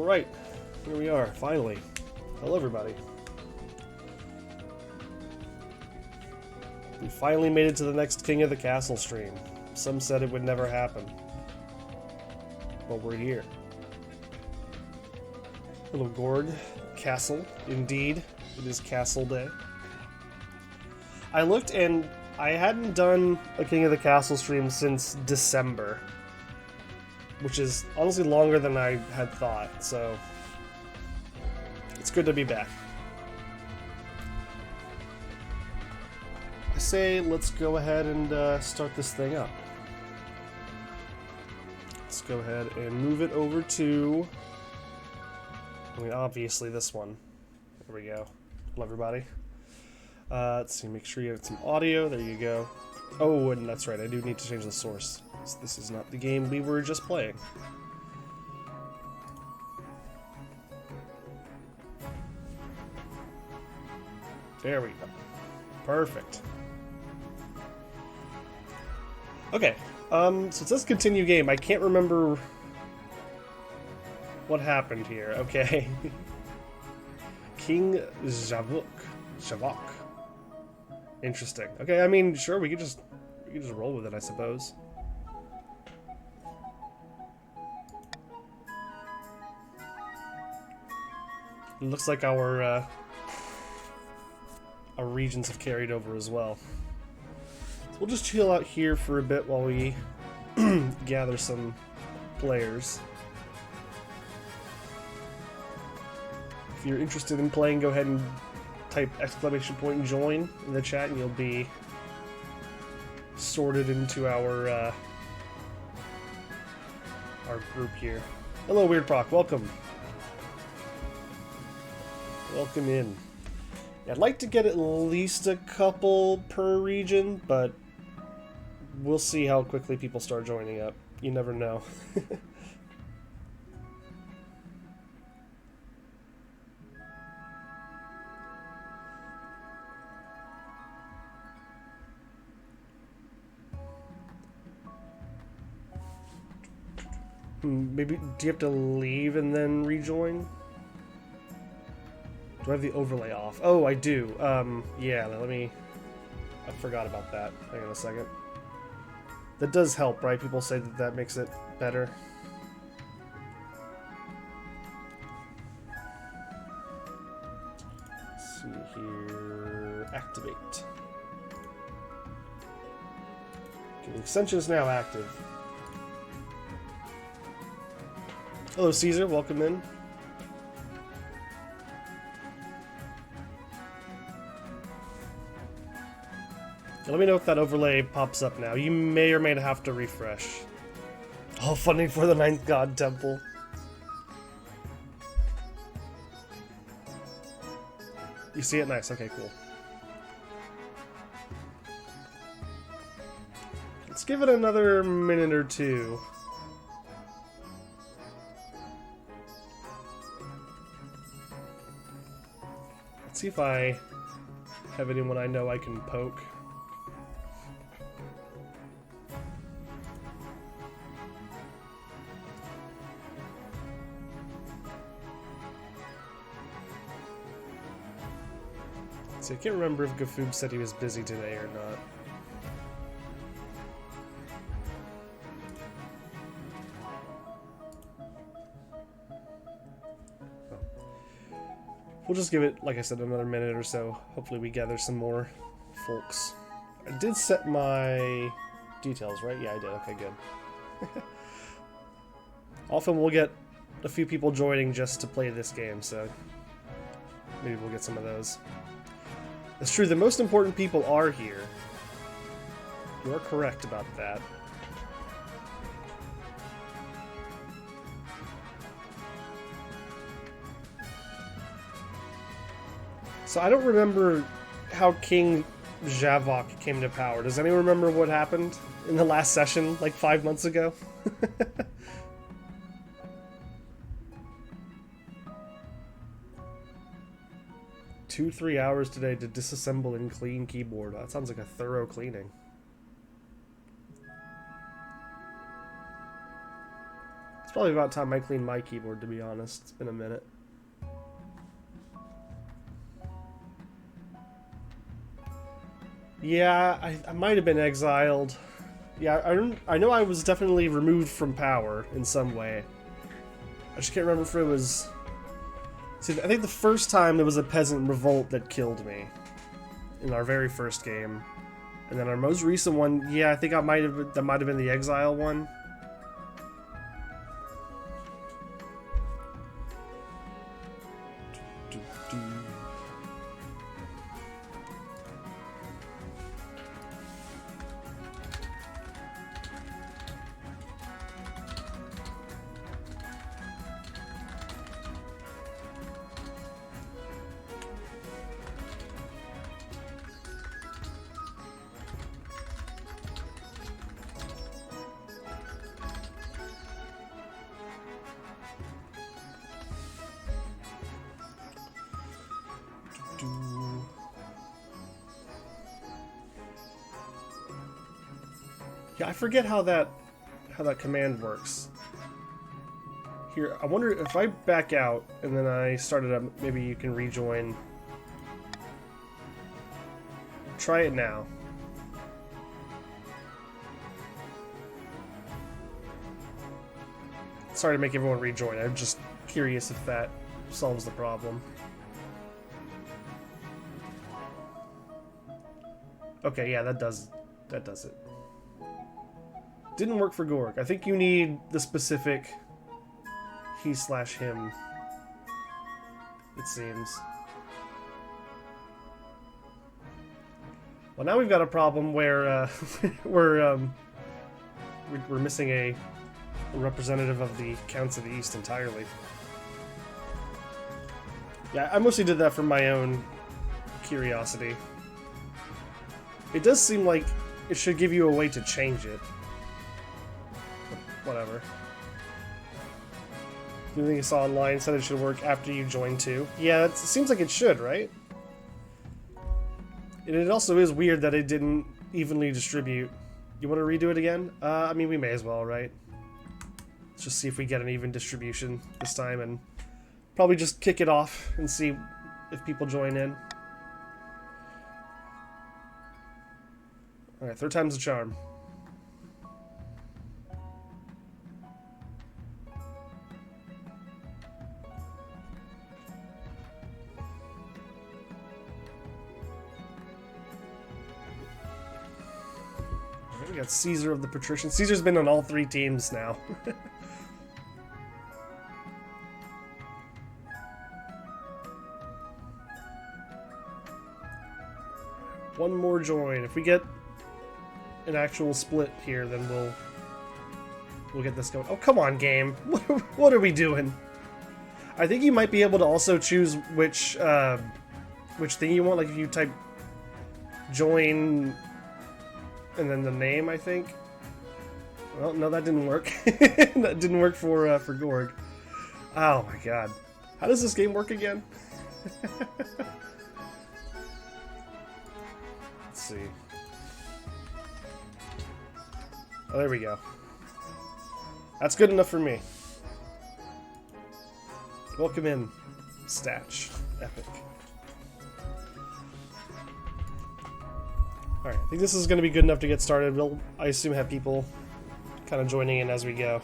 Alright, here we are, finally. Hello everybody. We finally made it to the next King of the Castle stream. Some said it would never happen. But we're here. Little Gourd Castle, indeed. It is Castle Day. I looked and I hadn't done a King of the Castle stream since December. Which is honestly longer than I had thought, so it's good to be back. I say let's go ahead and start this thing up. Let's go ahead and move it over to, I mean, obviously this one. There we go. Hello, everybody. Let's see, make sure you have some audio. There you go. Oh, and that's right, I do need to change the source. This is not the game we were just playing. There we go. Perfect. Okay, so it says continue game. I can't remember what happened here. Okay. King Javok. Interesting. Okay, I mean, sure, we could just roll with it, I suppose. It looks like our regions have carried over as well. So we'll just chill out here for a bit while we gather some players. If you're interested in playing, go ahead and type !join in the chat and you'll be sorted into our group here. Hello, Weird Proc. Welcome. Welcome in. Yeah, I'd like to get at least a couple per region, but we'll see how quickly people start joining up. You never know. Maybe, do you have to leave and then rejoin? Do I have the overlay off? Oh, I do. Yeah, let me... I forgot about that. Hang on a second. That does help, right? People say that that makes it better. Let's see here... Activate. Okay, the extension is now active. Hello, Caesar. Welcome in. Let me know if that overlay pops up now. You may or may have to refresh. All funding for the 9th God Temple. You see it? Nice. Okay, cool. Let's give it another minute or two. Let's see if I have anyone I know I can poke. See, I can't remember if Gafoob said he was busy today or not. We'll just give it, like I said, another minute or so. Hopefully we gather some more folks. I did set my details, right? Yeah, I did. Okay, good. Often we'll get a few people joining just to play this game, so maybe we'll get some of those. It's true, the most important people are here. You are correct about that. So I don't remember how King Javok came to power. Does anyone remember what happened in the last session, like 5 months ago? 2-3 hours today to disassemble and clean keyboard. That sounds like a thorough cleaning. It's probably about time I clean my keyboard, to be honest. It's been a minute. Yeah, I might have been exiled. Yeah, I know I was definitely removed from power in some way. I just can't remember if it was... See, I think the first time there was a peasant revolt that killed me. In our very first game. And then our most recent one, yeah, I think that might have been the exile one. Yeah, I forget how that command works. Here, I wonder if I back out and then I start it up, maybe you can rejoin. Try it now. Sorry to make everyone rejoin. I'm just curious if that solves the problem. Okay, yeah, that does it. Didn't work for Gorg. I think you need the specific he/him, it seems. Well, now we've got a problem where we're missing a representative of the Counts of the East entirely. Yeah, I mostly did that for my own curiosity. It does seem like it should give you a way to change it. But whatever. The only thing I saw online said it should work after you join too. Yeah, it seems like it should, right? And it also is weird that it didn't evenly distribute. You want to redo it again? I mean, we may as well, right? Let's just see if we get an even distribution this time and probably just kick it off and see if people join in. Alright, third time's the charm. We got Caesar of the Patricians. Caesar's been on all three teams now. One more join. If we get an actual split here, then we'll get this going. Oh, come on, game. What are we doing? I think you might be able to also choose which thing you want. Like if you type join and then the name, I think. Well, no, that didn't work. That didn't work for Gorg. Oh my god. How does this game work again? Let's see. Oh, there we go. That's good enough for me. Welcome in, Statch. Epic. Alright, I think this is going to be good enough to get started. We'll, I assume, have people kind of joining in as we go.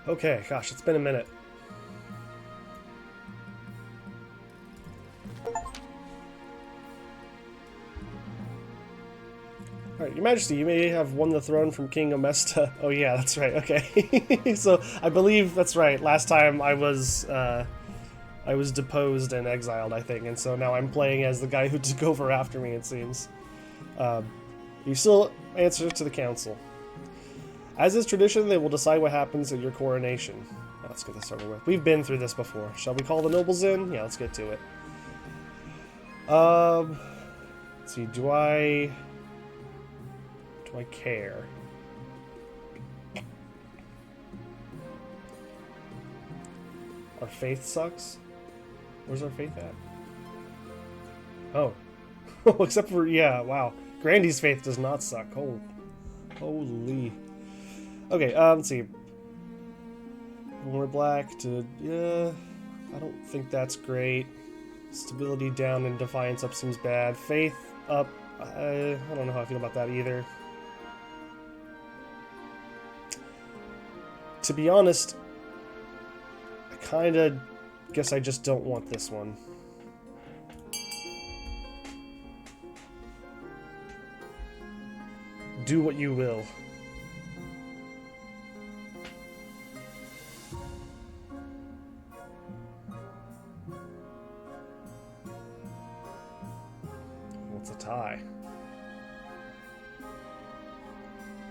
Okay, gosh, it's been a minute. Alright, Your Majesty, you may have won the throne from King Omesta. Oh yeah, that's right, okay. So, I believe that's right. Last time I was deposed and exiled, I think, and so now I'm playing as the guy who took over after me, it seems. You still answer to the council. As is tradition, they will decide what happens at your coronation. Let's get this over with. We've been through this before. Shall we call the nobles in? Yeah, let's get to it. Let's see, do I care? Our faith sucks? Where's our faith at? Oh. Except for, yeah, wow. Grandy's faith does not suck. Holy. Okay, let's see. More black to, yeah, I don't think that's great. Stability down and defiance up seems bad. Faith up, I don't know how I feel about that either. To be honest, I kinda guess I just don't want this one. Do what you will. What's a tie?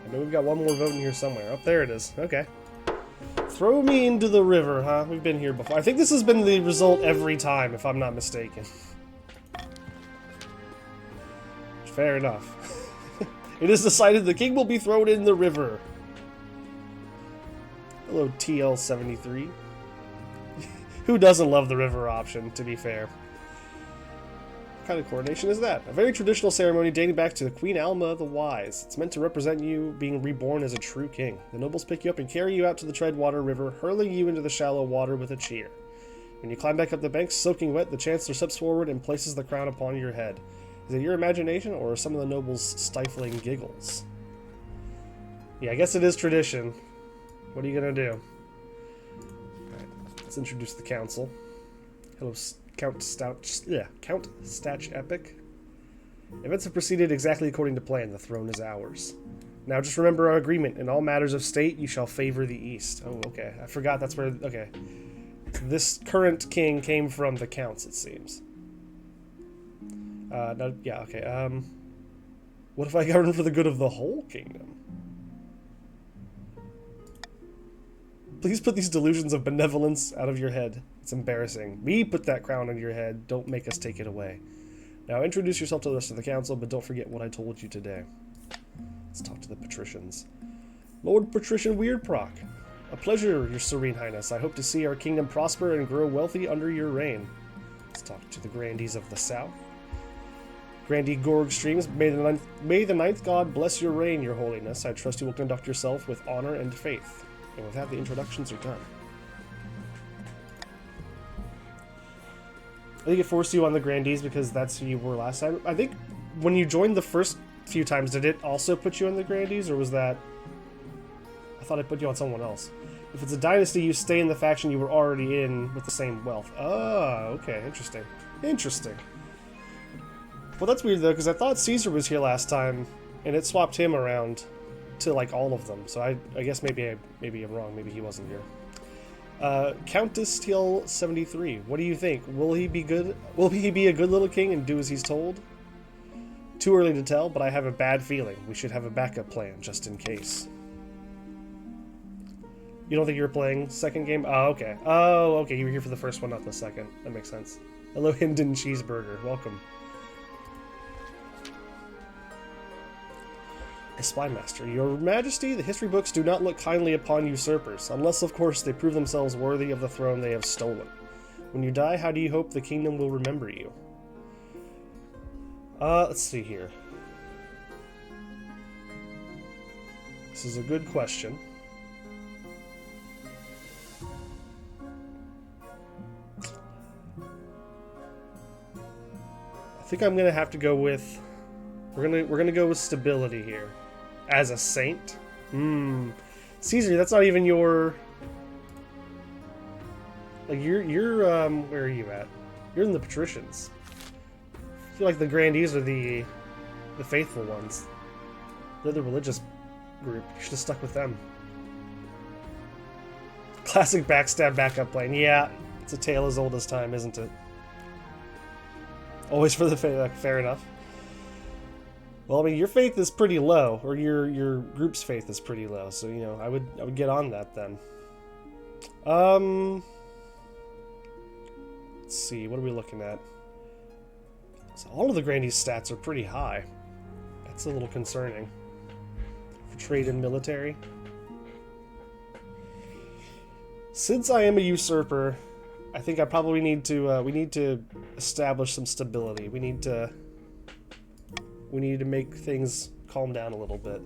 I know we've got one more vote in here somewhere. Oh, there it is. Okay. Throw me into the river, huh? We've been here before. I think this has been the result every time, if I'm not mistaken. Fair enough. It is decided the king will be thrown in the river. Hello, TL73. Who doesn't love the river option, to be fair? What kind of coronation is that? A very traditional ceremony dating back to Queen Alma the Wise. It's meant to represent you being reborn as a true king. The nobles pick you up and carry you out to the Treadwater River, hurling you into the shallow water with a cheer. When you climb back up the banks, soaking wet, the Chancellor steps forward and places the crown upon your head. Is it your imagination, or are some of the nobles' stifling giggles? Yeah, I guess it is tradition. What are you gonna do? Alright, let's introduce the council. Hello, Count Statch Epic. Events have proceeded exactly according to plan. The throne is ours. Now just remember our agreement. In all matters of state, you shall favor the East. Oh, okay. I forgot that's where... Okay. This current king came from the counts, it seems. No, yeah, okay. What if I govern for the good of the whole kingdom? Please put these delusions of benevolence out of your head. It's embarrassing. We put that crown on your head. Don't make us take it away. Now introduce yourself to the rest of the council, but don't forget what I told you today. Let's talk to the patricians. Lord Patrician Weirdproc. A pleasure, your serene highness. I hope to see our kingdom prosper and grow wealthy under your reign. Let's talk to the grandees of the south. Grandee Gorg Streams, may the ninth god bless your reign, your holiness. I trust you will conduct yourself with honor and faith. And with that, the introductions are done. I think it forced you on the grandees because that's who you were last time. I think when you joined the first few times, did it also put you on the grandees, or was that... I thought it put you on someone else. If it's a dynasty, you stay in the faction you were already in with the same wealth. Oh, okay, interesting. Interesting. Well, that's weird, though, because I thought Caesar was here last time, and it swapped him around to, like, all of them. So I guess maybe I'm wrong. Maybe he wasn't here. Countess Teal 73. What do you think? Will he be good? Will he be a good little king and do as he's told? Too early to tell, but I have a bad feeling. We should have a backup plan, just in case. You don't think you were playing second game? Oh, okay. Oh, okay. You were here for the first one, not the second. That makes sense. Hello, Hinden Cheeseburger. Welcome. The Spy Master. Your Majesty, the history books do not look kindly upon usurpers, unless, of course, they prove themselves worthy of the throne they have stolen. When you die, how do you hope the kingdom will remember you? Let's see here. This is a good question. I think I'm gonna have to go with... We're gonna go with stability here. As a saint? Caesar, that's not even your... Like, you're, where are you at? You're in the patricians. I feel like the grandees are the faithful ones. They're the religious group. You should have stuck with them. Classic backstab backup plan. Yeah, it's a tale as old as time, isn't it? Always for the fair enough. Well, I mean, your faith is pretty low, or your group's faith is pretty low, so, you know, I would get on that then. Let's see, what are we looking at? So all of the grandees' stats are pretty high. That's a little concerning. For trade and military. Since I am a usurper, I think I probably need to, we need to establish some stability. We need to make things calm down a little bit.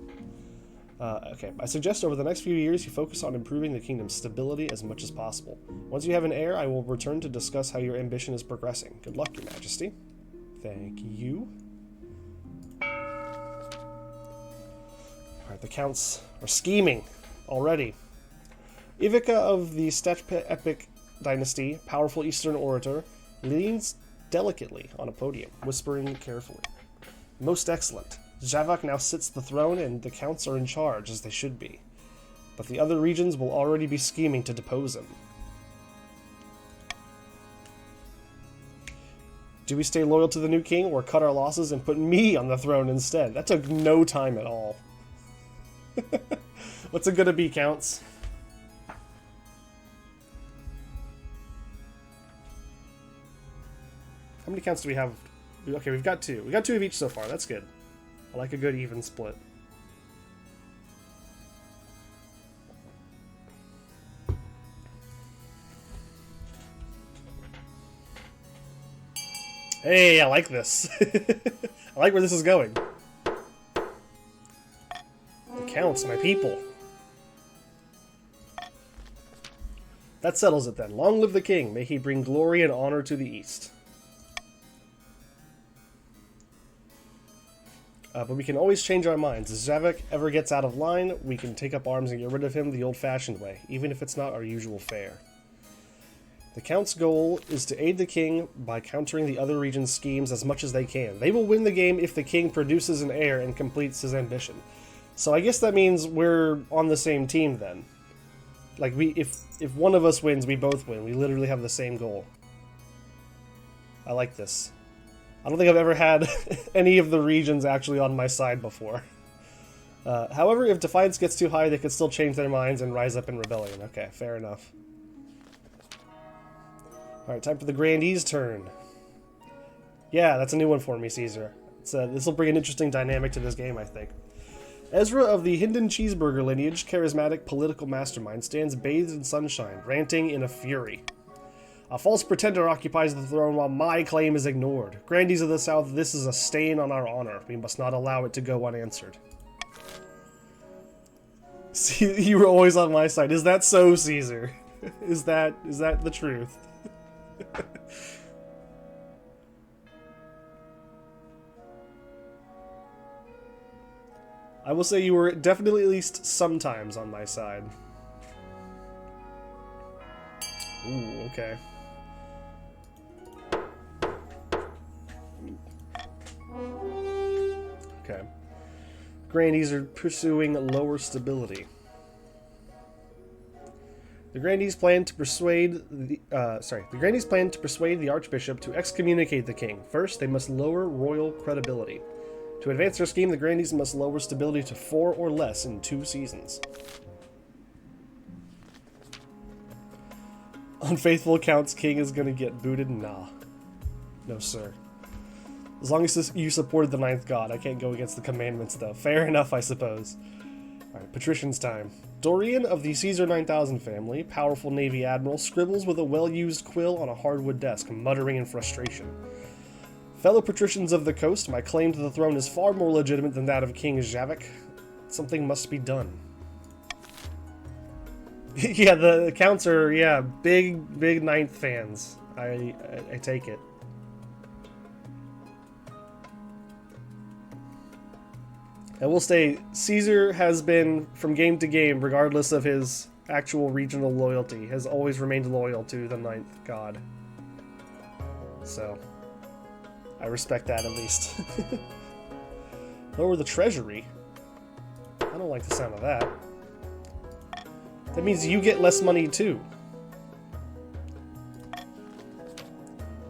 Okay, I suggest over the next few years you focus on improving the kingdom's stability as much as possible. Once you have an heir, I will return to discuss how your ambition is progressing. Good luck, Your Majesty. Thank you. Alright, the counts are scheming already. Ivica of the Statch Epic Dynasty, powerful Eastern orator, leans delicately on a podium, whispering carefully. Most excellent. Javak now sits the throne and the counts are in charge, as they should be. But the other regions will already be scheming to depose him. Do we stay loyal to the new king or cut our losses and put me on the throne instead? That took no time at all. What's it gonna be, counts? How many counts do we have? Okay, we've got two. We got two of each so far. That's good. I like a good even split. Hey, I like this. I like where this is going. The counts, my people. That settles it then. Long live the king. May he bring glory and honor to the east. But we can always change our minds. If Zavik ever gets out of line, we can take up arms and get rid of him the old-fashioned way, even if it's not our usual fare. The Count's goal is to aid the king by countering the other region's schemes as much as they can. They will win the game if the king produces an heir and completes his ambition. So I guess that means we're on the same team then. Like, if one of us wins, we both win. We literally have the same goal. I like this. I don't think I've ever had any of the regions actually on my side before. However, if Defiance gets too high, they could still change their minds and rise up in rebellion. Okay, fair enough. Alright, time for the Grandee's turn. Yeah, that's a new one for me, Caesar. This will bring an interesting dynamic to this game, I think. Ezra of the Hinden Cheeseburger lineage, charismatic political mastermind, stands bathed in sunshine, ranting in a fury. A false pretender occupies the throne while my claim is ignored. Grandees of the South, this is a stain on our honor. We must not allow it to go unanswered. See, you were always on my side. Is that so, Caesar? Is that the truth? I will say you were definitely at least sometimes on my side. Ooh, okay. Okay. Grandees are pursuing lower stability. The Grandees plan to persuade the Archbishop to excommunicate the king. First, they must lower royal credibility. To advance their scheme, the Grandees must lower stability to 4 or less in 2 seasons. Unfaithful Count's king is gonna get booted? Nah. No, sir. As long as you supported the 9th god, I can't go against the commandments, though. Fair enough, I suppose. Alright, patrician's time. Dorian of the Caesar 9000 family, powerful Navy admiral, scribbles with a well-used quill on a hardwood desk, muttering in frustration. Fellow patricians of the coast, my claim to the throne is far more legitimate than that of King Zavik. Something must be done. Yeah, the counts are, yeah, big 9th fans. I take it. I will say, Caesar has been, from game to game, regardless of his actual regional loyalty, has always remained loyal to the 9th god. So, I respect that at least. Lower the treasury? I don't like the sound of that. That means you get less money too.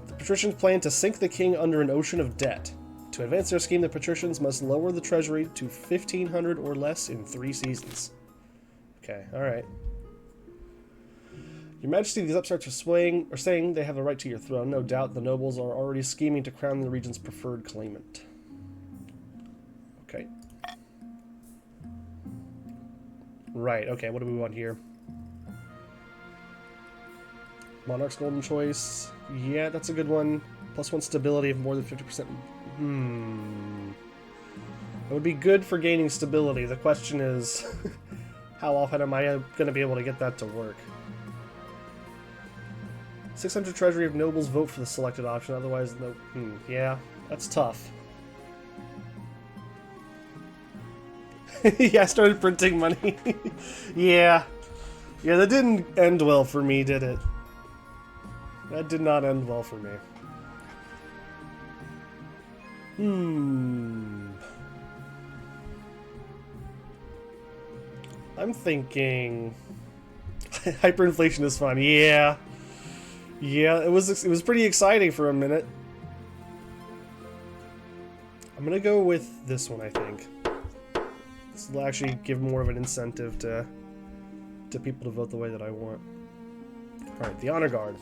The patricians plan to sink the king under an ocean of debt. To advance their scheme, the patricians must lower the treasury to 1,500 or less in 3 seasons. Okay, alright. Your Majesty, these upstarts are saying they have a right to your throne. No doubt the nobles are already scheming to crown the region's preferred claimant. Okay. Right, okay, what do we want here? Monarch's Golden Choice. Yeah, that's a good one. +1 stability of more than 50%. It would be good for gaining stability. The question is, how often am I going to be able to get that to work? 600 treasury of nobles vote for the selected option, otherwise no... yeah, that's tough. Yeah, I started printing money. Yeah, that didn't end well for me, did it? That did not end well for me. I'm thinking... hyperinflation is fun. Yeah, it was pretty exciting for a minute. I'm gonna go with this one, I think. This will actually give more of an incentive to people to vote the way that I want. Alright, the Honor Guard.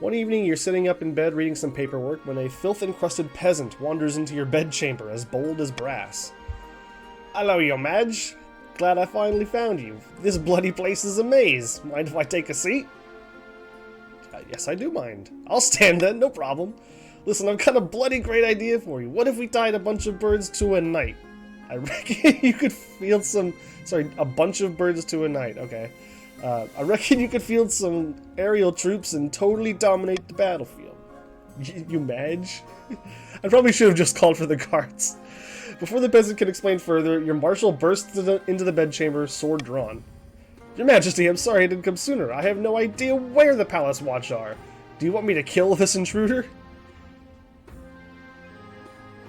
One evening, you're sitting up in bed reading some paperwork when a filth-encrusted peasant wanders into your bedchamber as bold as brass. "Hello, your Madge. Glad I finally found you. This bloody place is a maze. Mind if I take a seat?" Yes, I do mind. I'll stand then, no problem. Listen, I've got a bloody great idea for you. What if we tied a bunch of birds to a knight? I reckon you could field some... Sorry, a bunch of birds to a knight, okay. I reckon you could field some aerial troops and totally dominate the battlefield. You Madge? I probably should have just called for the guards. Before the peasant can explain further, your marshal bursts into the bedchamber, sword drawn. Your Majesty, I'm sorry I didn't come sooner. I have no idea where the palace watch are. Do you want me to kill this intruder?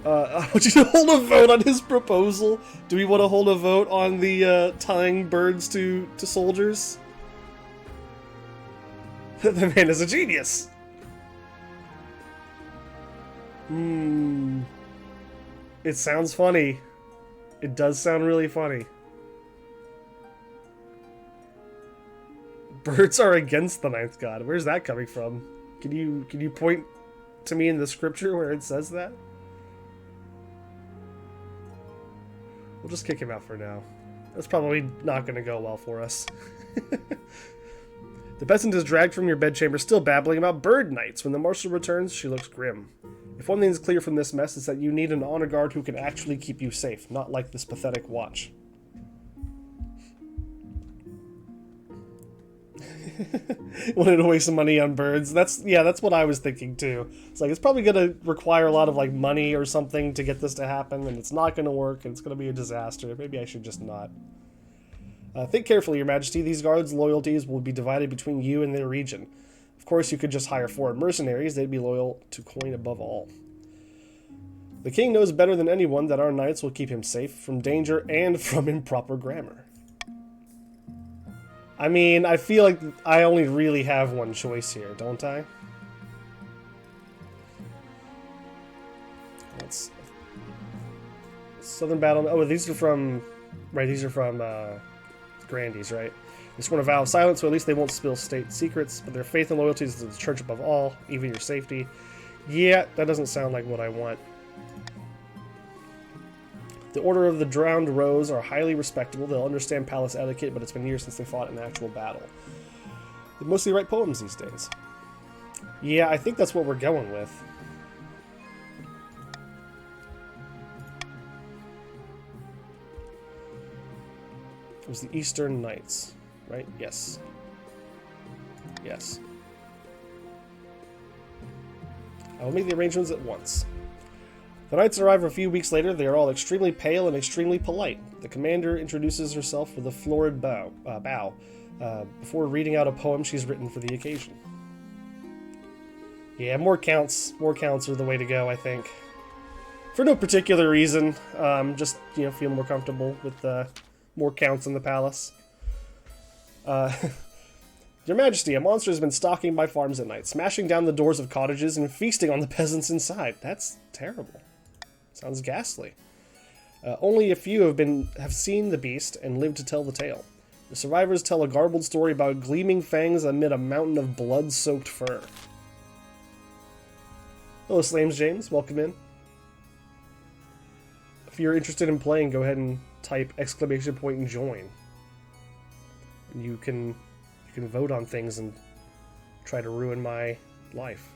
I want you to hold a vote on his proposal. Do we want to hold a vote on the tying birds to soldiers? The man is a genius. It sounds funny. It does sound really funny. Birds are against the ninth god. Where's that coming from? Can you point to me in the scripture where it says that? We'll just kick him out for now. That's probably not going to go well for us. The peasant is dragged from your bedchamber, still babbling about bird knights. When the marshal returns, she looks grim. If one thing is clear from this mess, it's that you need an honor guard who can actually keep you safe, not like this pathetic watch. Wanted to waste some money on birds. That's what I was thinking too. It's like it's probably gonna require a lot of like money or something to get this to happen, and it's not gonna work, and it's gonna be a disaster. Maybe I should just not. Think carefully, Your Majesty. These guards' loyalties will be divided between you and their region. Of course, you could just hire foreign mercenaries. They'd be loyal to coin above all. The king knows better than anyone that our knights will keep him safe from danger and from improper grammar. I mean, I feel like I only really have one choice here, don't I? Let's... Southern Battle... Oh, these are from... Right, these are from, Grandies, right? They sworn a vow of silence, so at least they won't spill state secrets, but their faith and loyalty is to the church above all, even your safety. Yeah, that doesn't sound like what I want. The Order of the Drowned Rose are highly respectable. They'll understand palace etiquette, but it's been years since they fought in actual battle. They mostly write poems these days. Yeah, I think that's what we're going with. It was the Eastern Knights, right? Yes. Yes. I will make the arrangements at once. The knights arrive a few weeks later. They are all extremely pale and extremely polite. The commander introduces herself with a florid bow, before reading out a poem she's written for the occasion. Yeah, more counts are the way to go, I think. For no particular reason, just, you know, feel more comfortable with more counts in the palace. Your Majesty, a monster has been stalking my farms at night, smashing down the doors of cottages and feasting on the peasants inside. That's terrible. Sounds ghastly. Only a few have seen the beast and lived to tell the tale. The survivors tell a garbled story about gleaming fangs amid a mountain of blood-soaked fur. Hello, Slames James. Welcome in. If you're interested in playing, go ahead and type ! And join. You can vote on things and try to ruin my life.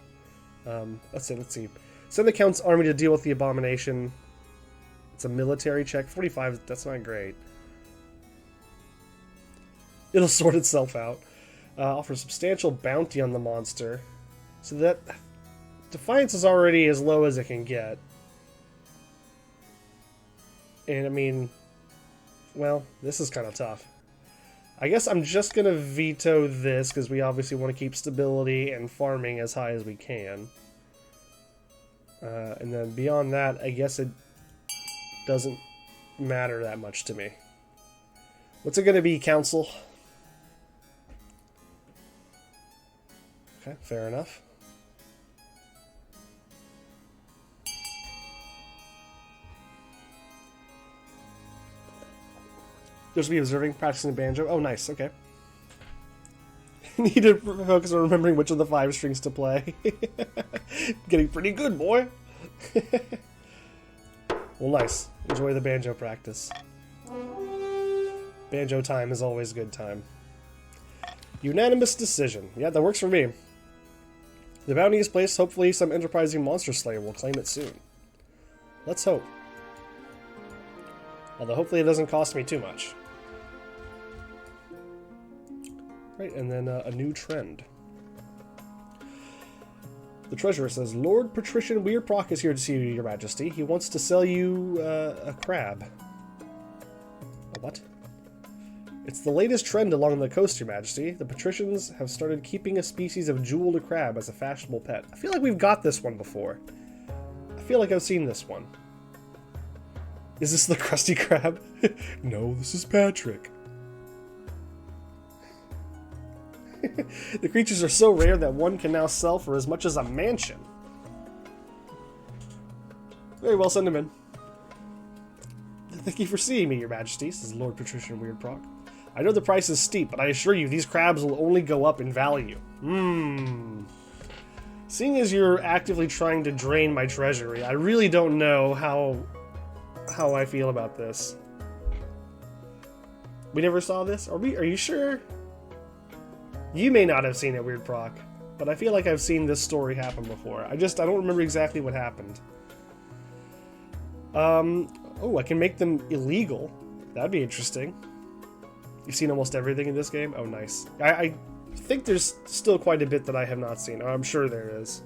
Let's see. Send the Count's army to deal with the abomination. It's a military check. 45, that's not great. It'll sort itself out. Offer substantial bounty on the monster. So that... Defiance is already as low as it can get. And I mean... Well, this is kind of tough. I guess I'm just going to veto this, because we obviously want to keep stability and farming as high as we can. And then beyond that, I guess it doesn't matter that much to me. What's it going to be, Council? Okay, fair enough. Just be observing, practicing the banjo. Oh, nice, okay. Need to focus on remembering which of the 5 strings to play. Getting pretty good, boy. Well, nice. Enjoy the banjo practice. Banjo time is always good time. Unanimous decision. Yeah, that works for me. The bounty is placed. Hopefully some enterprising monster slayer will claim it soon. Let's hope. Although hopefully it doesn't cost me too much. Right, and then a new trend. The treasurer says, Lord Patrician Weirdproc is here to see you, Your Majesty. He wants to sell you a crab. A what? It's the latest trend along the coast, Your Majesty. The patricians have started keeping a species of jeweled crab as a fashionable pet. I feel like we've got this one before. I feel like I've seen this one. Is this the Krusty Krab? No, this is Patrick. The creatures are so rare that one can now sell for as much as a mansion. Very well, send him in. Thank you for seeing me, Your Majesty, says Lord Patrician Weirdproc. I know the price is steep, but I assure you these crabs will only go up in value. Seeing as you're actively trying to drain my treasury, I really don't know how I feel about this. We never saw this? Are you sure? You may not have seen it, Weirdproc, but I feel like I've seen this story happen before. I don't remember exactly what happened. Oh, I can make them illegal. That'd be interesting. You've seen almost everything in this game? Oh, nice. I think there's still quite a bit that I have not seen. Oh, I'm sure there is.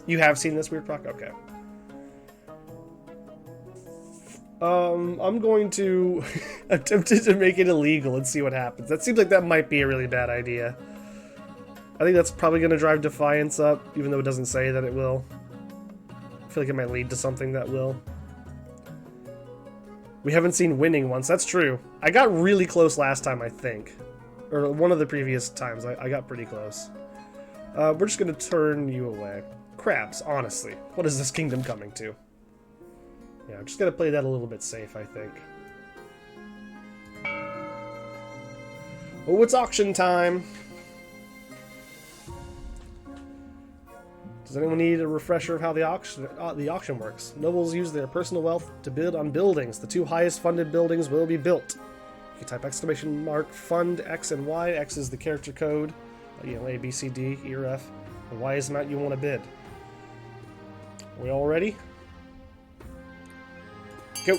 You have seen this, Weirdproc? Okay. I'm going to attempt to make it illegal and see what happens. That seems like that might be a really bad idea. I think that's probably going to drive Defiance up, even though it doesn't say that it will. I feel like it might lead to something that will. We haven't seen winning once. That's true. I got really close last time, I think. Or one of the previous times. I got pretty close. We're just going to turn you away. Crabs, honestly. What is this kingdom coming to? Yeah, I'm just going to play that a little bit safe, I think. Oh, it's auction time! Does anyone need a refresher of how the auction works? Nobles use their personal wealth to bid on buildings. The two highest funded buildings will be built. You can type exclamation mark fund X and Y. X is the character code, A, B, C, D, E, or F. And Y is the amount you want to bid. Are we all ready? Go!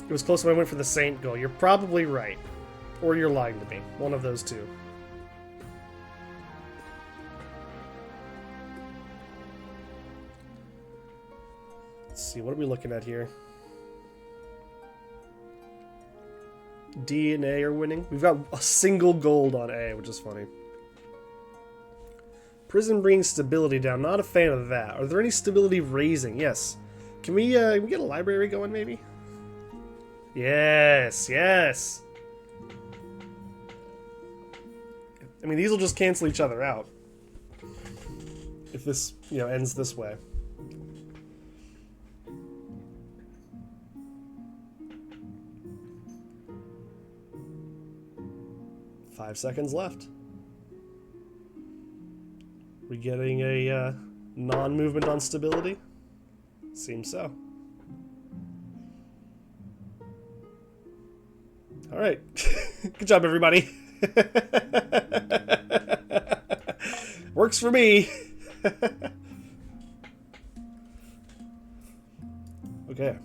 It was close when I went for the Saint goal. You're probably right. Or you're lying to me. One of those two. Let's see, what are we looking at here? D and A are winning. We've got a single gold on A, which is funny. Prison brings stability down. Not a fan of that. Are there any stability raising? Yes. Can we get a library going, maybe? Yes, yes! I mean, these will just cancel each other out. If this, ends this way. Five seconds left. We getting a non-movement on stability? Seems so. Alright. Good job, everybody. Works for me. Okay.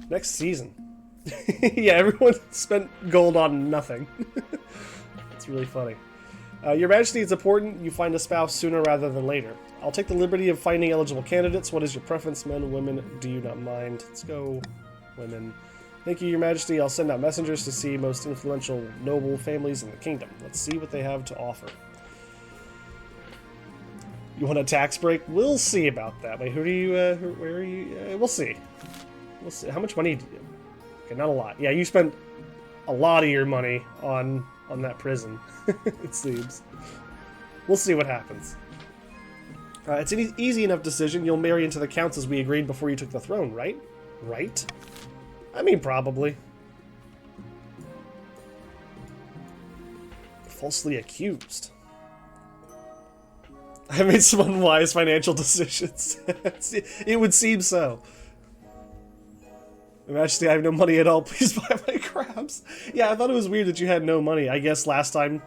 Next season. Yeah, everyone spent gold on nothing. It's really funny. Your Majesty, it's important you find a spouse sooner rather than later. I'll take the liberty of finding eligible candidates. What is your preference, men, women? Do you not mind? Let's go, women. Thank you, Your Majesty. I'll send out messengers to see most influential noble families in the kingdom. Let's see what they have to offer. You want a tax break? We'll see about that. Wait, where are you? We'll see. We'll see. How much money do you? Okay, not a lot. Yeah, you spent a lot of your money on that prison, it seems. We'll see what happens. It's an easy enough decision. You'll marry into the counts as we agreed before you took the throne, right? Right? I mean, probably. Falsely accused. I made some unwise financial decisions. It would seem so. Your Majesty, I have no money at all. Please buy my crabs. Yeah, I thought it was weird that you had no money. I guess last time,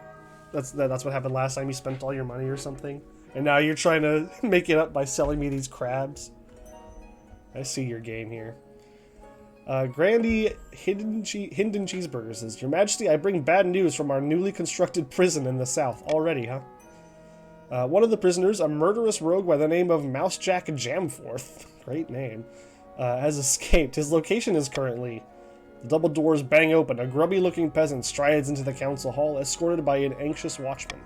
that's what happened last time. You spent all your money or something. And now you're trying to make it up by selling me these crabs. I see your game here. Grandy Hidden Cheeseburger says, Your Majesty, I bring bad news from our newly constructed prison in the south. Already, huh? One of the prisoners, a murderous rogue by the name of Mousejack Jamforth, great name, has escaped. His location is currently... The double doors bang open. A grubby-looking peasant strides into the council hall, escorted by an anxious watchman.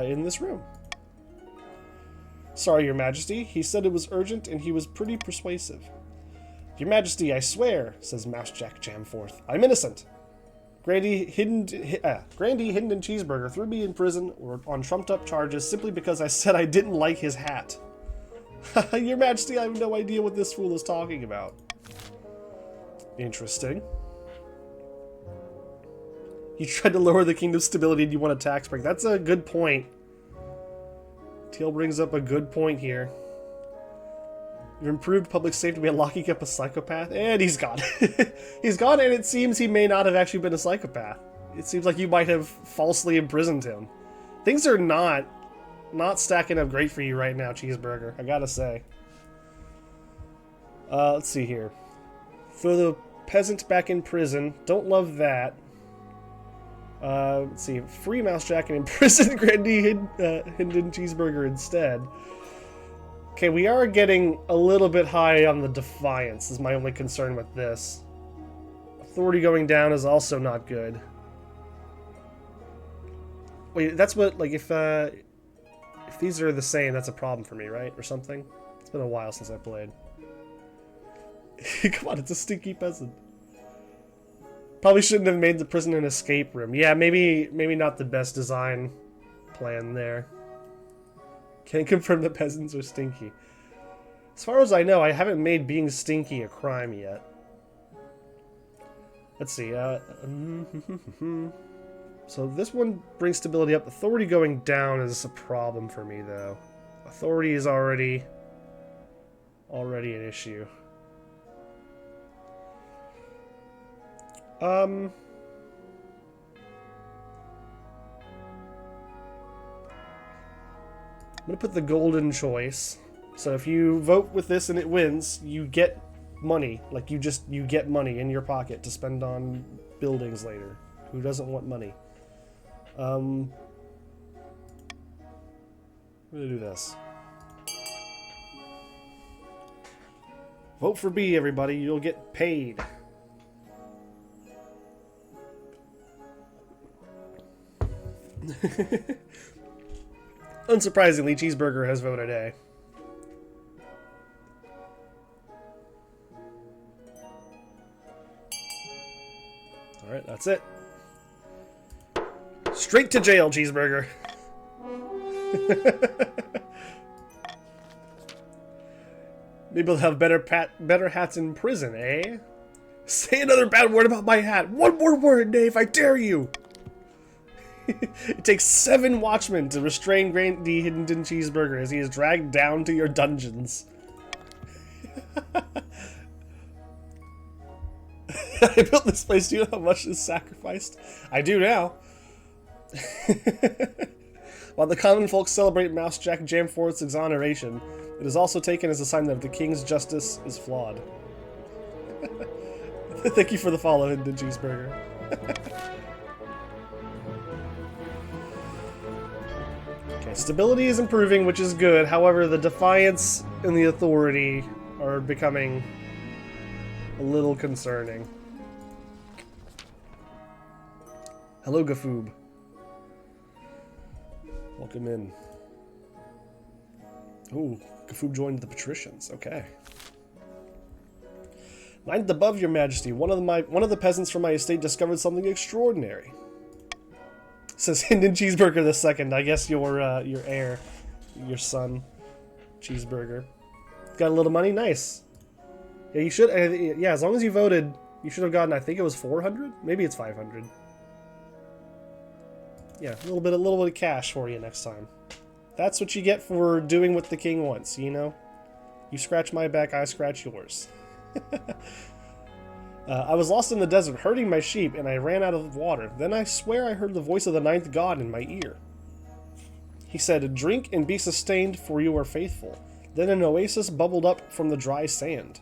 In this room. Sorry, Your Majesty. He said it was urgent, and he was pretty persuasive. Your Majesty, I swear, says Mousejack Jamforth. I'm innocent. Grandy Hidden Cheeseburger threw me in prison on trumped-up charges simply because I said I didn't like his hat. Your Majesty, I have no idea what this fool is talking about. Interesting. You tried to lower the kingdom's stability and you want a tax break. That's a good point. Teal brings up a good point here. You've improved public safety by locking up a psychopath, and he's gone. He's gone, and it seems he may not have actually been a psychopath. It seems like you might have falsely imprisoned him. Things are not stacking up great for you right now, Cheeseburger, I gotta say. Let's see here. Throw the peasant back in prison. Don't love that. Let's see. Free Mousejack and imprison Grandy Hidden Cheeseburger instead. Okay, we are getting a little bit high on the defiance, is my only concern with this. Authority going down is also not good. Wait, that's what, like, if these are the same, that's a problem for me, right? Or something? It's been a while since I played. Come on, it's a stinky peasant. Probably shouldn't have made the prison an escape room. Yeah, maybe not the best design plan there. Can't confirm the peasants are stinky. As far as I know, I haven't made being stinky a crime yet. Let's see, so this one brings stability up. Authority going down is a problem for me, though. Authority is already an issue. I'm gonna put the golden choice. So if you vote with this and it wins, you get money. Like, you get money in your pocket to spend on buildings later. Who doesn't want money? I'm gonna do this. Vote for B, everybody. You'll get paid. Unsurprisingly, Cheeseburger has voted A. Alright, that's it. Straight to jail, Cheeseburger. Maybe they'll have better hats in prison, eh? Say another bad word about my hat. One more word, Dave, I dare you. It takes 7 watchmen to restrain Grandy Hidden Cheeseburger as he is dragged down to your dungeons. I built this place. Do you know how much is sacrificed? I do now. While the common folk celebrate Mousejack Jamforth's exoneration, it is also taken as a sign that the king's justice is flawed. Thank you for the follow, Hidden Cheeseburger. Okay, stability is improving, which is good. However, the defiance and the authority are becoming a little concerning. Hello, Gafoob. Welcome in. Oh, Gafoob joined the patricians. Okay. Ninth above, Your Majesty. One of the peasants from my estate discovered something extraordinary. Says Hidden Cheeseburger II. I guess your heir, your son, Cheeseburger. Got a little money. Nice. Yeah, you should. Yeah, as long as you voted, you should have gotten. I think it was 400. Maybe it's 500. Yeah, a little bit of cash for you next time. That's what you get for doing what the king wants. You know, you scratch my back, I scratch yours. I was lost in the desert, herding my sheep, and I ran out of water. Then I swear I heard the voice of the ninth god in my ear. He said, "Drink and be sustained, for you are faithful." Then an oasis bubbled up from the dry sand.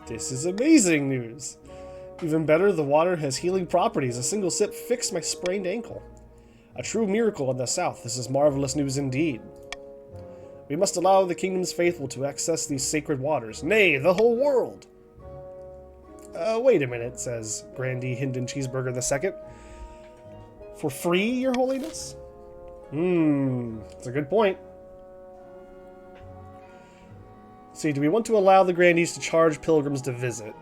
This is amazing news. Even better, the water has healing properties. A single sip fixed my sprained ankle. A true miracle in the south. This is marvelous news indeed. We must allow the kingdom's faithful to access these sacred waters. Nay, the whole world! Wait a minute, says Grandy Hinden Cheeseburger II. For free, your holiness? That's a good point. See, do we want to allow the Grandies to charge pilgrims to visit?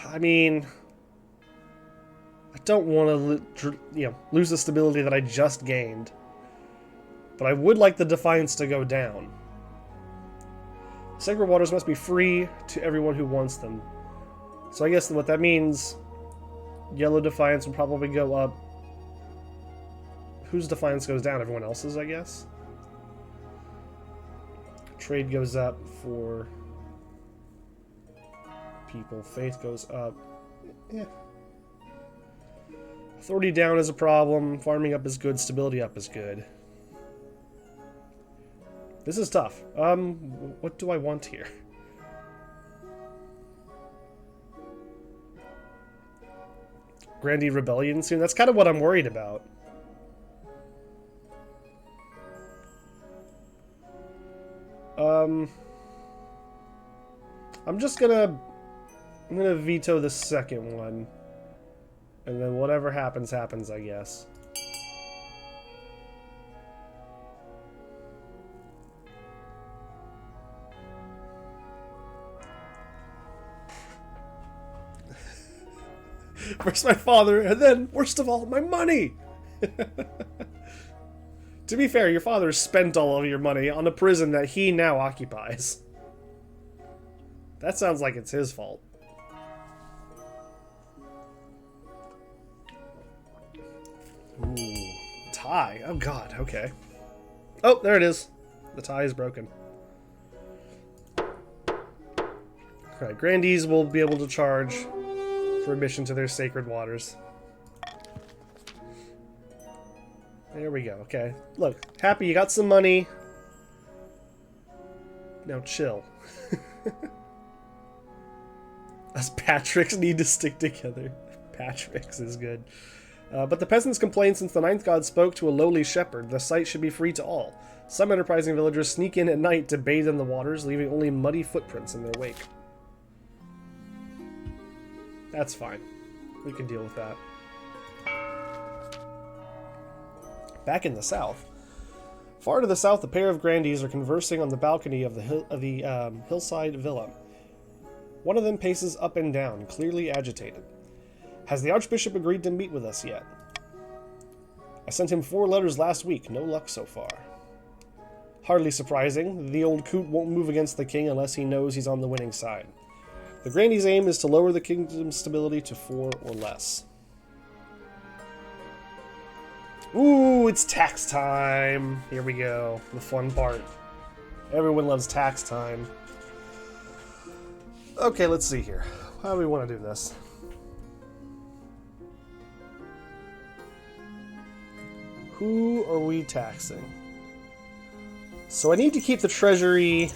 I mean, I don't want to, lose the stability that I just gained. But I would like the Defiance to go down. Sacred waters must be free to everyone who wants them. So I guess what that means, Yellow Defiance will probably go up. Whose Defiance goes down? Everyone else's, I guess. Trade goes up for people. Faith goes up. Authority down is a problem. Farming up is good. Stability up is good. This is tough. What do I want here? Grandy Rebellion soon? That's kind of what I'm worried about. I'm gonna veto the second one. And then whatever happens, happens, I guess. First my father, and then, worst of all, my money! To be fair, your father spent all of your money on a prison that he now occupies. That sounds like it's his fault. Ooh, tie. Oh god, okay. Oh, there it is. The tie is broken. Alright, Grandees will be able to charge for admission to their sacred waters. There we go, okay. Look, happy you got some money. Now chill. Us Patricks need to stick together. Patricks is good. But the peasants complained since the ninth god spoke to a lowly shepherd. The site should be free to all. Some enterprising villagers sneak in at night to bathe in the waters, leaving only muddy footprints in their wake. That's fine. We can deal with that. Back in the south. Far to the south, a pair of Grandees are conversing on the balcony of the hillside villa. One of them paces up and down, clearly agitated. Has the Archbishop agreed to meet with us yet? I sent him 4 letters last week. No luck so far. Hardly surprising. The old coot won't move against the king unless he knows he's on the winning side. The Grandee's aim is to lower the kingdom's stability to 4 or less. Ooh, it's tax time! Here we go. The fun part. Everyone loves tax time. Okay, let's see here. How do we want to do this? Who are we taxing? So I need to keep the treasury...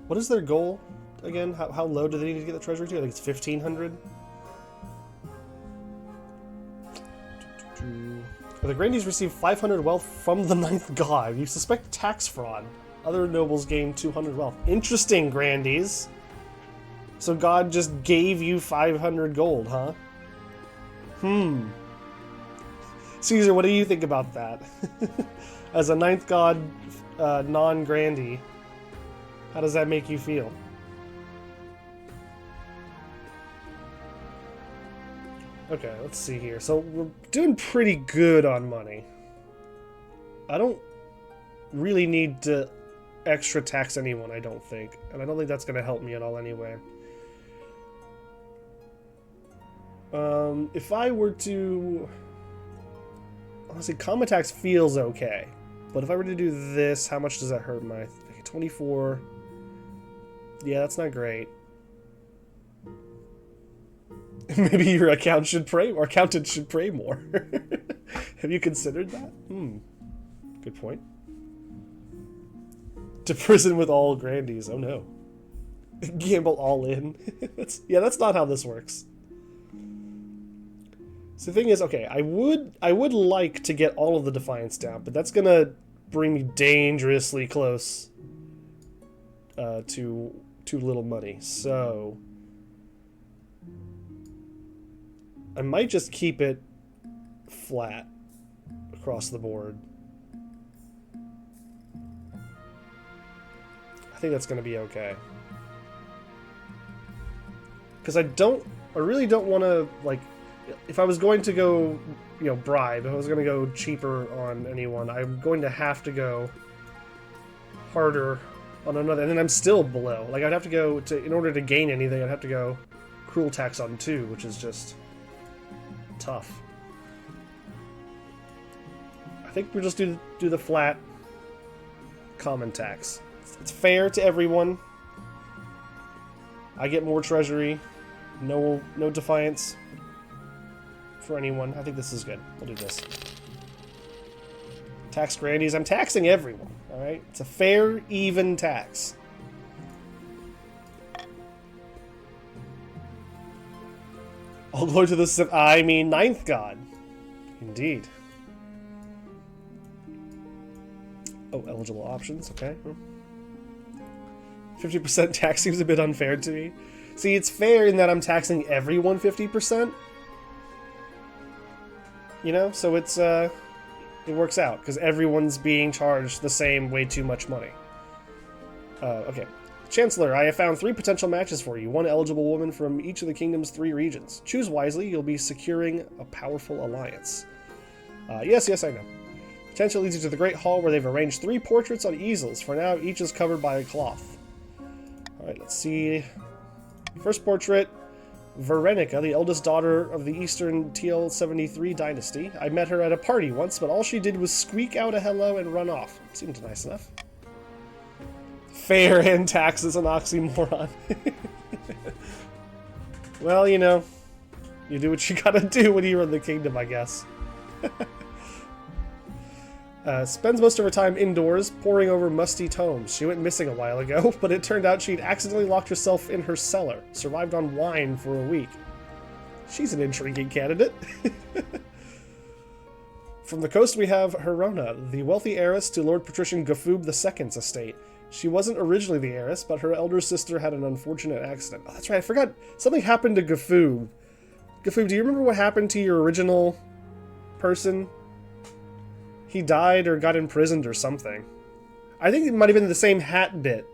What is their goal again? How low do they need to get the treasury to? I think it's 1,500. The Grandees receive 500 wealth from the ninth god. You suspect tax fraud. Other nobles gain 200 wealth. Interesting, Grandees. So God just gave you 500 gold, huh? Caesar, what do you think about that? As a ninth god non-Grandee, how does that make you feel? Okay, let's see here. So we're doing pretty good on money. I don't really need to extra tax anyone, I don't think. And I don't think that's going to help me at all anyway. If I were to... Honestly, common tax feels okay. But if I were to do this, how much does that hurt my... 24. Yeah, that's not great. Maybe your accountant should pray more. Have you considered that? Good point. To prison with all grandees. Oh no. Gamble all in. That's not how this works. So the thing is, okay, I would like to get all of the defiance down, but that's gonna bring me dangerously close to too little money. So I might just keep it flat across the board. I think that's going to be okay. Because I really don't want to, like, if I was going to go, bribe, if I was going to go cheaper on anyone, I'm going to have to go harder on another, and then I'm still below. Like, I'd have to go in order to gain anything, I'd have to go cruel tax on 2, which is just tough. I think we'll just do the flat common tax. It's fair to everyone. I get more treasury. No defiance for anyone. I think this is good. We'll do this. Tax grandees. I'm taxing everyone. All right. It's a fair, even tax. All glory to the ninth god. Indeed. Oh, eligible options. Okay. 50% tax seems a bit unfair to me. See, it's fair in that I'm taxing everyone 50%. So it's it works out because everyone's being charged the same way too much money. Okay. Chancellor, I have found 3 potential matches for you. 1 eligible woman from each of the kingdom's 3 regions. Choose wisely, you'll be securing a powerful alliance. Yes, I know. Potential leads you to the Great Hall where they've arranged 3 portraits on easels. For now, each is covered by a cloth. Alright, let's see. First portrait, Verenica, the eldest daughter of the Eastern TL73 dynasty. I met her at a party once, but all she did was squeak out a hello and run off. Seemed nice enough. Fair and tax is an oxymoron. Well, you do what you gotta do when you run the kingdom, I guess. Spends most of her time indoors, poring over musty tomes. She went missing a while ago, but it turned out she'd accidentally locked herself in her cellar. Survived on wine for a week. She's an intriguing candidate. From the coast we have Herona, the wealthy heiress to Lord Patrician Gafoob II's estate. She wasn't originally the heiress, but her elder sister had an unfortunate accident. Oh, that's right, I forgot. Something happened to Gafoob. Gafoob, do you remember what happened to your original person? He died or got imprisoned or something. I think it might have been the same hat bit.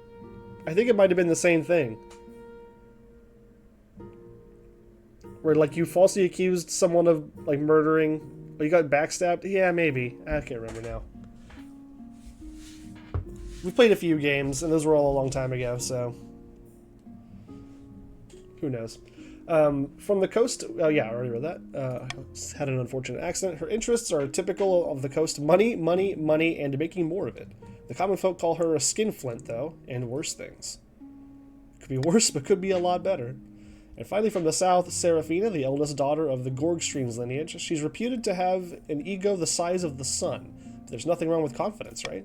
I think it might have been the same thing. Where, like, you falsely accused someone of, like, murdering... Or you got backstabbed? Yeah, maybe. I can't remember now. We played a few games, and those were all a long time ago, so... Who knows? From the coast, oh yeah, I already read that. Had an unfortunate accident. Her interests are typical of the coast: money, money, money, and making more of it. The common folk call her a skinflint, though, and worse things. Could be worse, but could be a lot better. And finally, from the south, Seraphina, the eldest daughter of the Gorgstream's lineage. She's reputed to have an ego the size of the sun. There's nothing wrong with confidence, right?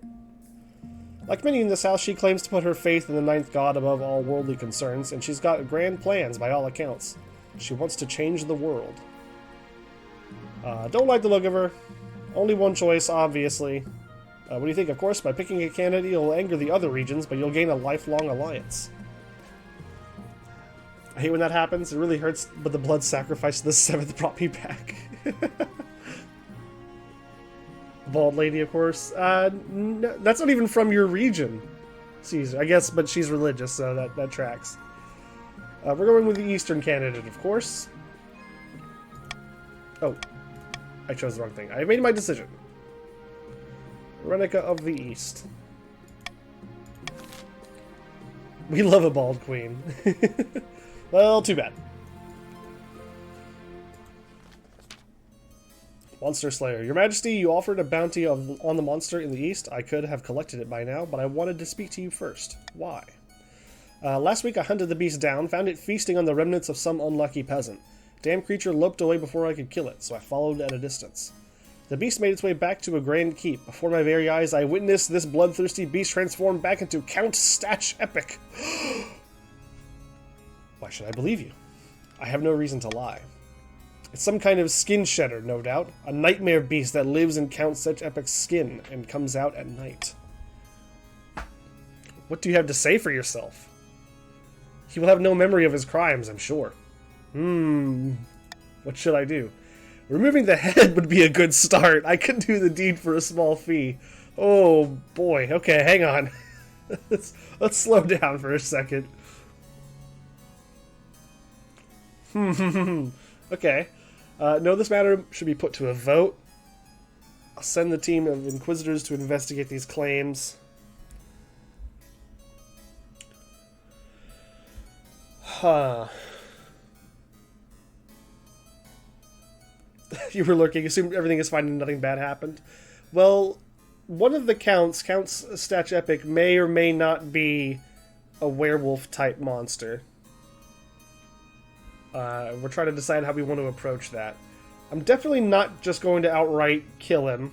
Like many in this house, she claims to put her faith in the ninth god above all worldly concerns, and she's got grand plans by all accounts. She wants to change the world. Don't like the look of her. Only one choice, obviously. What do you think? Of course, by picking a candidate, you'll anger the other regions, but you'll gain a lifelong alliance. I hate when that happens. It really hurts, but the blood sacrifice of the 7th brought me back. Bald lady, of course. No, that's not even from your region, Caesar. I guess, but she's religious, so that tracks. We're going with the Eastern candidate, of course. Oh, I chose the wrong thing. I made my decision. Verenica of the East. We love a bald queen. Well, too bad. Monster Slayer. Your Majesty, you offered a bounty on the monster in the east. I could have collected it by now, but I wanted to speak to you first. Why? Last week I hunted the beast down, found it feasting on the remnants of some unlucky peasant. Damn creature loped away before I could kill it, so I followed at a distance. The beast made its way back to a grand keep. Before my very eyes, I witnessed this bloodthirsty beast transform back into Count Statch Epic. Why should I believe you? I have no reason to lie. It's some kind of skin shedder, no doubt. A nightmare beast that lives in Count Statch Epic's skin and comes out at night. What do you have to say for yourself? He will have no memory of his crimes, I'm sure. What should I do? Removing the head would be a good start. I could do the deed for a small fee. Oh boy. Okay, hang on. let's slow down for a second. Okay. No, this matter should be put to a vote. I'll send the team of Inquisitors to investigate these claims. Huh. You were lurking, assumed everything is fine and nothing bad happened. Well, one of the Count Statch Epic may or may not be a werewolf-type monster. We're trying to decide how we want to approach that. I'm definitely not just going to outright kill him.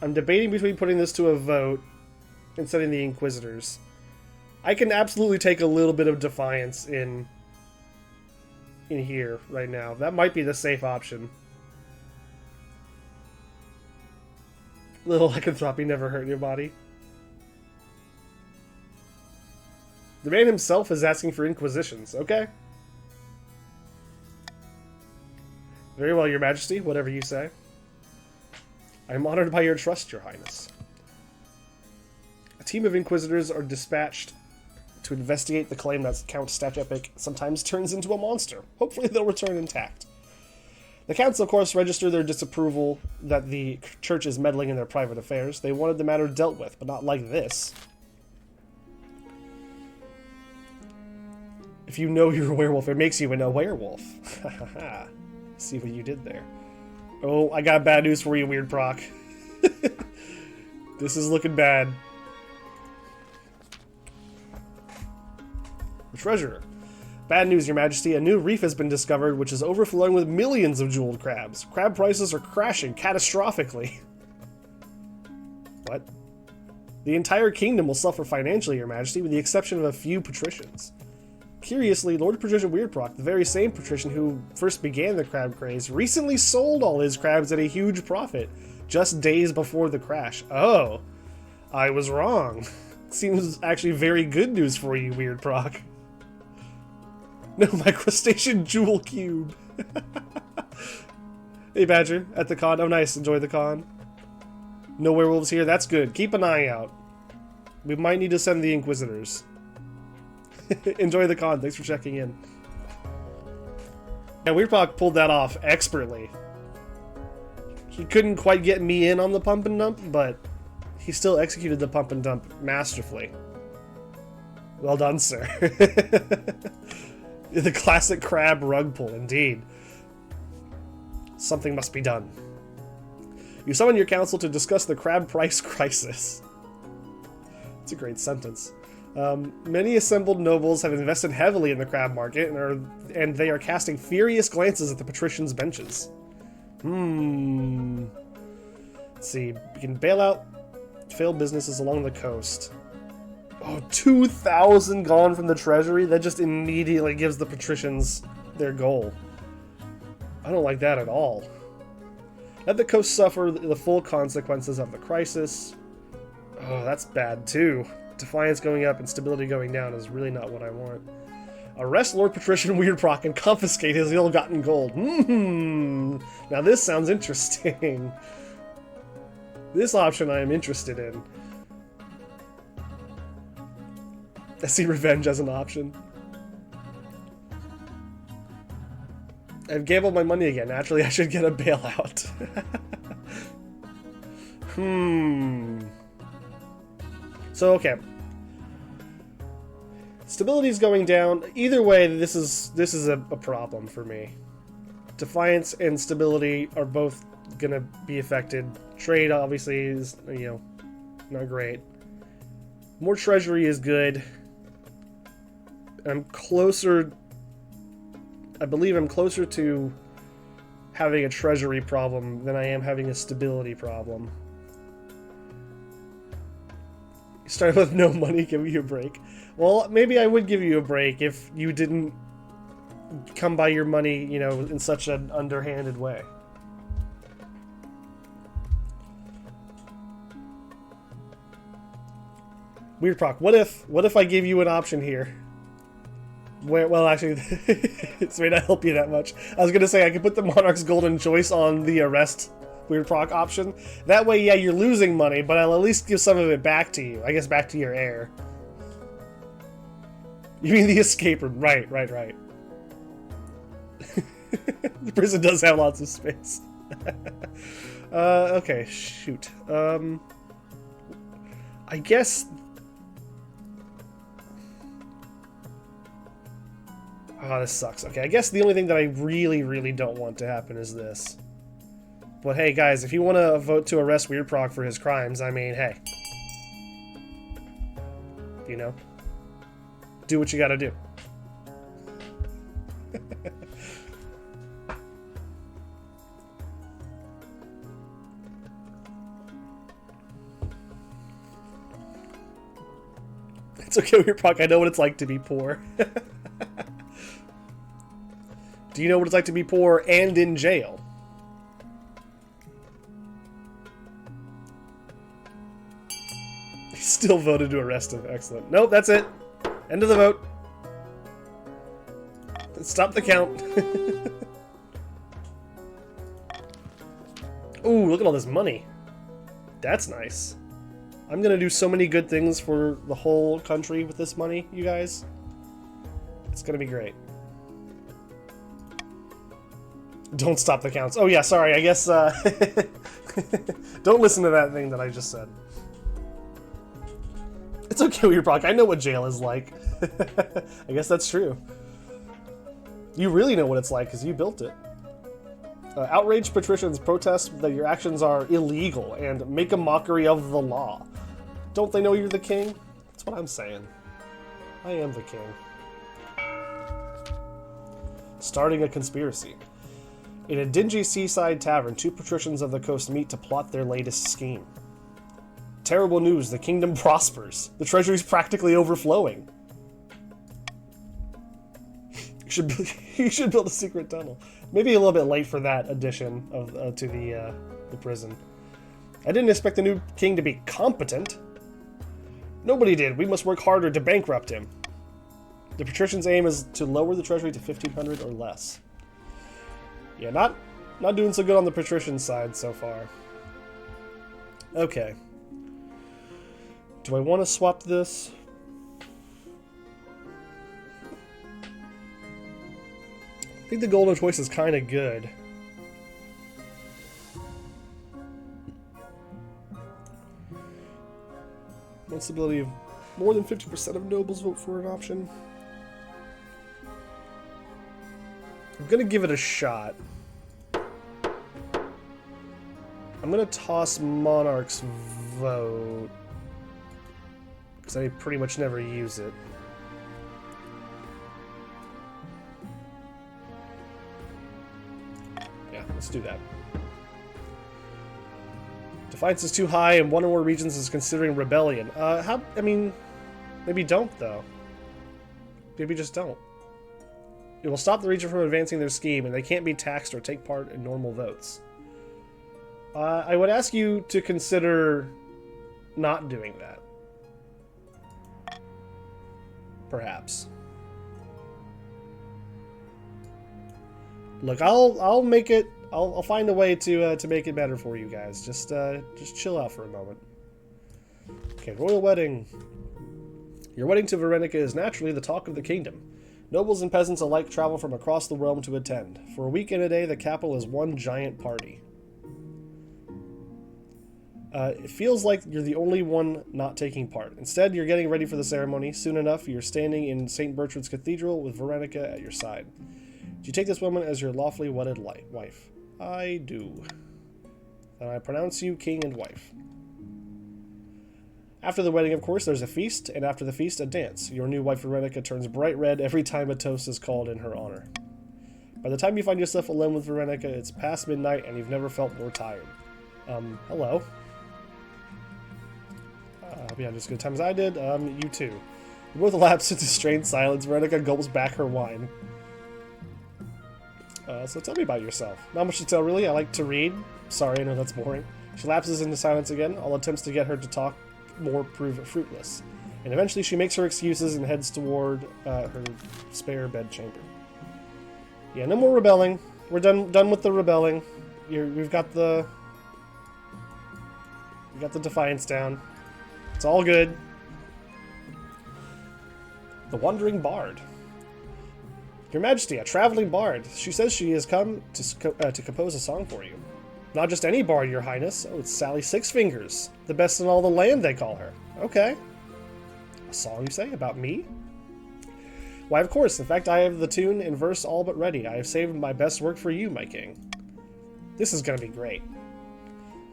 I'm debating between putting this to a vote and sending the Inquisitors. I can absolutely take a little bit of defiance in here right now. That might be the safe option. Little lycanthropy never hurt your body. The man himself is asking for inquisitions, okay? Very well, Your Majesty, whatever you say. I am honored by your trust, Your Highness. A team of Inquisitors are dispatched to investigate the claim that Count Statch Epic sometimes turns into a monster. Hopefully they'll return intact. The Counts, of course, register their disapproval that the Church is meddling in their private affairs. They wanted the matter dealt with, but not like this. If you know you're a werewolf, it makes you a werewolf. Hahaha. See what you did there. Oh, I got bad news for you, Weird Proc. This is looking bad. The Treasurer. Bad news, Your Majesty. A new reef has been discovered which is overflowing with millions of jeweled crabs. Crab prices are crashing catastrophically. What? The entire kingdom will suffer financially, Your Majesty, with the exception of a few patricians. Curiously, Lord Patrician Weirdproc, the very same patrician who first began the crab craze, recently sold all his crabs at a huge profit, just days before the crash. Oh, I was wrong. Seems actually very good news for you, Weirdproc. No, my crustacean jewel cube. Hey, Badger, at the con. Oh, nice. Enjoy the con. No werewolves here. That's good. Keep an eye out. We might need to send the Inquisitors. Enjoy the con. Thanks for checking in. Yeah, Weirdproc pulled that off expertly. He couldn't quite get me in on the pump and dump, but he still executed the pump and dump masterfully. Well done, sir. The classic crab rug pull, indeed. Something must be done. You summon your council to discuss the crab price crisis. That's a great sentence. Many assembled nobles have invested heavily in the crab market and they are casting furious glances at the patricians' benches. Let's see. We can bail out failed businesses along the coast. Oh, 2,000 gone from the treasury? That just immediately gives the patricians their goal. I don't like that at all. Let the coast suffer the full consequences of the crisis. Oh, that's bad too. Defiance going up and stability going down is really not what I want. Arrest Lord Patrician Weirdproc and confiscate his ill-gotten gold. Now this sounds interesting. This option I am interested in. I see revenge as an option. I've gambled my money again. Naturally, I should get a bailout. So, okay. Stability's going down. Either way, this is a problem for me. Defiance and stability are both gonna be affected. Trade obviously is, you know, not great. More treasury is good. I'm closer... I believe I'm closer to having a treasury problem than I am having a stability problem. You started with no money, give you a break. Well, maybe I would give you a break if you didn't come by your money, you know, in such an underhanded way. Weird proc. What if I gave you an option here? Where, well, actually, it may not help you that much. I was gonna say I could put the Monarch's Golden Choice on the arrest weird proc option. That way, yeah, you're losing money, but I'll at least give some of it back to you. I guess back to your heir. You mean the escape room? Right. The prison does have lots of space. Okay, shoot. I guess... Oh, this sucks. Okay, I guess the only thing that I really don't want to happen is this. But hey, guys, if you want to vote to arrest Weird Proc for his crimes, I mean, hey. You know? Do what you gotta do. It's okay, Weird Proc, I know what it's like to be poor. Do you know what it's like to be poor and in jail? He still voted to arrest him. Excellent. Nope, that's it. End of the vote. Stop the count. Ooh, look at all this money. That's nice. I'm gonna do so many good things for the whole country with this money, you guys. It's gonna be great. Don't stop the counts. Oh yeah, sorry, I guess, don't listen to that thing that I just said. It's okay, Weird Proc, I know what jail is like. I guess that's true. You really know what it's like, because you built it. Outraged patricians protest that your actions are illegal and make a mockery of the law. Don't they know you're the king? That's what I'm saying. I am the king. Starting a conspiracy. In a dingy seaside tavern, two patricians of the coast meet to plot their latest scheme. Terrible news, the kingdom prospers. The treasury's practically overflowing. You should build a secret tunnel. Maybe a little bit late for that addition of to the prison. I didn't expect the new king to be competent. Nobody did. We must work harder to bankrupt him. The patrician's aim is to lower the treasury to 1,500 or less. Yeah, not doing so good on the patrician side so far. Okay. Do I want to swap this? I think the golden choice is kind of good. One stability of more than 50% of nobles vote for an option. I'm gonna give it a shot. I'm gonna toss Monarch's vote because I pretty much never use it. Yeah, let's do that. Defiance is too high, and one or more regions is considering rebellion. I mean, maybe don't, though. Maybe just don't. It will stop the region from advancing their scheme, and they can't be taxed or take part in normal votes. I would ask you to consider not doing that. Perhaps. Look, I'll make it. I'll find a way to make it better for you guys. Just chill out for a moment. Okay, royal wedding. Your wedding to Veronica is naturally the talk of the kingdom. Nobles and peasants alike travel from across the realm to attend. For a week and a day, the capital is one giant party. It feels like you're the only one not taking part. Instead, you're getting ready for the ceremony. Soon enough, you're standing in St. Bertrand's Cathedral with Veronica at your side. Do you take this woman as your lawfully wedded wife? I do. Then I pronounce you king and wife. After the wedding, of course, there's a feast, and after the feast, a dance. Your new wife, Veronica, turns bright red every time a toast is called in her honor. By the time you find yourself alone with Veronica, it's past midnight, and you've never felt more tired. Hello. Hope you had as good time as I did. You too. You both lapse into strained silence. Veronica gulps back her wine. So tell me about yourself. Not much to tell, really. I like to read. Sorry, I know that's boring. She lapses into silence again. All attempts to get her to talk more prove fruitless. And eventually she makes her excuses and heads toward her spare bedchamber. Yeah, no more rebelling. We're done with the rebelling. We've got the defiance down. It's all good. The Wandering Bard. Your Majesty, a traveling bard. She says she has come to compose a song for you. Not just any bard, Your Highness. Oh, it's Sally Six Fingers. The best in all the land, they call her. Okay. A song, you say? About me? Why, of course. In fact, I have the tune and verse all but ready. I have saved my best work for you, my king. This is going to be great.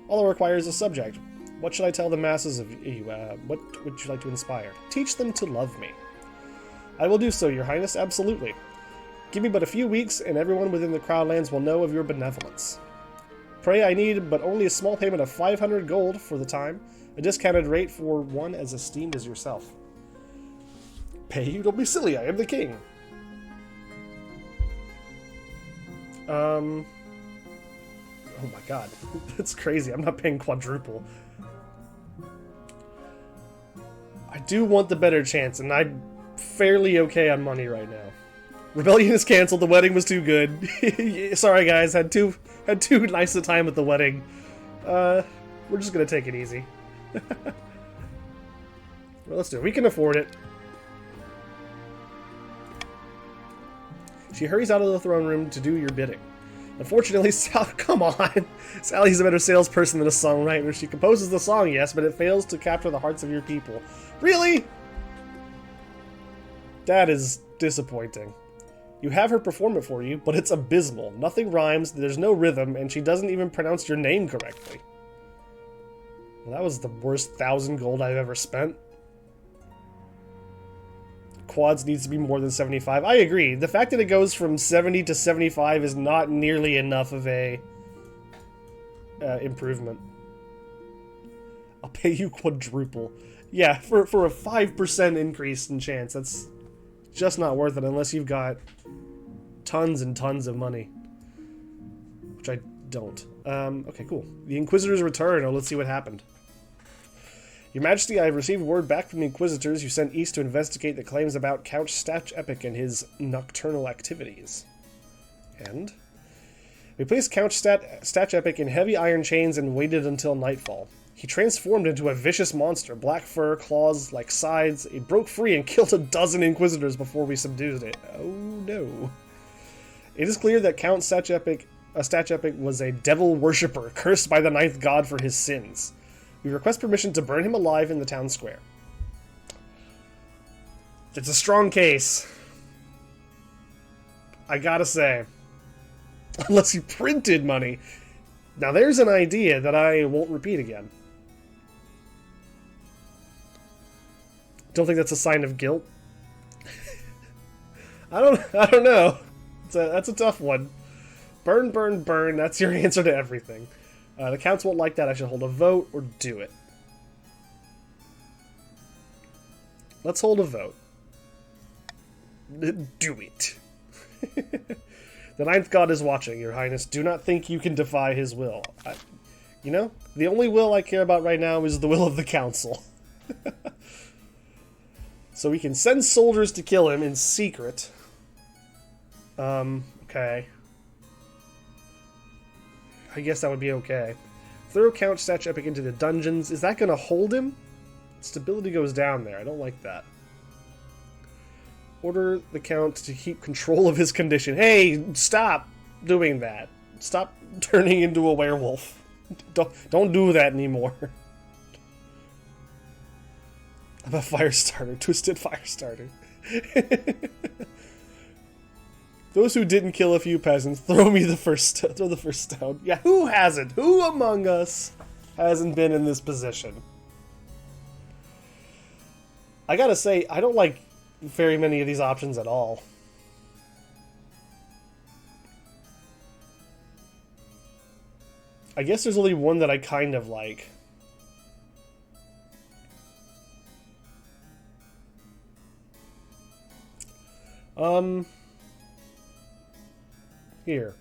All it requires is a subject. What should I tell the masses of you? What would you like to inspire? Teach them to love me. I will do so, Your Highness, absolutely. Give me but a few weeks, and everyone within the Crownlands will know of your benevolence. Pray, I need but only a small payment of 500 gold for the time, a discounted rate for one as esteemed as yourself. Pay you? Don't be silly, I am the king. Oh my god, that's crazy. I'm not paying quadruple. I do want the better chance, and I'm fairly okay on money right now. Rebellion is canceled. The wedding was too good. Sorry, guys. Had too nice a time at the wedding. We're just gonna take it easy. Well, let's do it. We can afford it. She hurries out of the throne room to do your bidding. Unfortunately, come on! Sally's a better salesperson than a songwriter. She composes the song, yes, but it fails to capture the hearts of your people. Really? That is disappointing. You have her perform it for you, but it's abysmal. Nothing rhymes, there's no rhythm, and she doesn't even pronounce your name correctly. Well, that was the worst 1,000 gold I've ever spent. Quads needs to be more than 75. I agree. The fact that it goes from 70 to 75 is not nearly enough of a improvement. I'll pay you quadruple. Yeah, for a 5% increase in chance. That's just not worth it unless you've got tons and tons of money. Which I don't. Okay, cool. The Inquisitors return. Oh, let's see what happened. Your Majesty, I have received word back from the Inquisitors who sent east to investigate the claims about Count Statch-Epic and his nocturnal activities. And? We placed Count Statch-Epic in heavy iron chains and waited until nightfall. He transformed into a vicious monster, black fur, claws like scythes. It broke free and killed a dozen Inquisitors before we subdued it. Oh no. It is clear that Count Statch-Epic was a devil worshipper, cursed by the ninth god for his sins. We request permission to burn him alive in the town square. It's a strong case. I gotta say. Unless you printed money. Now there's an idea that I won't repeat again. Don't think that's a sign of guilt. I don't know. That's a tough one. Burn, burn, burn. That's your answer to everything. The counts won't like that. I should hold a vote or do it. Let's hold a vote. Do it. The ninth god is watching, Your Highness. Do not think you can defy his will. You know, the only will I care about right now is the will of the council. So we can send soldiers to kill him in secret. Okay. I guess that would be okay. Throw Count Statch-Epic into the dungeons. Is that going to hold him? Stability goes down there. I don't like that. Order the Count to keep control of his condition. Hey, stop doing that. Stop turning into a werewolf. Don't do that anymore. I'm a fire starter. Twisted fire starter. Those who didn't kill a few peasants, throw the first stone. Yeah, who hasn't? Who among us hasn't been in this position? I gotta say, I don't like very many of these options at all. I guess there's only one that I kind of like. Here.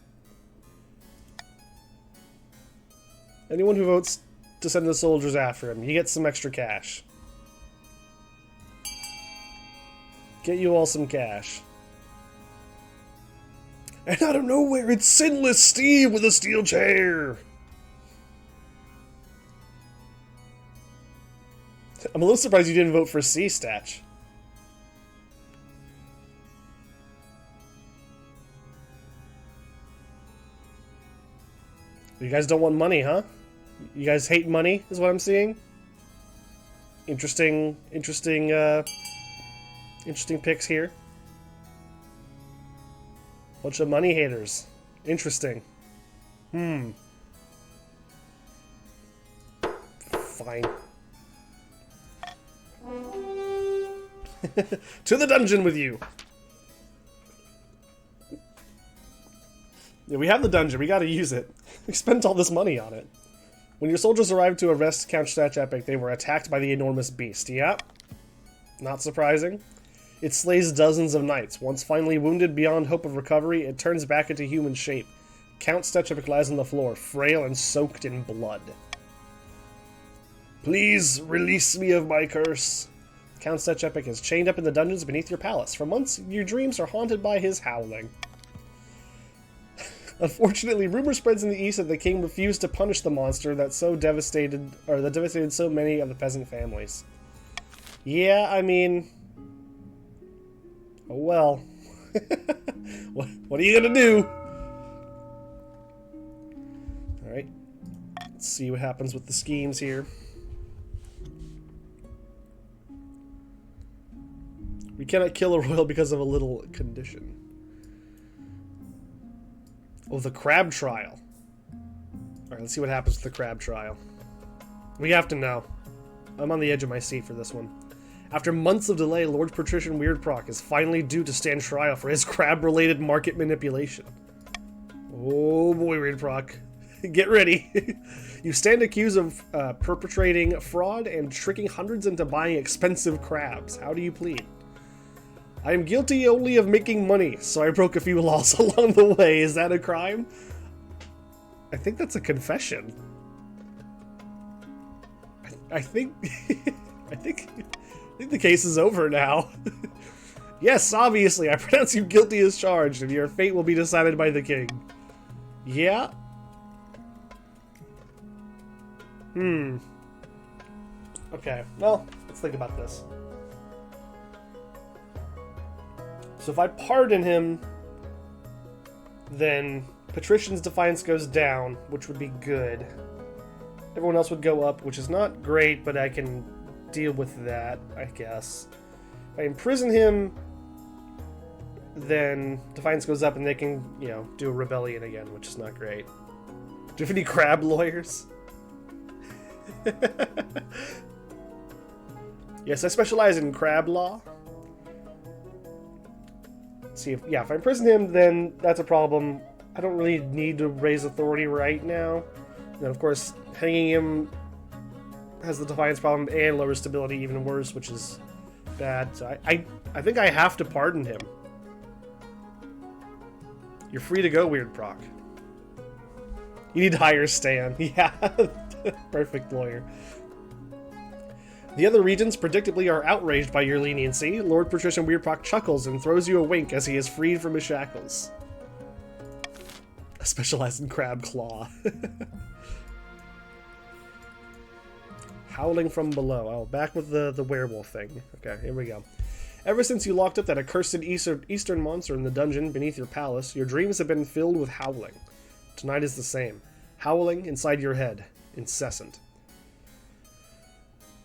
Anyone who votes to send the soldiers after him, you get some extra cash. Get you all some cash. And out of nowhere, it's Sinless Steve with a steel chair! I'm a little surprised you didn't vote for C-Statch. You guys don't want money, huh? You guys hate money, is what I'm seeing? Interesting picks here. Bunch of money haters. Interesting. Fine. To the dungeon with you! Yeah, we have the dungeon. We gotta use it. We spent all this money on it. When your soldiers arrived to arrest Count Statch Epic, they were attacked by the enormous beast. Yep. Not surprising. It slays dozens of knights. Once finally wounded beyond hope of recovery, it turns back into human shape. Count Statch Epic lies on the floor, frail and soaked in blood. Please release me of my curse. Count Statch Epic is chained up in the dungeons beneath your palace. For months, your dreams are haunted by his howling. Unfortunately, rumor spreads in the east that the king refused to punish the monster that devastated so many of the peasant families. Yeah, I mean, oh well. What are you gonna do? All right, let's see what happens with the schemes here. We cannot kill a royal because of a little condition. Oh, the crab trial. Alright, let's see what happens with the crab trial. We have to know. I'm on the edge of my seat for this one. After months of delay, Lord Patrician Weirdproc is finally due to stand trial for his crab-related market manipulation. Oh boy, Weirdproc. Get ready. You stand accused of perpetrating fraud and tricking hundreds into buying expensive crabs. How do you plead? I am guilty only of making money, so I broke a few laws along the way. Is that a crime? I think that's a confession. I think I think the case is over now. Yes, obviously, I pronounce you guilty as charged, and your fate will be decided by the king. Yeah? Okay, well, let's think about this. So if I pardon him, then Patrician's Defiance goes down, which would be good. Everyone else would go up, which is not great, but I can deal with that, I guess. If I imprison him, then Defiance goes up and they can, you know, do a rebellion again, which is not great. Do you have any crab lawyers? Yes, I specialize in crab law. See if I imprison him, then that's a problem. I don't really need to raise authority right now. And then of course, hanging him has the Defiance problem and lowers stability even worse, which is bad. So I think I have to pardon him. You're free to go, Weirdproc. You need to hire Stan. Yeah, perfect lawyer. The other regions, predictably, are outraged by your leniency. Lord Patrician Weirdproc chuckles and throws you a wink as he is freed from his shackles. I specialize in crab claw. Howling from below. Oh, back with the werewolf thing. Okay, here we go. Ever since you locked up that accursed eastern monster in the dungeon beneath your palace, your dreams have been filled with howling. Tonight is the same. Howling inside your head. Incessant.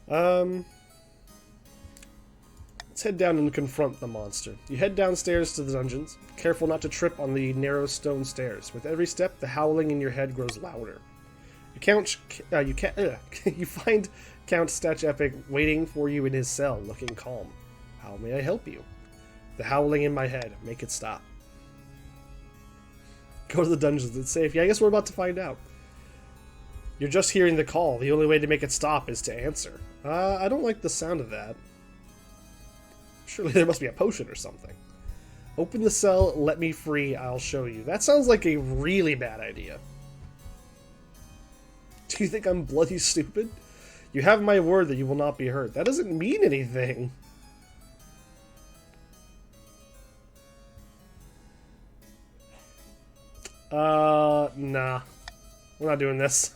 Let's Let's head down and confront the monster. You head downstairs to the dungeons, careful not to trip on the narrow stone stairs. With every step, the howling in your head grows louder. You find Count Statch Epic waiting for you in his cell, looking calm. How may I help you? The howling in my head. Make it stop. Go to the dungeons. It's safe. Yeah, I guess we're about to find out. You're just hearing the call. The only way to make it stop is to answer. I don't like the sound of that. Surely there must be a potion or something. Open the cell, let me free, I'll show you. That sounds like a really bad idea. Do you think I'm bloody stupid? You have my word that you will not be hurt. That doesn't mean anything. Nah. We're not doing this.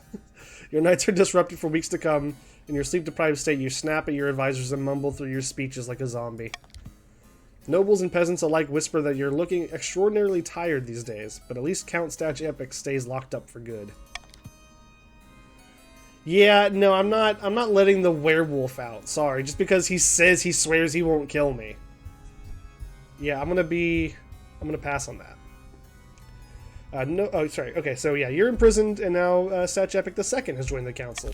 Your nights are disrupted for weeks to come. In your sleep-deprived state, you snap at your advisors and mumble through your speeches like a zombie. Nobles and peasants alike whisper that you're looking extraordinarily tired these days, but at least Count Statch Epic stays locked up for good. Yeah, no, I'm not letting the werewolf out. Sorry, just because he says he swears he won't kill me. Yeah, I'm gonna pass on that. No, oh, sorry. Okay, so yeah, you're imprisoned, and now Statch Epic II has joined the council.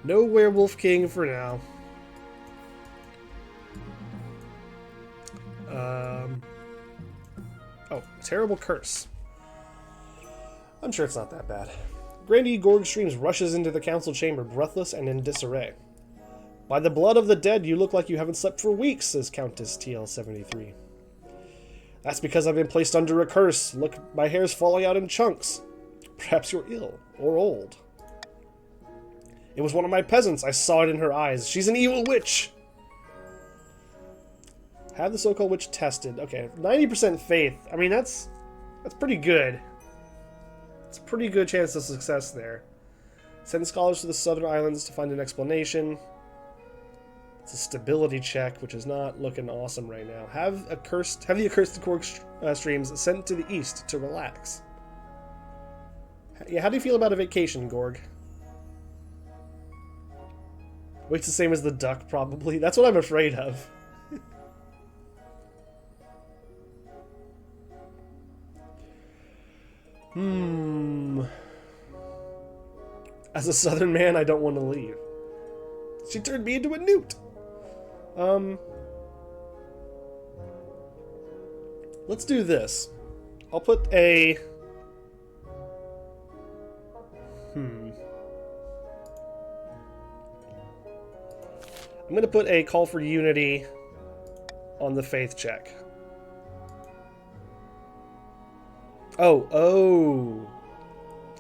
No werewolf king for now. Oh, terrible curse. I'm sure it's not that bad. Grandy Gorgstreams rushes into the council chamber, breathless and in disarray. By the blood of the dead, you look like you haven't slept for weeks, says Countess TL73. That's because I've been placed under a curse. Look, my hair's falling out in chunks. Perhaps you're ill, or old. It was one of my peasants. I saw it in her eyes. She's an evil witch. Have the so-called witch tested. Okay, 90% faith. I mean, that's pretty good. It's a pretty good chance of success there. Send scholars to the southern islands to find an explanation. It's a stability check, which is not looking awesome right now. Have the accursed Cork streams sent to the east to relax. Yeah, how do you feel about a vacation, Gorg? Weight's the same as the duck, probably. That's what I'm afraid of. As a southern man, I don't want to leave. She turned me into a newt. Let's do this. I'll put a... I'm going to put a call for unity on the faith check. Oh.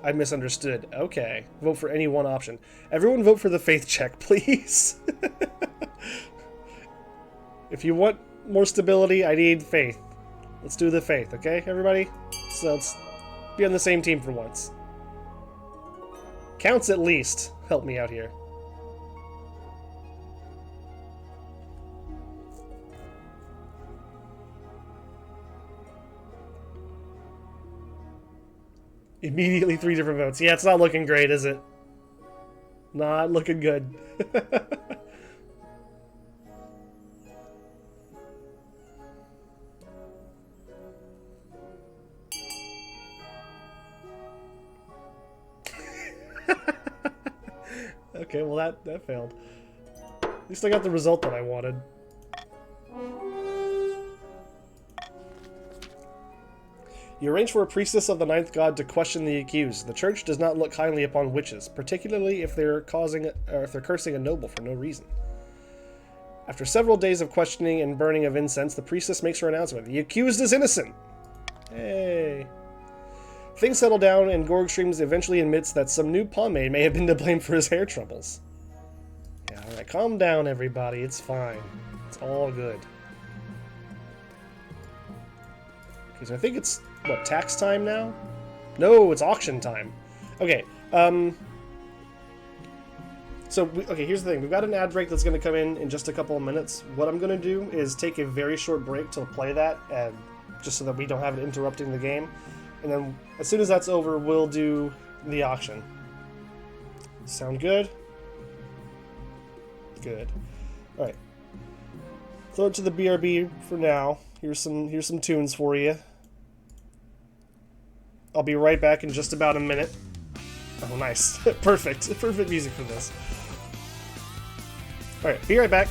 I misunderstood. Okay. Vote for any one option. Everyone vote for the faith check, please. If you want more stability, I need faith. Let's do the faith, okay, everybody? So let's be on the same team for once. Counts at least. Help me out here. Immediately 3 different votes. Yeah, it's not looking great, is it? Not looking good. Okay, well that failed. At least I got the result that I wanted. You arrange for a priestess of the ninth god to question the accused. The church does not look kindly upon witches, particularly if they're cursing a noble for no reason. After several days of questioning and burning of incense, the priestess makes her announcement. The accused is innocent! Hey. Things settle down, and Gorgstreams eventually admits that some new pomade may have been to blame for his hair troubles. Yeah, alright, calm down, everybody. It's fine. It's all good. Okay, so I think it's, what, tax time now? No, it's auction time. Okay, okay, here's the thing. We've got an ad break that's going to come in just a couple of minutes. What I'm going to do is take a very short break to play that, just so that we don't have it interrupting the game. And then, as soon as that's over, we'll do the auction. Sound good? Good. Alright. Throw it to the BRB for now. Here's some tunes for you. I'll be right back in just about a minute. Oh, nice. Perfect. Perfect music for this. Alright, be right back.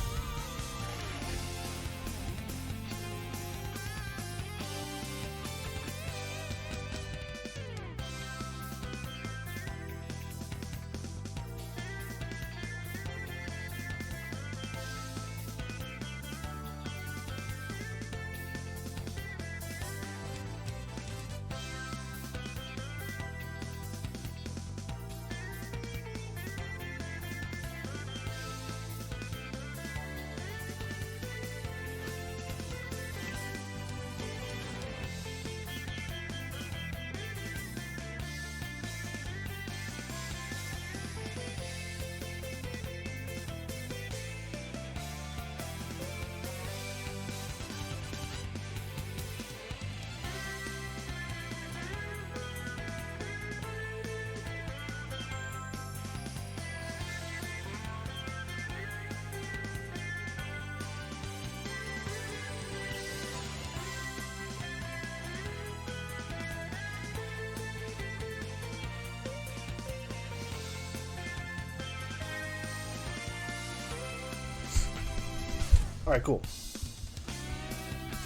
Alright, cool.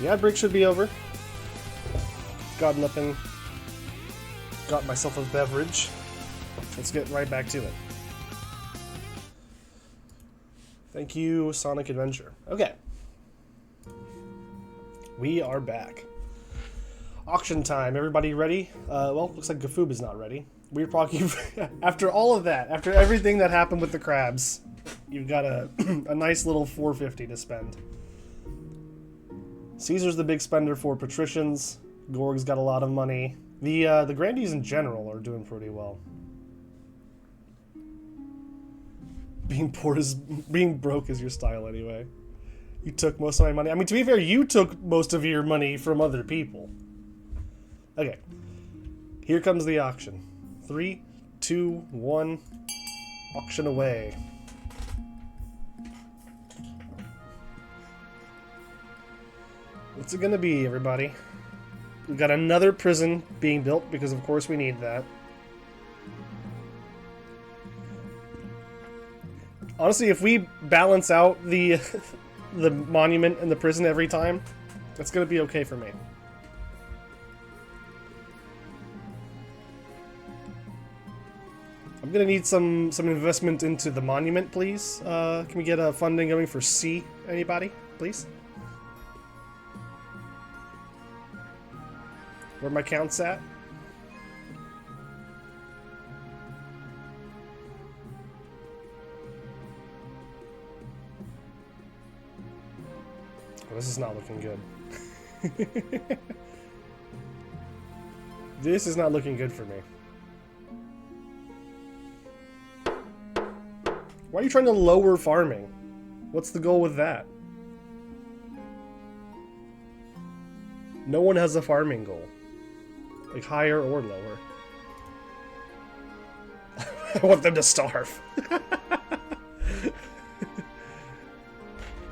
The ad break should be over. Gotten up and got myself a beverage. Let's get right back to it. Thank you, Sonic Adventure. Okay. We are back. Auction time. Everybody ready? Well, looks like Gafoob is not ready. We're talking... after all of that, after everything that happened with the crabs, you've got a nice little $450 to spend. Caesar's the big spender for patricians. Gorg's got a lot of money. The Grandies in general are doing pretty well. Being broke is your style anyway. You took most of my money. I mean, to be fair, you took most of your money from other people. Okay. Here comes the auction. 3, 2, 1. Auction away. What's it gonna be, everybody? We've got another prison being built, because of course we need that. Honestly, if we balance out the the monument and the prison every time, that's gonna be okay for me. I'm gonna need some investment into the monument, please. Can we get a funding going for C? Anybody, please? Where my counts at? Oh, this is not looking good. This is not looking good for me. Why are you trying to lower farming? What's the goal with that? No one has a farming goal. Like, higher or lower. I want them to starve.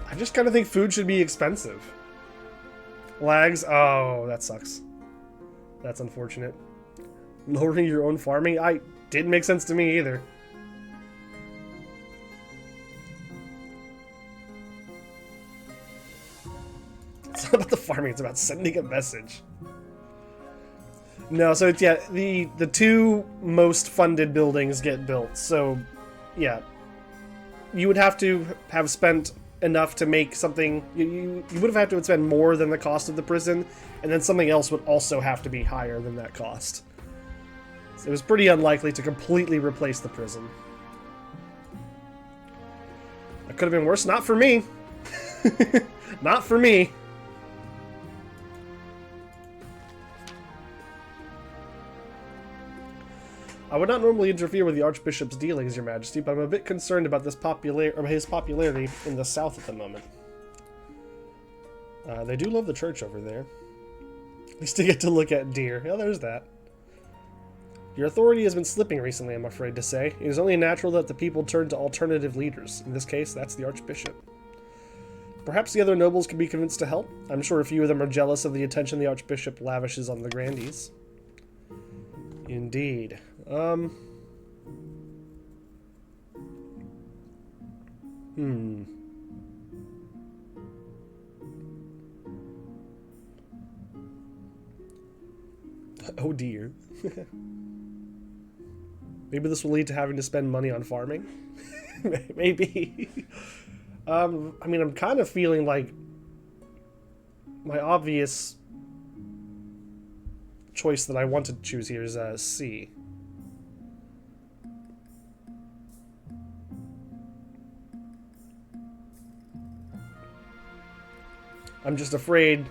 I just kind of think food should be expensive. Lags? Oh, that sucks. That's unfortunate. Lowering your own farming? Didn't make sense to me either. It's not about the farming, it's about sending a message. No, so it's, yeah, the two most funded buildings get built, so, yeah. You would have to have spent enough to make something, you would have had to spend more than the cost of the prison, and then something else would also have to be higher than that cost. So it was pretty unlikely to completely replace the prison. That could have been worse, not for me. Not for me. I would not normally interfere with the Archbishop's dealings, Your Majesty, but I'm a bit concerned about his popularity in the south at the moment. They do love the church over there. At least they get to look at deer. Yeah, there's that. Your authority has been slipping recently, I'm afraid to say. It is only natural that the people turn to alternative leaders. In this case, that's the Archbishop. Perhaps the other nobles can be convinced to help. I'm sure a few of them are jealous of the attention the Archbishop lavishes on the grandees. Indeed. Oh dear. Maybe this will lead to having to spend money on farming? Maybe. I mean, I'm kind of feeling like my obvious choice that I want to choose here is C. I'm just afraid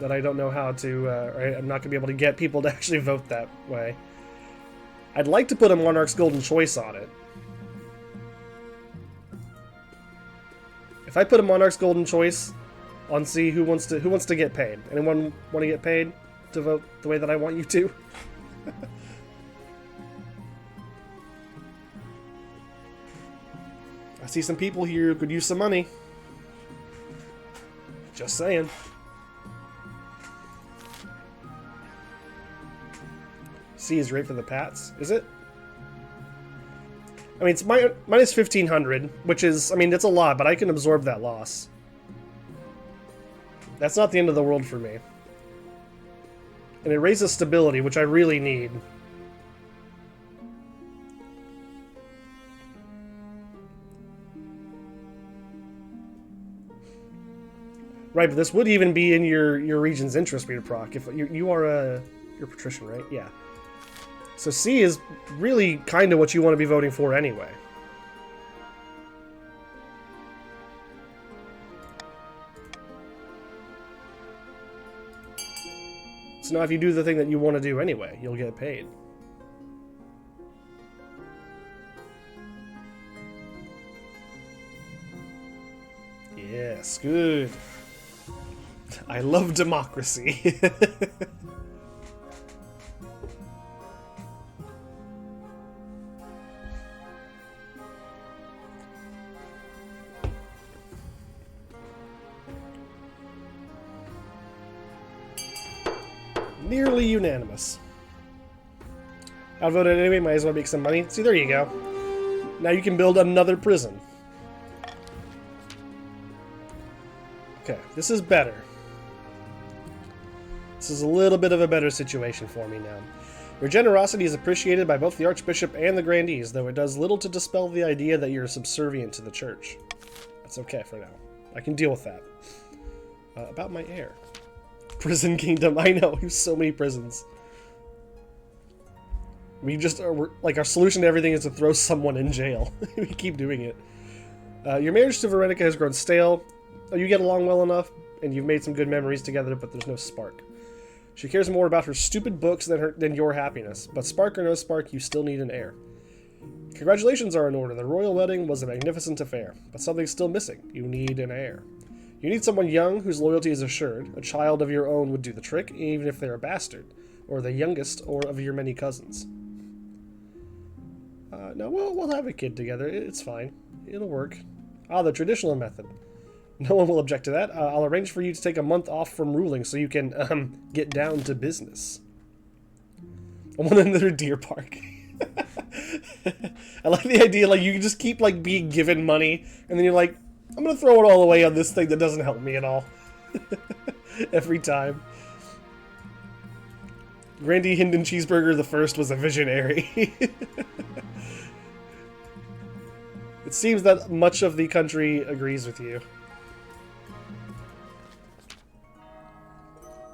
that I don't know how to, I'm not going to be able to get people to actually vote that way. I'd like to put a Monarch's Golden Choice on it. If I put a Monarch's Golden Choice on C, who wants to get paid? Anyone want to get paid to vote the way that I want you to? I see some people here who could use some money. Just saying. C is right for the Pats, is it? I mean, it's minus 1,500, which is, I mean, it's a lot, but I can absorb that loss. That's not the end of the world for me. And it raises stability, which I really need. Right, but this would even be in your region's interest for you to proc. If you are you're patrician, right? Yeah. So C is really kind of what you want to be voting for anyway. So now if you do the thing that you want to do anyway, you'll get paid. Yes, good. I love democracy. Nearly unanimous. Outvoted anyway, might as well make some money. See, there you go. Now you can build another prison. Okay, this is better. This is a little bit of a better situation for me now. Your generosity is appreciated by both the Archbishop and the Grandees, though it does little to dispel the idea that you're subservient to the Church. That's okay for now. I can deal with that. About my heir. Prison Kingdom. I know, we have so many prisons. We just are, like, our solution to everything is to throw someone in jail. We keep doing it. Your marriage to Veronica has grown stale. You get along well enough, and you've made some good memories together, but there's no spark. She cares more about her stupid books than your happiness. But spark or no spark, you still need an heir. Congratulations are in order. The royal wedding was a magnificent affair, but something's still missing. You need an heir. You need someone young whose loyalty is assured. A child of your own would do the trick, even if they're a bastard, or the youngest, or of your many cousins. No, we'll have a kid together. It's fine. It'll work. The traditional method. No one will object to that. I'll arrange for you to take a month off from ruling so you can, get down to business. I want another deer park. I like the idea, like, you can just keep, like, being given money, and then you're like, I'm gonna throw it all away on this thing that doesn't help me at all. Every time. Grandee Hinden Cheeseburger the First was a visionary. It seems that much of the country agrees with you.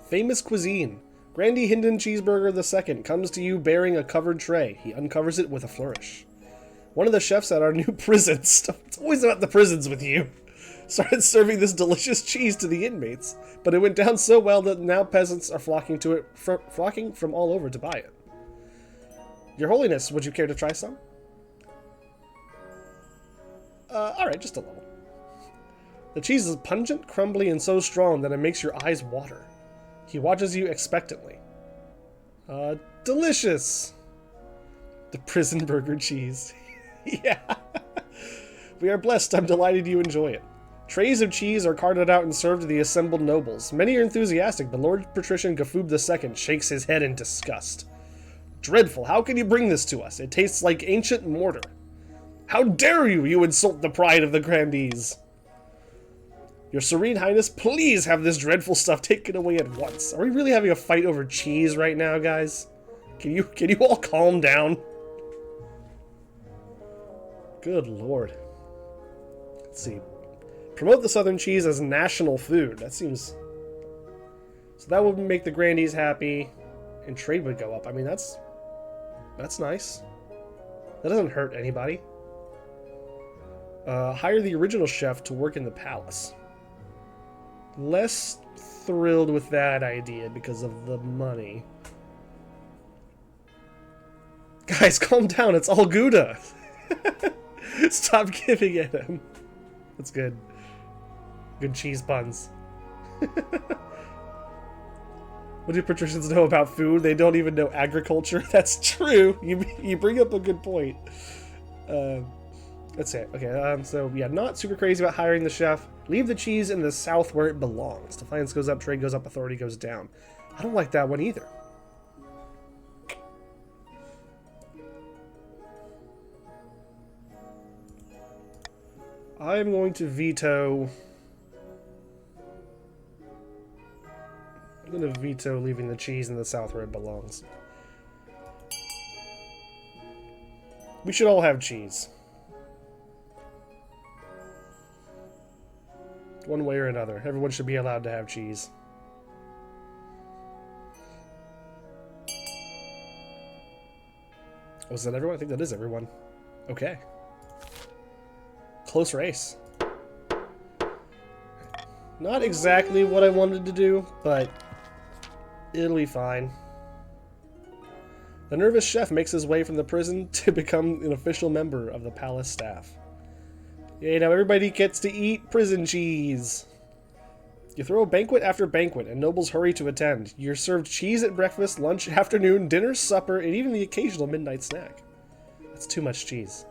Famous cuisine. Grandee Hinden Cheeseburger II comes to you bearing a covered tray. He uncovers it with a flourish. One of the chefs at our new prisons, it's always about the prisons with you, started serving this delicious cheese to the inmates, but it went down so well that now peasants are flocking to it, flocking from all over to buy it. Your Holiness, would you care to try some? Alright, just a little. The cheese is pungent, crumbly, and so strong that it makes your eyes water. He watches you expectantly. Delicious! The prison burger cheese. Yeah. We are blessed. I'm delighted you enjoy it. Trays of cheese are carted out and served to the assembled nobles. Many are enthusiastic, but Lord Patrician Gafoob II shakes his head in disgust. Dreadful, how can you bring this to us? It tastes like ancient mortar. How dare you! You insult the pride of the grandees! Your Serene Highness, please have this dreadful stuff taken away at once. Are we really having a fight over cheese right now, guys? Can you all calm down? Good lord. Let's see. Promote the southern cheese as national food. That seems... So that would make the grandees happy, and trade would go up. I mean, that's nice. That doesn't hurt anybody. Hire the original chef to work in the palace. Less thrilled with that idea because of the money. Guys, calm down. It's all Gouda. Stop giving at him. That's good. Good cheese puns. What do patricians know about food? They don't even know agriculture. That's true. You bring up a good point. That's it. Okay, so yeah, not super crazy about hiring the chef. Leave the cheese in the south where it belongs. Defiance goes up, trade goes up, authority goes down. I don't like that one either. I'm going to veto... I'm going to veto leaving the cheese in the south where it belongs. We should all have cheese. One way or another. Everyone should be allowed to have cheese. Oh, is that everyone? I think that is everyone. Okay. Close race. Not exactly what I wanted to do, but it'll be fine. The nervous chef makes his way from the prison to become an official member of the palace staff. Yay, now everybody gets to eat prison cheese. You throw banquet after banquet, and nobles hurry to attend. You're served cheese at breakfast, lunch, afternoon, dinner, supper, and even the occasional midnight snack. That's too much cheese.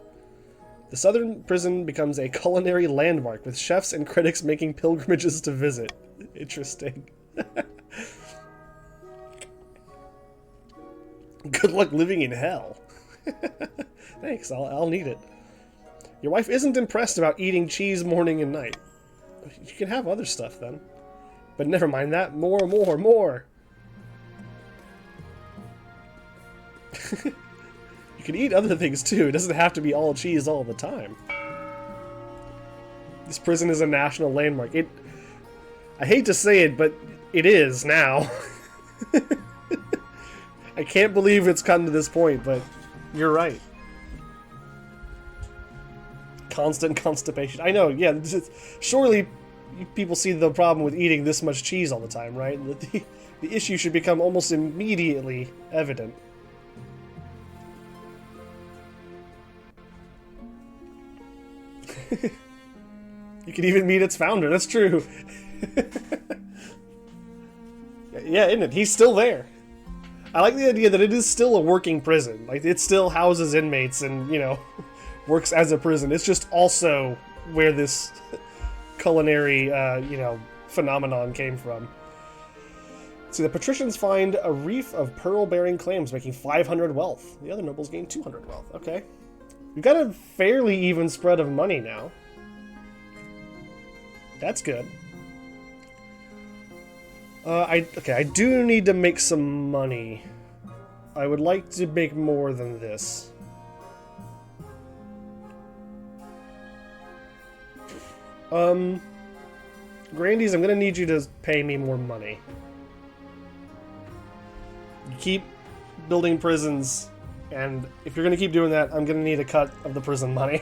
The southern prison becomes a culinary landmark, with chefs and critics making pilgrimages to visit. Interesting. Good luck living in hell. Thanks, I'll need it. Your wife isn't impressed about eating cheese morning and night. You can have other stuff then. But never mind that. More. You can eat other things too. It doesn't have to be all cheese all the time. This prison is a national landmark. I hate to say it, but it is now. I can't believe it's gotten to this point, but you're right. Constant constipation. I know, yeah. Surely people see the problem with eating this much cheese all the time, right? The issue should become almost immediately evident. You can even meet its founder. That's true. Yeah, isn't it? He's still there. I like the idea that it is still a working prison. Like, it still houses inmates and, you know, works as a prison. It's just also where this culinary, you know, phenomenon came from. See, the patricians find a reef of pearl-bearing clams, making 500 wealth. The other nobles gain 200 wealth. Okay. We've got a fairly even spread of money now. That's good. Okay, I do need to make some money. I would like to make more than this. Grandees, I'm gonna need you to pay me more money. You keep building prisons, and if you're gonna keep doing that, I'm gonna need a cut of the prison money.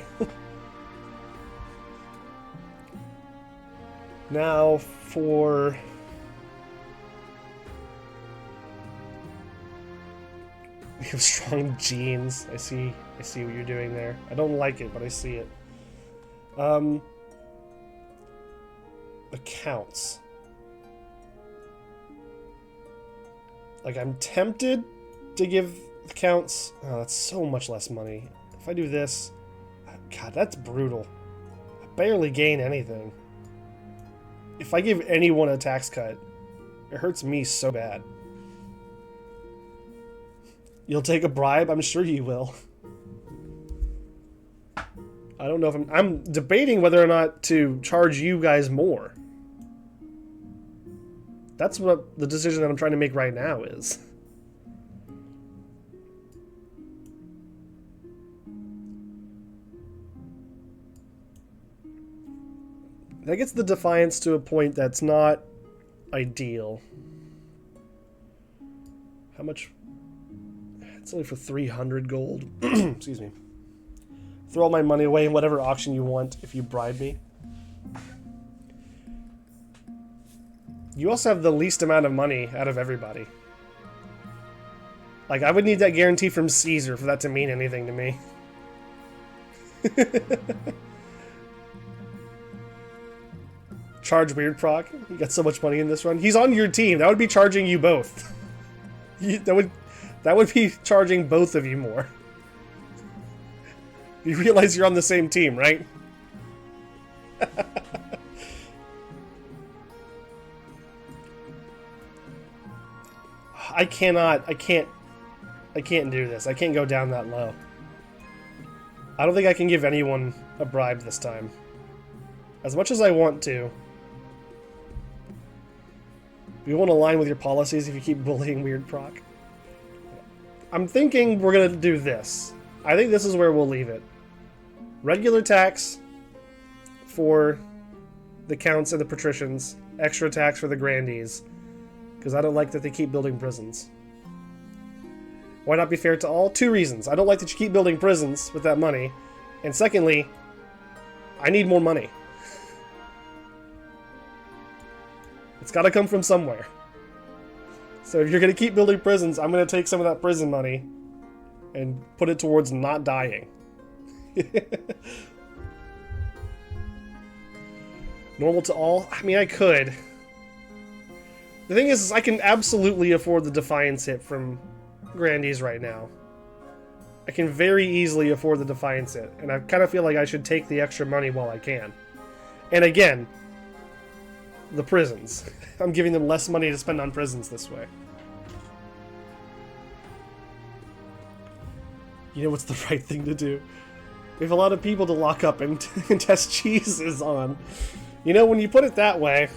Now for... We have strong genes. I see what you're doing there. I don't like it, but I see it. Accounts. Like, I'm tempted to give accounts. Oh, that's so much less money. If I do this... God, that's brutal. I barely gain anything. If I give anyone a tax cut, it hurts me so bad. You'll take a bribe? I'm sure you will. I don't know if I'm debating whether or not to charge you guys more. That's what the decision that I'm trying to make right now is. That gets the Defiance to a point that's not ideal. How much? It's only for 300 gold. Excuse me. Throw all my money away in whatever auction you want if you bribe me. You also have the least amount of money out of everybody. Like, I would need that guarantee from Caesar for that to mean anything to me. Charge Weird Proc. You got so much money in this run. He's on your team. That would be charging you both. That would be charging both of you more. You realize you're on the same team, right? I can't do this. I can't go down that low. I don't think I can give anyone a bribe this time. As much as I want to. We won't align with your policies if you keep bullying Weird Proc. I'm thinking we're gonna do this. I think this is where we'll leave it. Regular tax for the counts and the patricians. Extra tax for the grandees. Because I don't like that they keep building prisons. Why not be fair to all? 2 reasons. I don't like that you keep building prisons with that money. And secondly, I need more money. It's got to come from somewhere. So if you're going to keep building prisons, I'm going to take some of that prison money and put it towards not dying. Normal to all? I mean, I could. The thing is I can absolutely afford the Defiance hit from Grandees right now. I can very easily afford the Defiance hit, and I kind of feel like I should take the extra money while I can. And again, the prisons. I'm giving them less money to spend on prisons this way. You know what's the right thing to do? We have a lot of people to lock up and test cheeses on. You know, when you put it that way...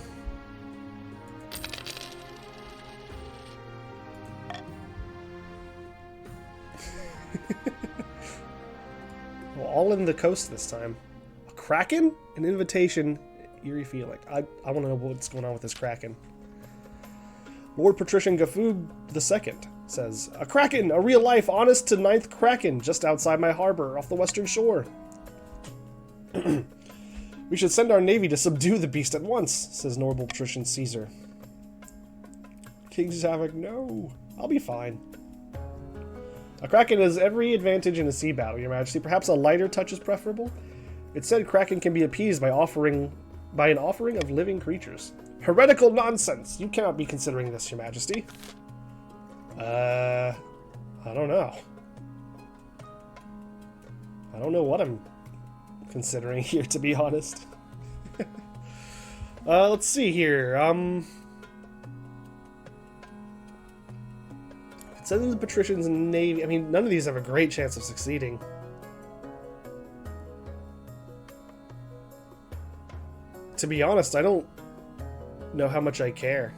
Well, all in the coast this time. A Kraken? An invitation. Eerie feeling. I want to know what's going on with this Kraken. Lord Patrician Gafug II says, a Kraken! A real-life, honest-to-ninth Kraken just outside my harbor off the western shore. We should send our navy to subdue the beast at once, says Noble Patrician Caesar. King's Havoc, no. I'll be fine. A Kraken has every advantage in a sea battle, Your Majesty. Perhaps a lighter touch is preferable? It said Kraken can be appeased by an offering of living creatures. Heretical nonsense! You cannot be considering this, Your Majesty. I don't know. I don't know what I'm considering here, to be honest. Let's see here. Sending the patricians and navy. I mean, none of these have a great chance of succeeding. To be honest, I don't know how much I care.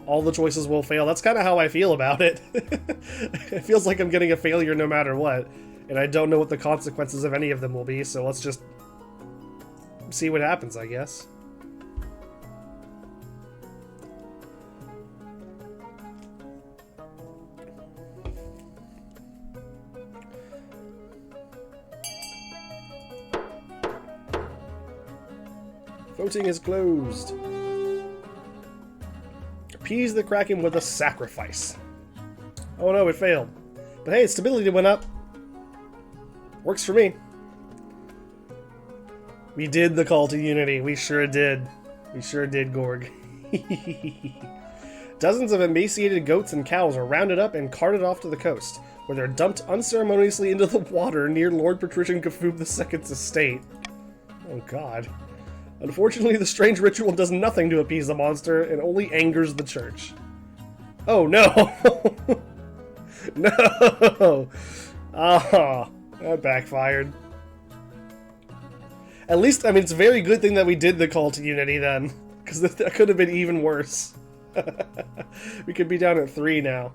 All the choices will fail. That's kind of how I feel about it. It feels like I'm getting a failure no matter what. And I don't know what the consequences of any of them will be, so let's just see what happens, I guess. Voting is closed. Appease the Kraken with a sacrifice. Oh no, it failed. But hey, stability went up. Works for me. We did the call to unity. We sure did. We sure did, Gorg. Dozens of emaciated goats and cows are rounded up and carted off to the coast, where they're dumped unceremoniously into the water near Lord Patrician Gafoob II's estate. Oh god. Unfortunately, the strange ritual does nothing to appease the monster and only angers the church. Oh no! No! Ah, that backfired. At least, I mean, it's a very good thing that we did the call to unity then, because that could have been even worse. We could be down at 3 now.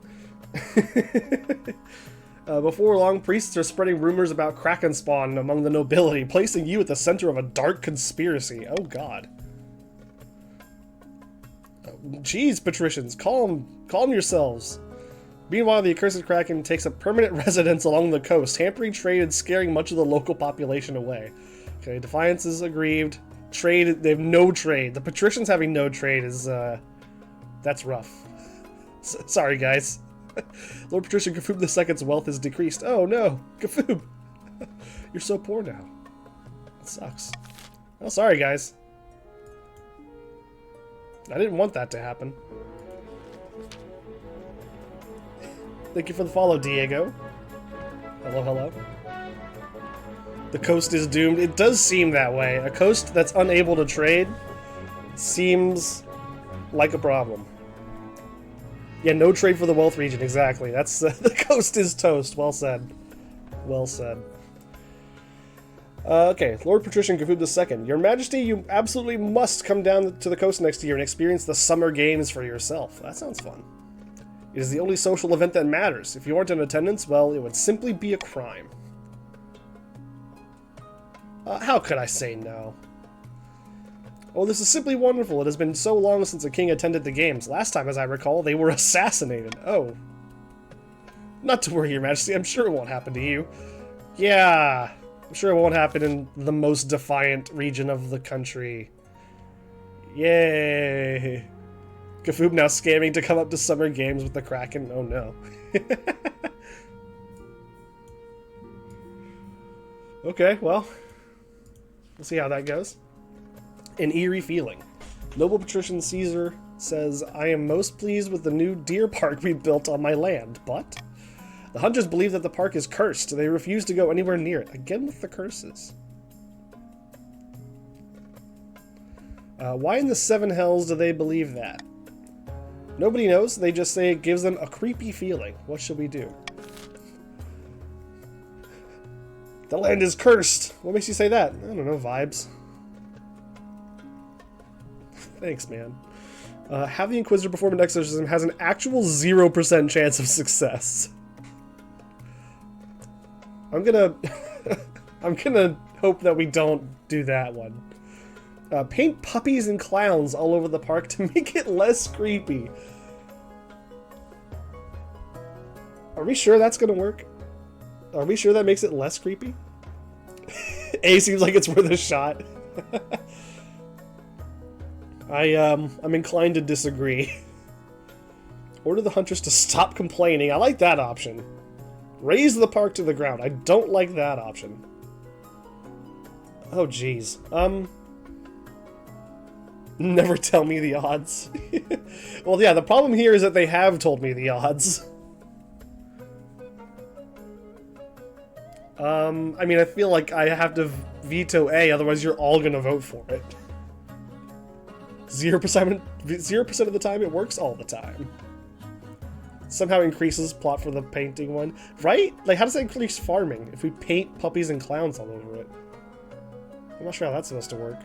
Before long, priests are spreading rumors about Kraken spawn among the nobility, placing you at the center of a dark conspiracy. Oh god. Jeez, patricians, calm yourselves. Meanwhile, the accursed Kraken takes up permanent residence along the coast, hampering trade and scaring much of the local population away. Okay, Defiance is aggrieved. Trade, they have no trade. The patricians having no trade is, that's rough. Sorry, guys. Lord Patrician Kafoob II's wealth is decreased. Oh no, Kafoob! You're so poor now. That sucks. Oh, sorry, guys. I didn't want that to happen. Thank you for the follow, Diego. Hello, hello. The coast is doomed. It does seem that way. A coast that's unable to trade seems like a problem. Yeah, no trade for the wealth region, exactly. That's the coast is toast. Well said. Well said. Okay, Lord Patrician Kafoob II. Your Majesty, you absolutely must come down to the coast next year and experience the Summer Games for yourself. That sounds fun. It is the only social event that matters. If you aren't in attendance, well, it would simply be a crime. How could I say no? Oh, this is simply wonderful. It has been so long since a king attended the games. Last time, as I recall, they were assassinated. Oh. Not to worry, Your Majesty. I'm sure it won't happen to you. Yeah. I'm sure it won't happen in the most defiant region of the country. Yay. Kafoob now scamming to come up to Summer Games with the Kraken. Oh no. Okay, well. We'll see how that goes. An eerie feeling. Noble Patrician Caesar says, I am most pleased with the new deer park we built on my land, but the hunters believe that the park is cursed. They refuse to go anywhere near it. Again with the curses. Why in the seven hells do they believe that? Nobody knows. They just say it gives them a creepy feeling. What should we do? The land is cursed. What makes you say that? I don't know, vibes. Thanks, man. Have the Inquisitor perform an exorcism has an actual 0% chance of success. I'm gonna... I'm gonna hope that we don't do that one. Paint puppies and clowns all over the park to make it less creepy. Are we sure that's gonna work? Are we sure that makes it less creepy? A seems like it's worth a shot. I'm inclined to disagree. Order the hunters to stop complaining. I like that option. Raise the park to the ground. I don't like that option. Oh, jeez. Never tell me the odds. Well, yeah, the problem here is that they have told me the odds. I mean, I feel like I have to veto A, otherwise you're all gonna vote for it. 0% of the time, it works all the time. Somehow increases plot for the painting one. Right? Like, how does that increase farming if we paint puppies and clowns all over it? I'm not sure how that's supposed to work.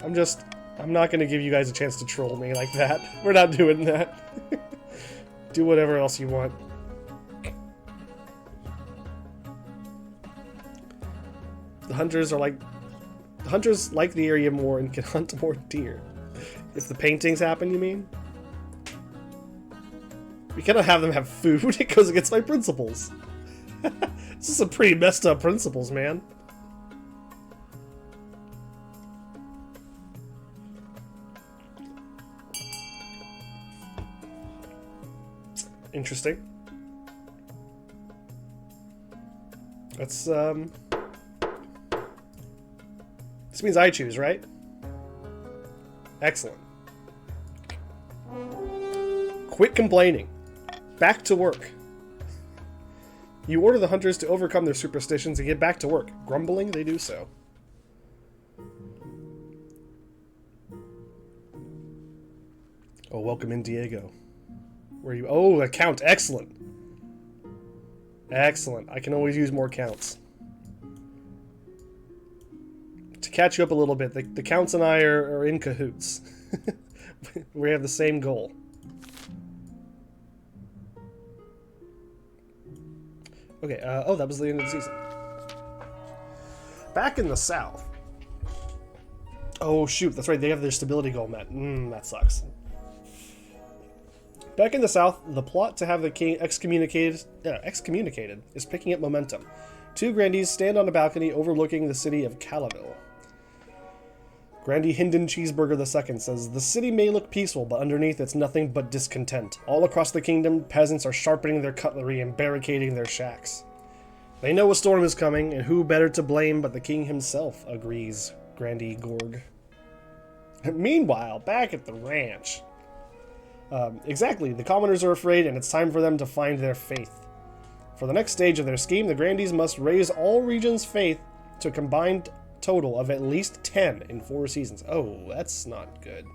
I'm not gonna give you guys a chance to troll me like that. We're not doing that. Do whatever else you want. The hunters like the area more and can hunt more deer. If the paintings happen, you mean? We cannot have them have food. It goes against my principles. This is some pretty messed up principles, man. Interesting. That's, This means I choose, right? Excellent. Quit complaining. Back to work. You order the hunters to overcome their superstitions and get back to work. Grumbling, they do so. Oh, welcome in, Diego. Where are you? Oh, a count. Excellent. Excellent. I can always use more counts. To catch you up a little bit, the counts and I are in cahoots. We have the same goal. Okay, oh, that was the end of the season. Back in the South. Oh, shoot, that's right, they have their stability goal met. That sucks. Back in the South, the plot to have the king excommunicated is picking up momentum. Two grandees stand on a balcony overlooking the city of Calaville. Grandee Hinden Cheeseburger II says, "The city may look peaceful, but underneath it's nothing but discontent. All across the kingdom, peasants are sharpening their cutlery and barricading their shacks. They know a storm is coming, and who better to blame but the king himself," agrees Grandee Gorg. Meanwhile, back at the ranch. Exactly, the commoners are afraid, and it's time for them to find their faith. For the next stage of their scheme, the grandees must raise all regions' faith to a combined total of at least 10 in 4 seasons. Oh, that's not good.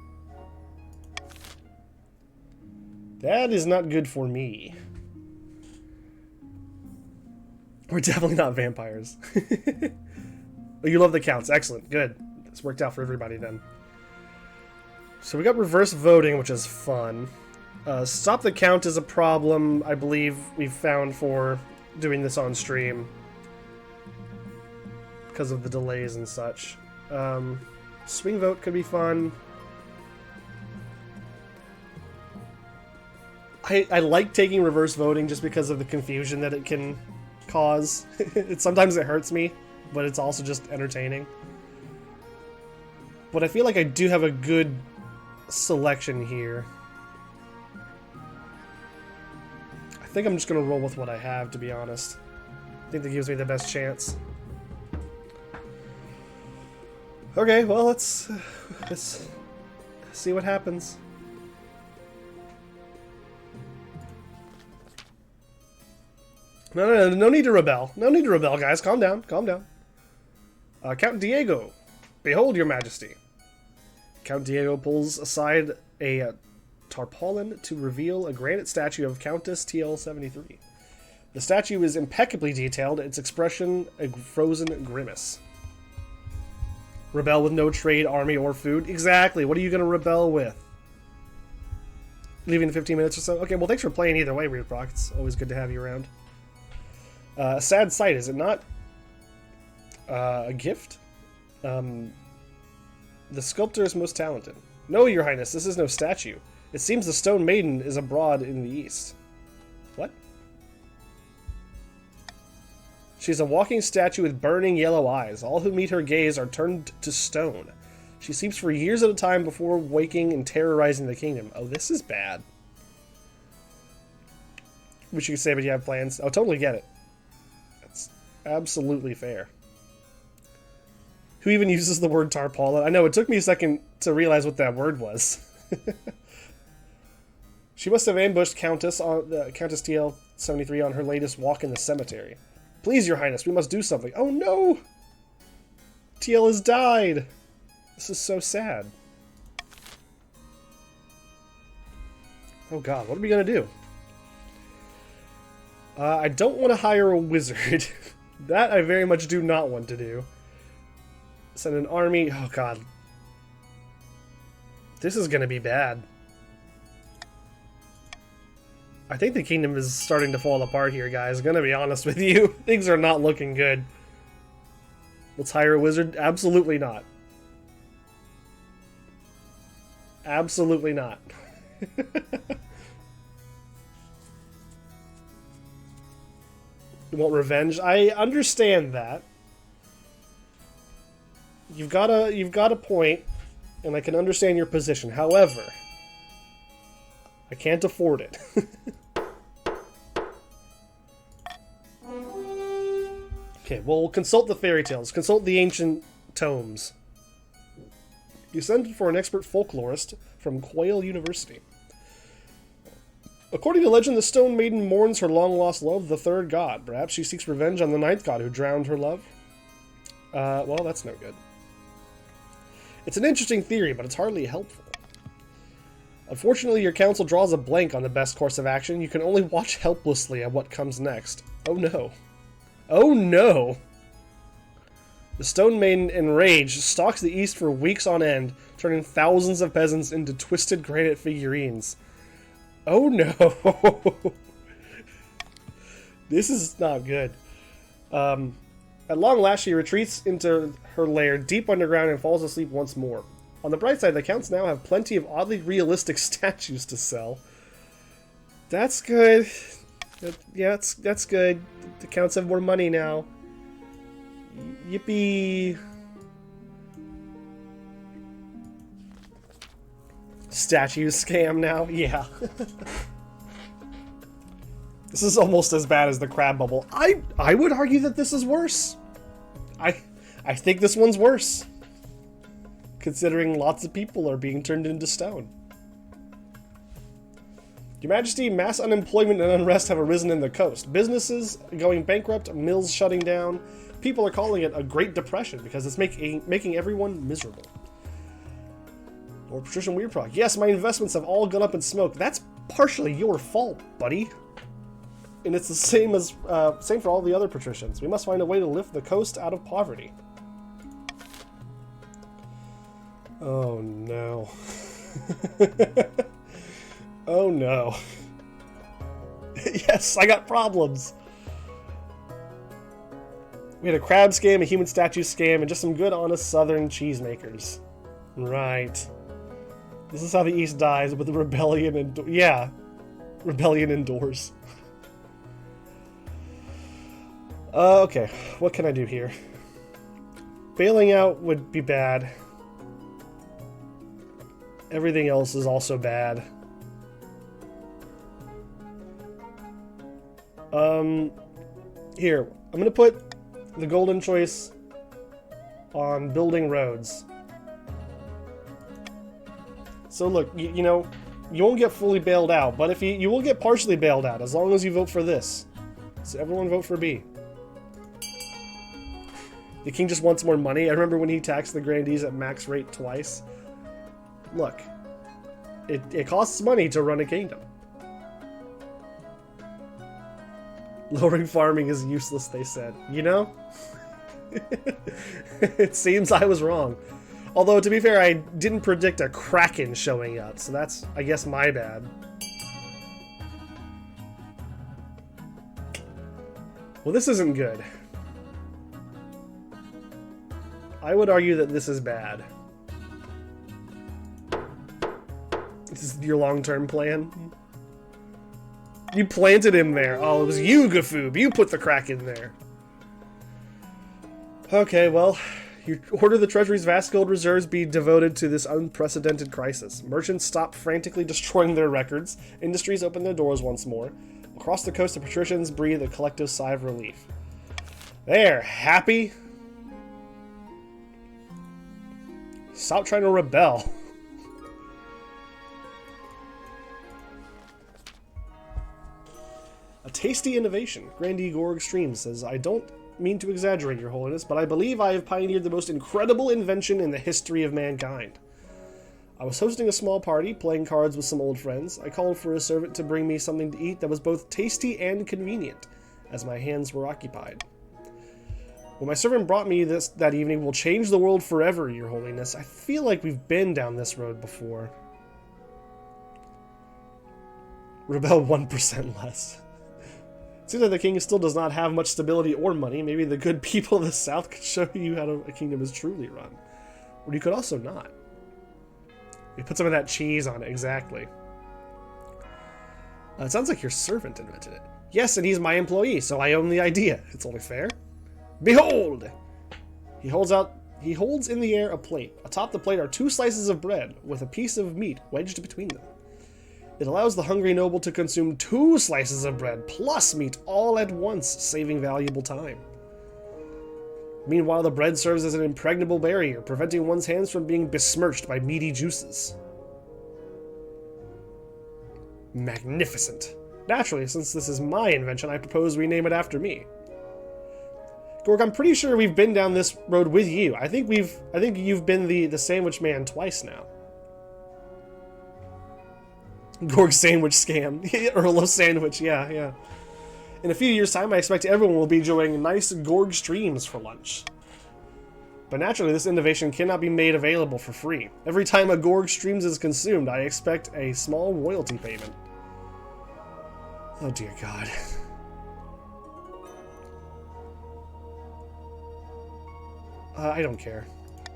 That is not good for me. We're definitely not vampires. Oh, you love the counts. Excellent. Good. This worked out for everybody then. So we got reverse voting, which is fun. Stop the count is a problem, I believe we've found for doing this on stream. Because of the delays and such. Swing vote could be fun. I like taking reverse voting just because of the confusion that it can cause. Sometimes it hurts me, but it's also just entertaining. But I feel like I do have a good selection here. I think I'm just going to roll with what I have, to be honest. I think that gives me the best chance. Okay, well, let's see what happens. No need to rebel. No need to rebel, guys. Calm down, calm down. Count Diego, behold your majesty. Count Diego pulls aside a tarpaulin to reveal a granite statue of Countess TL73. The statue is impeccably detailed, its expression a frozen grimace. Rebel with no trade, army, or food? Exactly. What are you going to rebel with? Leaving in 15 minutes or so? Okay, well, thanks for playing either way, Weird Proc. It's always good to have you around. A sad sight, is it not? A gift? The sculptor is most talented. No, your highness, this is no statue. It seems the stone maiden is abroad in the east. What? She's a walking statue with burning yellow eyes. All who meet her gaze are turned to stone. She sleeps for years at a time before waking and terrorizing the kingdom. Oh, this is bad. Wish you could say, but you have plans. I'll totally get it. That's absolutely fair. Who even uses the word tarpaulin? I know, it took me a second to realize what that word was. She must have ambushed Countess TL73 on her latest walk in the cemetery. Please, your highness, we must do something. Oh no! TL has died! This is so sad. Oh god, what are we gonna do? I don't want to hire a wizard. That I very much do not want to do. Send an army. Oh god. This is gonna be bad. I think the kingdom is starting to fall apart here, guys. Gonna be honest with you. Things are not looking good. Let's hire a wizard? Absolutely not. Absolutely not. You want revenge? I understand that. You've got a point, and I can understand your position. However, I can't afford it. Okay, well, consult the fairy tales. Consult the ancient tomes. You send for an expert folklorist from Quail University. According to legend, the Stone Maiden mourns her long-lost love, the third god. Perhaps she seeks revenge on the ninth god who drowned her love? Well, that's no good. It's an interesting theory, but it's hardly helpful. Unfortunately, your council draws a blank on the best course of action. You can only watch helplessly at what comes next. Oh no. Oh no! The Stone Maiden, enraged, stalks the east for weeks on end, turning thousands of peasants into twisted granite figurines. Oh no! This is not good. At long last, she retreats into her lair deep underground and falls asleep once more. On the bright side, the counts now have plenty of oddly realistic statues to sell. That's good. Yeah, that's good. The counts have more money now. Yippee. Statue scam now? Yeah. This is almost as bad as the crab bubble. I would argue that this is worse. I think this one's worse, considering lots of people are being turned into stone. Your Majesty, mass unemployment and unrest have arisen in the coast. Businesses going bankrupt, mills shutting down. People are calling it a Great Depression because it's making everyone miserable. Lord Patrician Weirdprog. Yes, my investments have all gone up in smoke. That's partially your fault, buddy. And it's the same for all the other patricians. We must find a way to lift the coast out of poverty. Oh no. Oh no. Yes, I got problems. We had a crab scam, a human statue scam, and just some good, honest southern cheesemakers. Right. This is how the East dies, with the rebellion and... yeah. Rebellion indoors. Okay. What can I do here? Bailing out would be bad. Everything else is also bad. Here. I'm gonna put the golden choice on building roads. So look, you know, you won't get fully bailed out, but if you will get partially bailed out as long as you vote for this. So everyone vote for B. The king just wants more money. I remember when he taxed the grandees at max rate twice. Look, it costs money to run a kingdom. Lowering farming is useless, they said. You know? It seems I was wrong. Although, to be fair, I didn't predict a kraken showing up, so that's, I guess, my bad. Well, this isn't good. I would argue that this is bad. This is your long-term plan? You planted him there. Oh, it was you, Gafoob. You put the kraken there. Okay, well, you order the Treasury's vast gold reserves be devoted to this unprecedented crisis. Merchants stop frantically destroying their records. Industries open their doors once more. Across the coast, the patricians breathe a collective sigh of relief. There, happy? Stop trying to rebel. A tasty innovation. Grandee Gorg Stream says, I don't mean to exaggerate, Your Holiness, but I believe I have pioneered the most incredible invention in the history of mankind. I was hosting a small party, playing cards with some old friends. I called for a servant to bring me something to eat that was both tasty and convenient, as my hands were occupied. What my servant brought me that evening will change the world forever, Your Holiness. I feel like we've been down this road before. Rebel 1% less. It seems like the king still does not have much stability or money. Maybe the good people of the south could show you how a kingdom is truly run. Or you could also not. You put some of that cheese on it, exactly. It sounds like your servant invented it. Yes, and he's my employee, so I own the idea. It's only fair. Behold! He holds in the air a plate. Atop the plate are 2 slices of bread with a piece of meat wedged between them. It allows the hungry noble to consume 2 slices of bread plus meat all at once, saving valuable time. Meanwhile, the bread serves as an impregnable barrier, preventing one's hands from being besmirched by meaty juices. Magnificent. Naturally, since this is my invention, I propose we name it after me. Gorg, I'm pretty sure we've been down this road with you. I think you've been the sandwich man twice now. Gorg sandwich scam. Earl of Sandwich, yeah. In a few years' time, I expect everyone will be enjoying nice Gorg streams for lunch. But naturally, this innovation cannot be made available for free. Every time a Gorg streams is consumed, I expect a small royalty payment. Oh dear God. I don't care.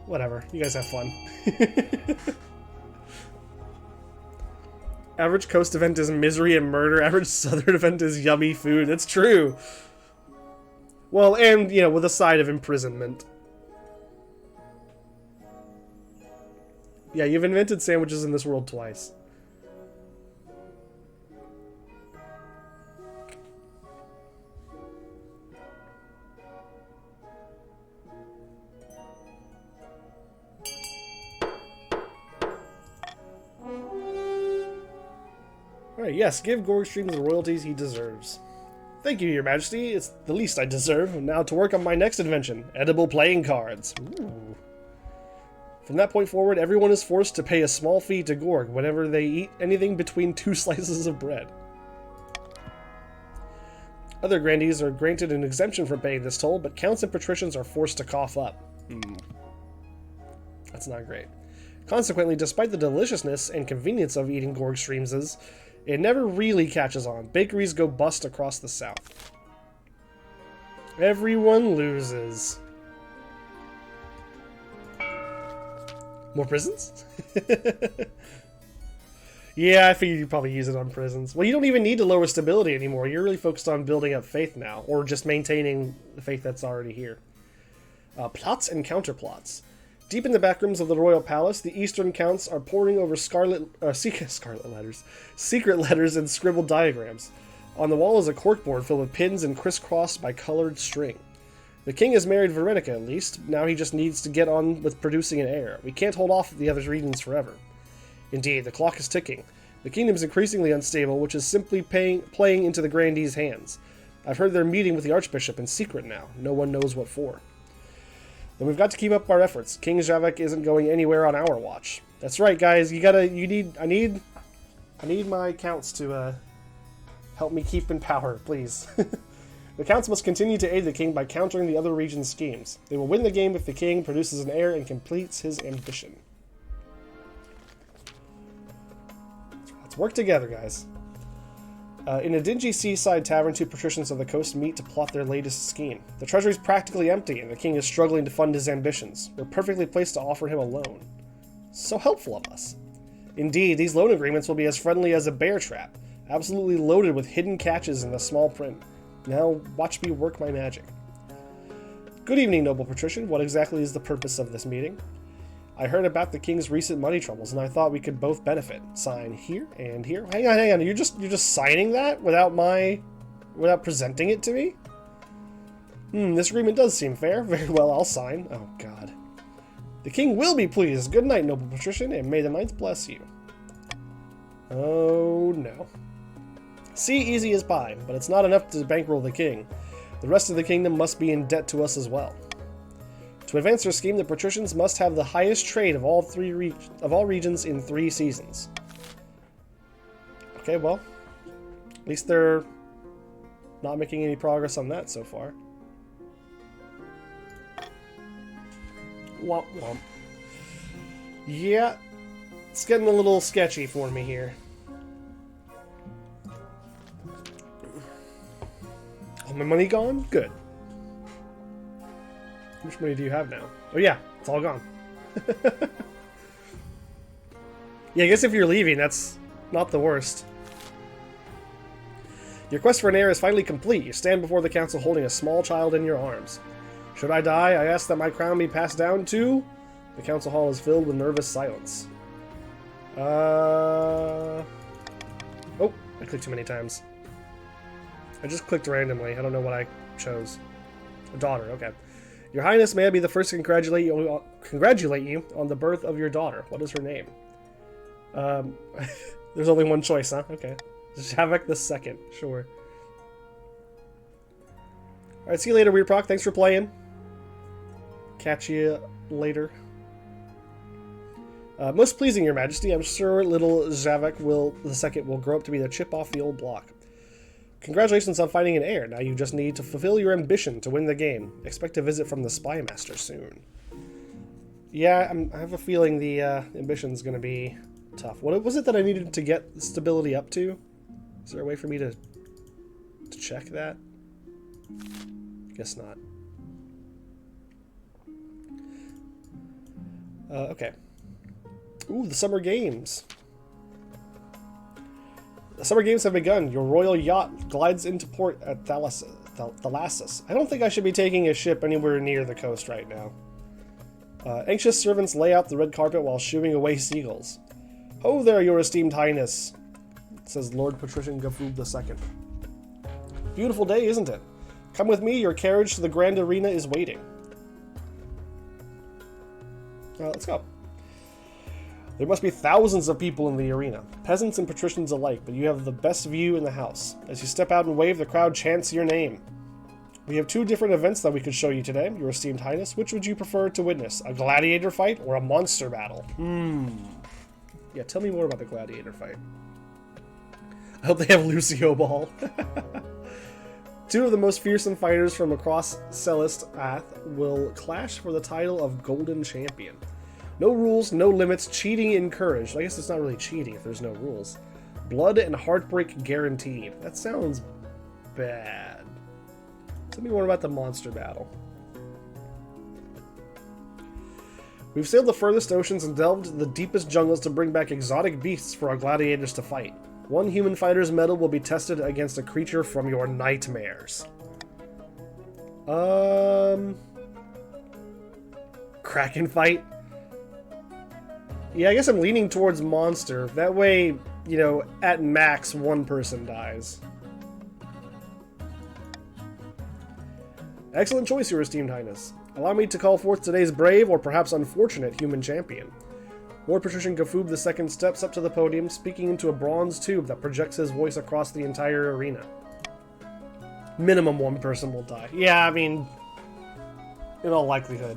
Whatever. You guys have fun. Average coast event is misery and murder. Average southern event is yummy food. It's true. Well, and, you know, with a side of imprisonment. Yeah, you've invented sandwiches in this world twice. Alright, yes, give Gorg Streams the royalties he deserves. Thank you, Your Majesty. It's the least I deserve. Now to work on my next invention, edible playing cards. Ooh. From that point forward, everyone is forced to pay a small fee to Gorg whenever they eat anything between 2 slices of bread. Other grandees are granted an exemption from paying this toll, but counts and patricians are forced to cough up. That's not great. Consequently, despite the deliciousness and convenience of eating Gorg Streams, it never really catches on. Bakeries go bust across the south. Everyone loses. More prisons? Yeah, I figured you'd probably use it on prisons. Well, you don't even need to lower stability anymore. You're really focused on building up faith now, or just maintaining the faith that's already here. Plots and counterplots. Deep in the backrooms of the royal palace, the eastern counts are poring over secret letters and scribbled diagrams. On the wall is a corkboard filled with pins and crisscrossed by colored string. The king has married Veronica, at least. Now he just needs to get on with producing an heir. We can't hold off the other regions forever. Indeed, the clock is ticking. The kingdom is increasingly unstable, which is simply playing into the grandees' hands. I've heard they're meeting with the archbishop in secret now. No one knows what for. Then we've got to keep up our efforts. King Javik isn't going anywhere on our watch. That's right, guys. I need my counts to help me keep in power, please. The counts must continue to aid the king by countering the other region's schemes. They will win the game if the king produces an heir and completes his ambition. Let's work together, guys. In a dingy seaside tavern, 2 patricians of the coast meet to plot their latest scheme. The treasury is practically empty, and the king is struggling to fund his ambitions. We're perfectly placed to offer him a loan. So helpful of us. Indeed, these loan agreements will be as friendly as a bear trap, absolutely loaded with hidden catches in the small print. Now, watch me work my magic. Good evening, noble patrician. What exactly is the purpose of this meeting? I heard about the king's recent money troubles, and I thought we could both benefit. Sign here and here. Hang on. You're just signing that without presenting it to me? This agreement does seem fair. Very well, I'll sign. Oh God. The king will be pleased. Good night, noble patrician, and may the ninth bless you. Oh no. See, easy as pie, but it's not enough to bankroll the king. The rest of the kingdom must be in debt to us as well. To advance their scheme, the patricians must have the highest trade of all regions in 3 seasons. Okay, well, at least they're not making any progress on that so far. Womp womp. Yeah, it's getting a little sketchy for me here. All my money gone? Good. How much money do you have now? Oh yeah, it's all gone. Yeah, I guess if you're leaving, that's not the worst. Your quest for an heir is finally complete. You stand before the council holding a small child in your arms. Should I die, I ask that my crown be passed down to... The council hall is filled with nervous silence. Oh, I clicked too many times. I just clicked randomly. I don't know what I chose. A daughter, okay. Your Highness, may I be the first to congratulate you on the birth of your daughter. What is her name? There's only one choice, huh? Okay. Javik the second. Sure. Alright, see you later, Weird Proc. Thanks for playing. Catch you later. Most pleasing, Your Majesty. I'm sure little Javik the second will grow up to be the chip off the old block. Congratulations on finding an heir. Now you just need to fulfill your ambition to win the game. Expect a visit from the Spy Master soon. Yeah, I have a feeling the ambition's going to be tough. What was it that I needed to get stability up to? Is there a way for me to check that? Guess not. Okay. Ooh, the Summer Games. The Summer Games have begun. Your royal yacht glides into port at Thalassus. I don't think I should be taking a ship anywhere near the coast right now. Anxious servants lay out the red carpet while shooing away seagulls. Ho there, Your Esteemed Highness, says Lord Patrician Gafoob II. Beautiful day, isn't it? Come with me, your carriage to the Grand Arena is waiting. Let's go. There must be thousands of people in the arena, peasants and patricians alike, but you have the best view in the house. As you step out and wave, the crowd chants your name. We have two different events that we could show you today, Your Esteemed Highness. Which would you prefer to witness, a gladiator fight or a monster battle? Yeah, tell me more about the gladiator fight. I hope they have Lucio Ball. Two of the most fearsome fighters from across Celeste Ath will clash for the title of Golden Champion. No rules, no limits, cheating encouraged. I guess it's not really cheating if there's no rules. Blood and heartbreak guaranteed. That sounds bad. Tell me more about the monster battle. We've sailed the furthest oceans and delved the deepest jungles to bring back exotic beasts for our gladiators to fight. One human fighter's mettle will be tested against a creature from your nightmares. Kraken fight? Yeah, I guess I'm leaning towards monster. That way, you know, at max, one person dies. Excellent choice, Your Esteemed Highness. Allow me to call forth today's brave, or perhaps unfortunate, human champion. Lord Patrician Gafoob II steps up to the podium, speaking into a bronze tube that projects his voice across the entire arena. Minimum one person will die. Yeah, I mean, in all likelihood.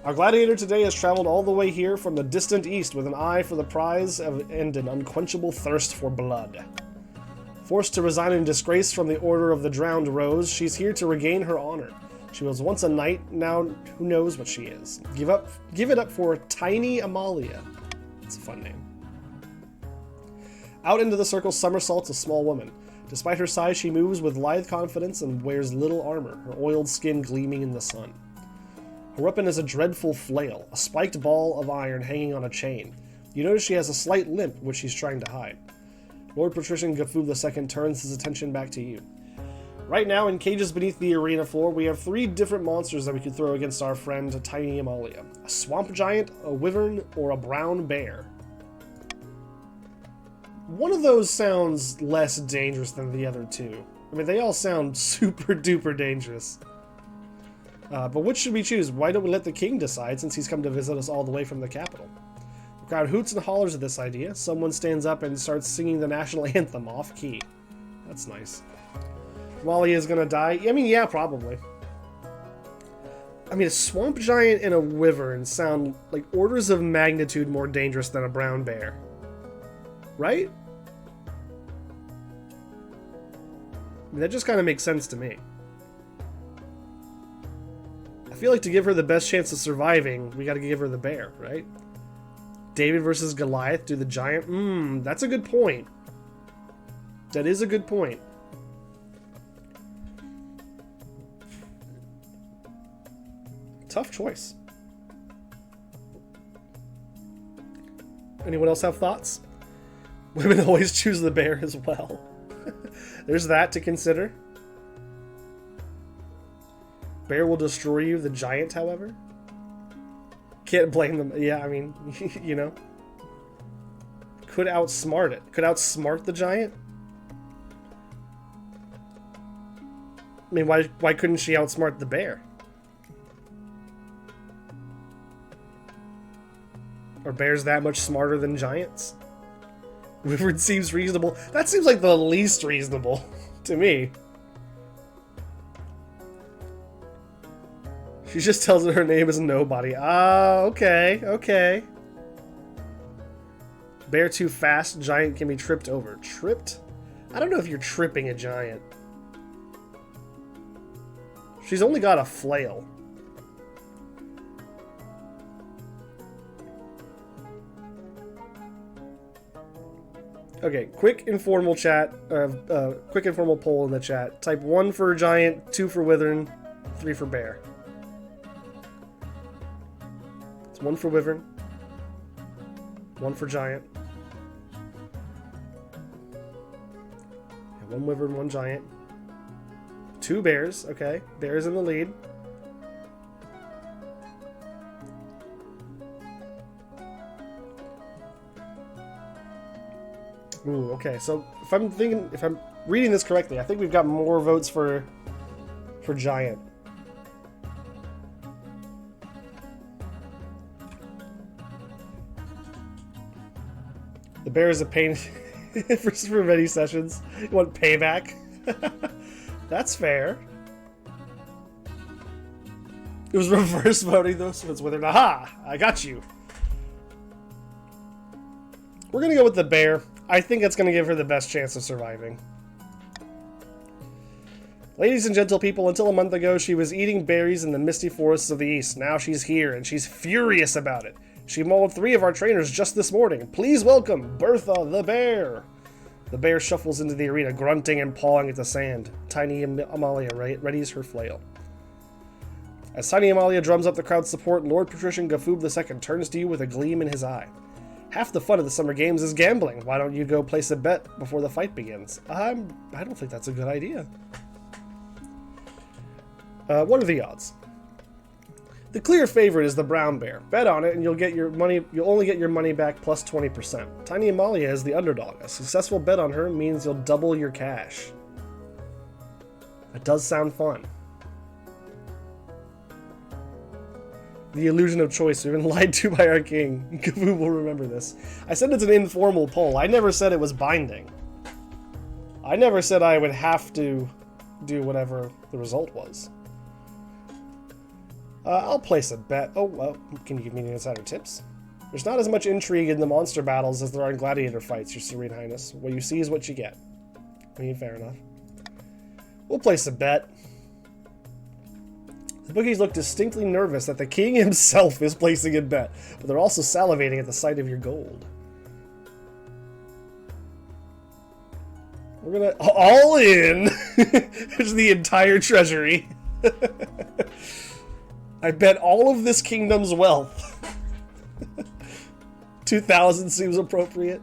Our gladiator today has traveled all the way here from the distant east with an eye for the prize and an unquenchable thirst for blood. Forced to resign in disgrace from the Order of the Drowned Rose, she's here to regain her honor. She was once a knight, now who knows what she is. Give it up for Tiny Amalia. It's a fun name. Out into the circle somersaults a small woman. Despite her size, she moves with lithe confidence and wears little armor, her oiled skin gleaming in the sun. Her weapon is a dreadful flail, a spiked ball of iron hanging on a chain. You notice she has a slight limp, which she's trying to hide. Lord Patrician Gafoob II turns his attention back to you. Right now, in cages beneath the arena floor, we have 3 different monsters that we could throw against our friend Tiny Amalia. A swamp giant, a wyvern, or a brown bear. One of those sounds less dangerous than the other two. I mean, they all sound super duper dangerous. But which should we choose? Why don't we let the king decide, since he's come to visit us all the way from the capital? The crowd hoots and hollers at this idea. Someone stands up and starts singing the national anthem off key. That's nice. Wally is gonna die? I mean, yeah, probably. I mean, a swamp giant and a wyvern sound like orders of magnitude more dangerous than a brown bear. Right? I mean, that just kind of makes sense to me. I feel like to give her the best chance of surviving, we gotta give her the bear, right? David versus Goliath, do the giant? That's a good point. That is a good point. Tough choice. Anyone else have thoughts? Women always choose the bear as well. There's that to consider. Bear will destroy you, the giant, however. Can't blame them. Yeah, I mean, you know. Could outsmart it. Could outsmart the giant. I mean, why couldn't she outsmart the bear? Are bears that much smarter than giants? Wyvern seems reasonable. That seems like the least reasonable to me. She just tells her name is nobody. Ah, okay, okay. Bear too fast, giant can be tripped over. Tripped? I don't know if you're tripping a giant. She's only got a flail. Okay, quick informal chat, quick informal poll in the chat. Type 1 for giant, 2 for wyvern, 3 for bear. It's 1 for wyvern, 1 for giant. Yeah, 1 wyvern, 1 giant. 2 bears, okay. Bears in the lead. Ooh, okay, so if I'm reading this correctly, I think we've got more votes for giant. The bear is a pain for many sessions. You want payback? That's fair. It was reverse voting though, so it's with her. Aha! I got you. We're gonna go with the bear. I think it's gonna give her the best chance of surviving. Ladies and gentle people, until a month ago, she was eating berries in the misty forests of the east. Now she's here, and she's furious about it. She mauled 3 of our trainers just this morning. Please welcome Bertha the bear. The bear shuffles into the arena, grunting and pawing at the sand. Tiny Amalia readies her flail. As Tiny Amalia drums up the crowd's support, Lord Patrician Gafoob II turns to you with a gleam in his eye. Half the fun of the Summer Games is gambling. Why don't you go place a bet before the fight begins? I don't think that's a good idea. What are the odds? The clear favorite is the brown bear. Bet on it and you'll get your money. You'll only get your money back plus 20%. Tiny Amalia is the underdog. A successful bet on her means you'll double your cash. That does sound fun. The illusion of choice. We've been lied to by our king. Gavoo will remember this. I said it's an informal poll. I never said it was binding. I never said I would have to do whatever the result was. I'll place a bet. Oh, well, can you give me any insider tips? There's not as much intrigue in the monster battles as there are in gladiator fights, Your Serene Highness. What you see is what you get. I mean, fair enough. We'll place a bet. The bookies look distinctly nervous that the king himself is placing a bet, but they're also salivating at the sight of your gold. We're gonna all in. There's the entire treasury. I bet all of this kingdom's wealth. 2,000 seems appropriate.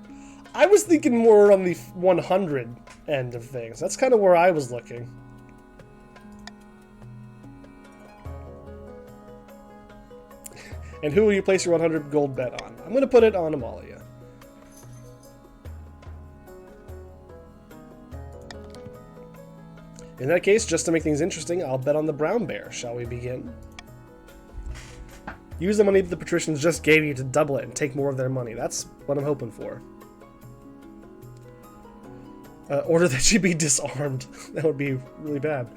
I was thinking more on the 100 end of things. That's kind of where I was looking. And who will you place your 100 gold bet on? I'm going to put it on Amalia. In that case, just to make things interesting, I'll bet on the brown bear. Shall we begin? Use the money that the patricians just gave you to double it and take more of their money. That's what I'm hoping for. Order that she be disarmed. That would be really bad.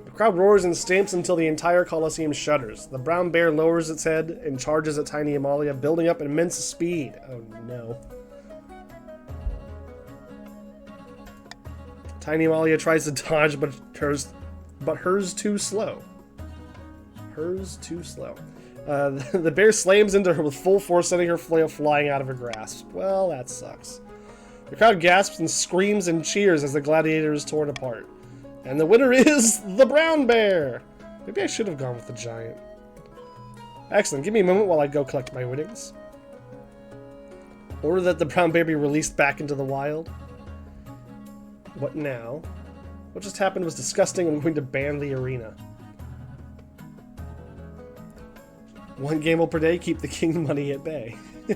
The crowd roars and stamps until the entire Colosseum shudders. The brown bear lowers its head and charges at Tiny Amalia, building up immense speed. Oh no. Tiny Amalia tries to dodge, but hers too slow. Hers too slow. The bear slams into her with full force, sending her flail flying out of her grasp. Well, that sucks. The crowd gasps and screams and cheers as the gladiator is torn apart. And the winner is the brown bear! Maybe I should have gone with the giant. Excellent. Give me a moment while I go collect my winnings. Order that the brown bear be released back into the wild. What now? What just happened was disgusting. I'm going to ban the arena. 1 gamble per day, keep the king money at bay. I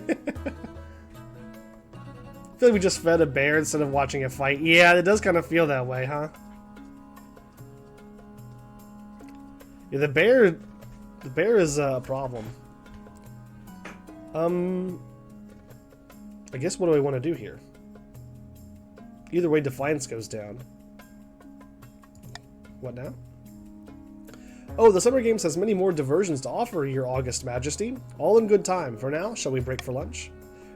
feel like we just fed a bear instead of watching a fight. Yeah, it does kind of feel that way, huh? Yeah, the bear is a problem. I guess what do I want to do here? Either way, Defiance goes down. What now? Oh, the Summer Games has many more diversions to offer, Your August Majesty. All in good time. For now, shall we break for lunch?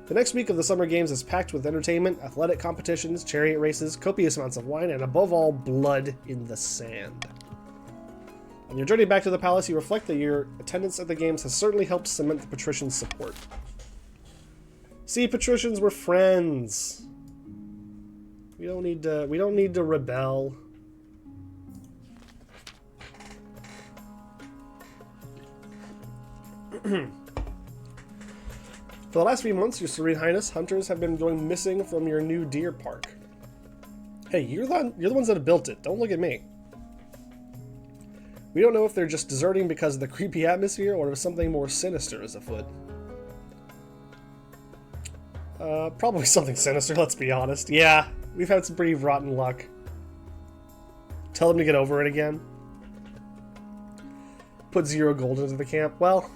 The next week of the Summer Games is packed with entertainment, athletic competitions, chariot races, copious amounts of wine, and above all, blood in the sand. On your journey back to the palace, you reflect that your attendance at the games has certainly helped cement the patricians' support. See, patricians, we're friends. We don't need to rebel. For the last few months, Your Serene Highness, hunters have been going missing from your new deer park. Hey, you're the ones that have built it. Don't look at me. We don't know if they're just deserting because of the creepy atmosphere or if something more sinister is afoot. Probably something sinister, let's be honest. Yeah, we've had some pretty rotten luck. Tell them to get over it again. Put 0 gold into the camp. Well,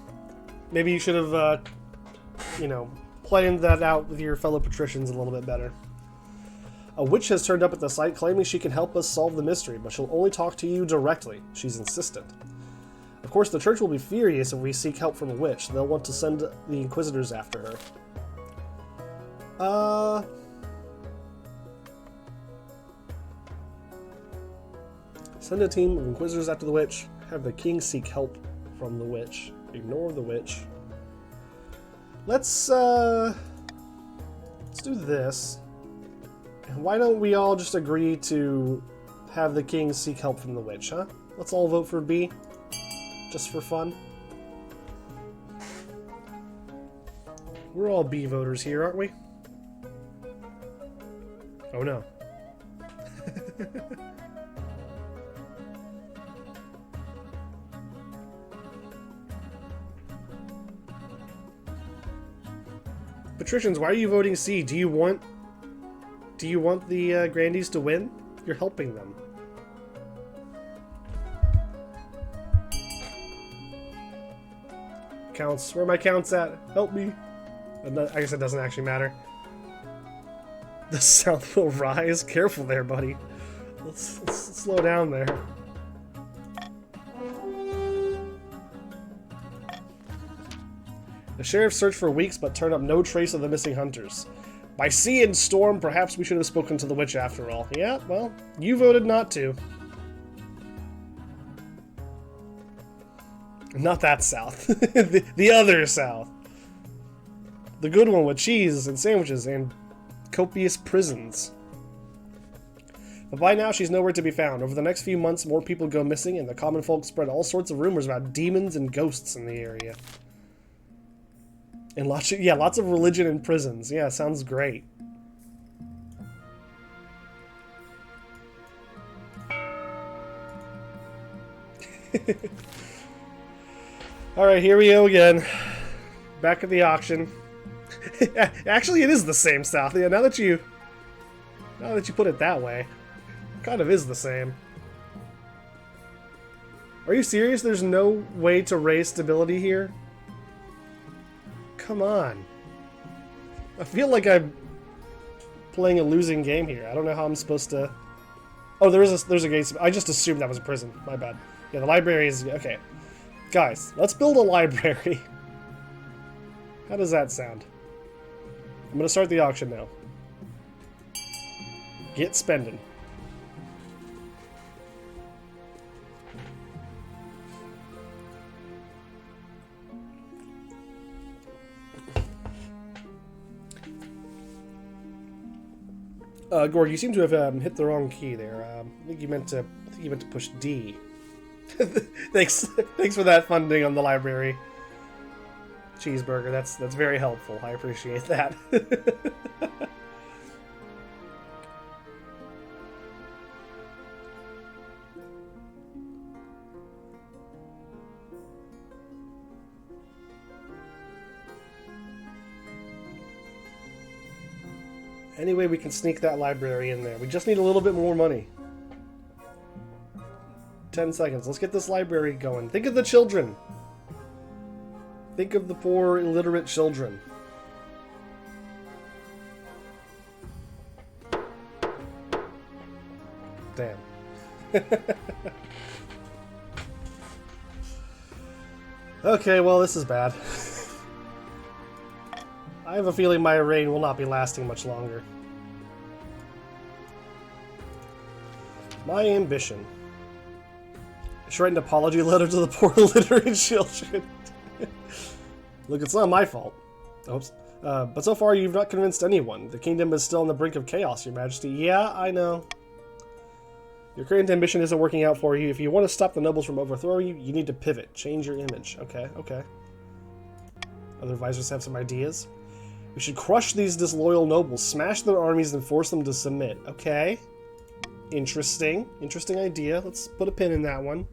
maybe you should have, you know, planned that out with your fellow patricians a little bit better. A witch has turned up at the site claiming she can help us solve the mystery, but she'll only talk to you directly. She's insistent. Of course, the church will be furious if we seek help from a witch. They'll want to send the inquisitors after her. Send a team of inquisitors after the witch. Have the king seek help from the witch. Ignore the witch. Let's do this. And why don't we all just agree to have the king seek help from the witch, huh? Let's all vote for B. Just for fun. We're all B voters here, aren't we? Oh no. Patricians, why are you voting C? Do you want the Grandies to win? You're helping them. Counts. Where are my counts at? Help me. I guess it doesn't actually matter. The South will rise. Careful there, buddy. Let's slow down there. The sheriff searched for weeks but turned up no trace of the missing hunters. By sea and storm, perhaps we should have spoken to the witch after all. Yeah, well, you voted not to. Not that South. the other South. The good one with cheese and sandwiches and copious prisons. But by now, she's nowhere to be found. Over the next few months, more people go missing, and the common folk spread all sorts of rumors about demons and ghosts in the area. And lots of religion in prisons. Yeah, sounds great. Alright, here we go again. Back at the auction. Actually, it is the same South. Yeah, now that you put it that way, it kind of is the same. Are you serious? There's no way to raise stability here? Come on. I feel like I'm playing a losing game here. I don't know how I'm supposed to... Oh, there's a gate. I just assumed that was a prison. My bad. Yeah, the library is... Okay. Guys, let's build a library. How does that sound? I'm going to start the auction now. Get spending. Gord, you seem to have hit the wrong key there. I think you meant to push D. Thanks for that funding on the library. Cheeseburger, that's very helpful. I appreciate that. Anyway, we can sneak that library in there. We just need a little bit more money. 10 seconds. Let's get this library going. Think of the children. Think of the poor, illiterate children. Okay, well, this is bad. I have a feeling my reign will not be lasting much longer. My ambition. I should write an apology letter to the poor illiterate children. Look, it's not my fault. Oops. But so far you've not convinced anyone. The kingdom is still on the brink of chaos, Your Majesty. Yeah, I know. Your current ambition isn't working out for you. If you want to stop the nobles from overthrowing you, you need to pivot. Change your image. Okay, okay. Other advisors have some ideas. We should crush these disloyal nobles, smash their armies, and force them to submit. Okay. Interesting. Interesting idea. Let's put a pin in that one.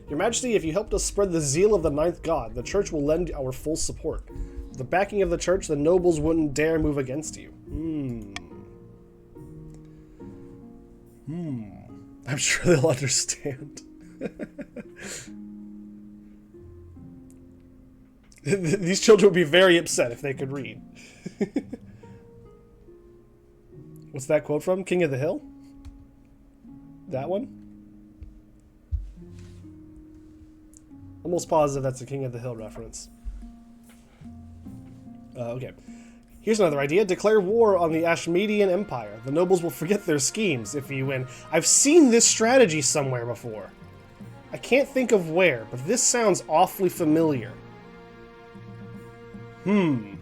Your Majesty, if you helped us spread the zeal of the ninth god, the church will lend our full support. With the backing of the church, the nobles wouldn't dare move against you. I'm sure they'll understand. These children would be very upset if they could read. What's that quote from? King of the Hill? That one? Almost positive that's a King of the Hill reference. Okay. Here's another idea. Declare war on the Ashmedian Empire. The nobles will forget their schemes if you win. I've seen this strategy somewhere before. I can't think of where, but this sounds awfully familiar. It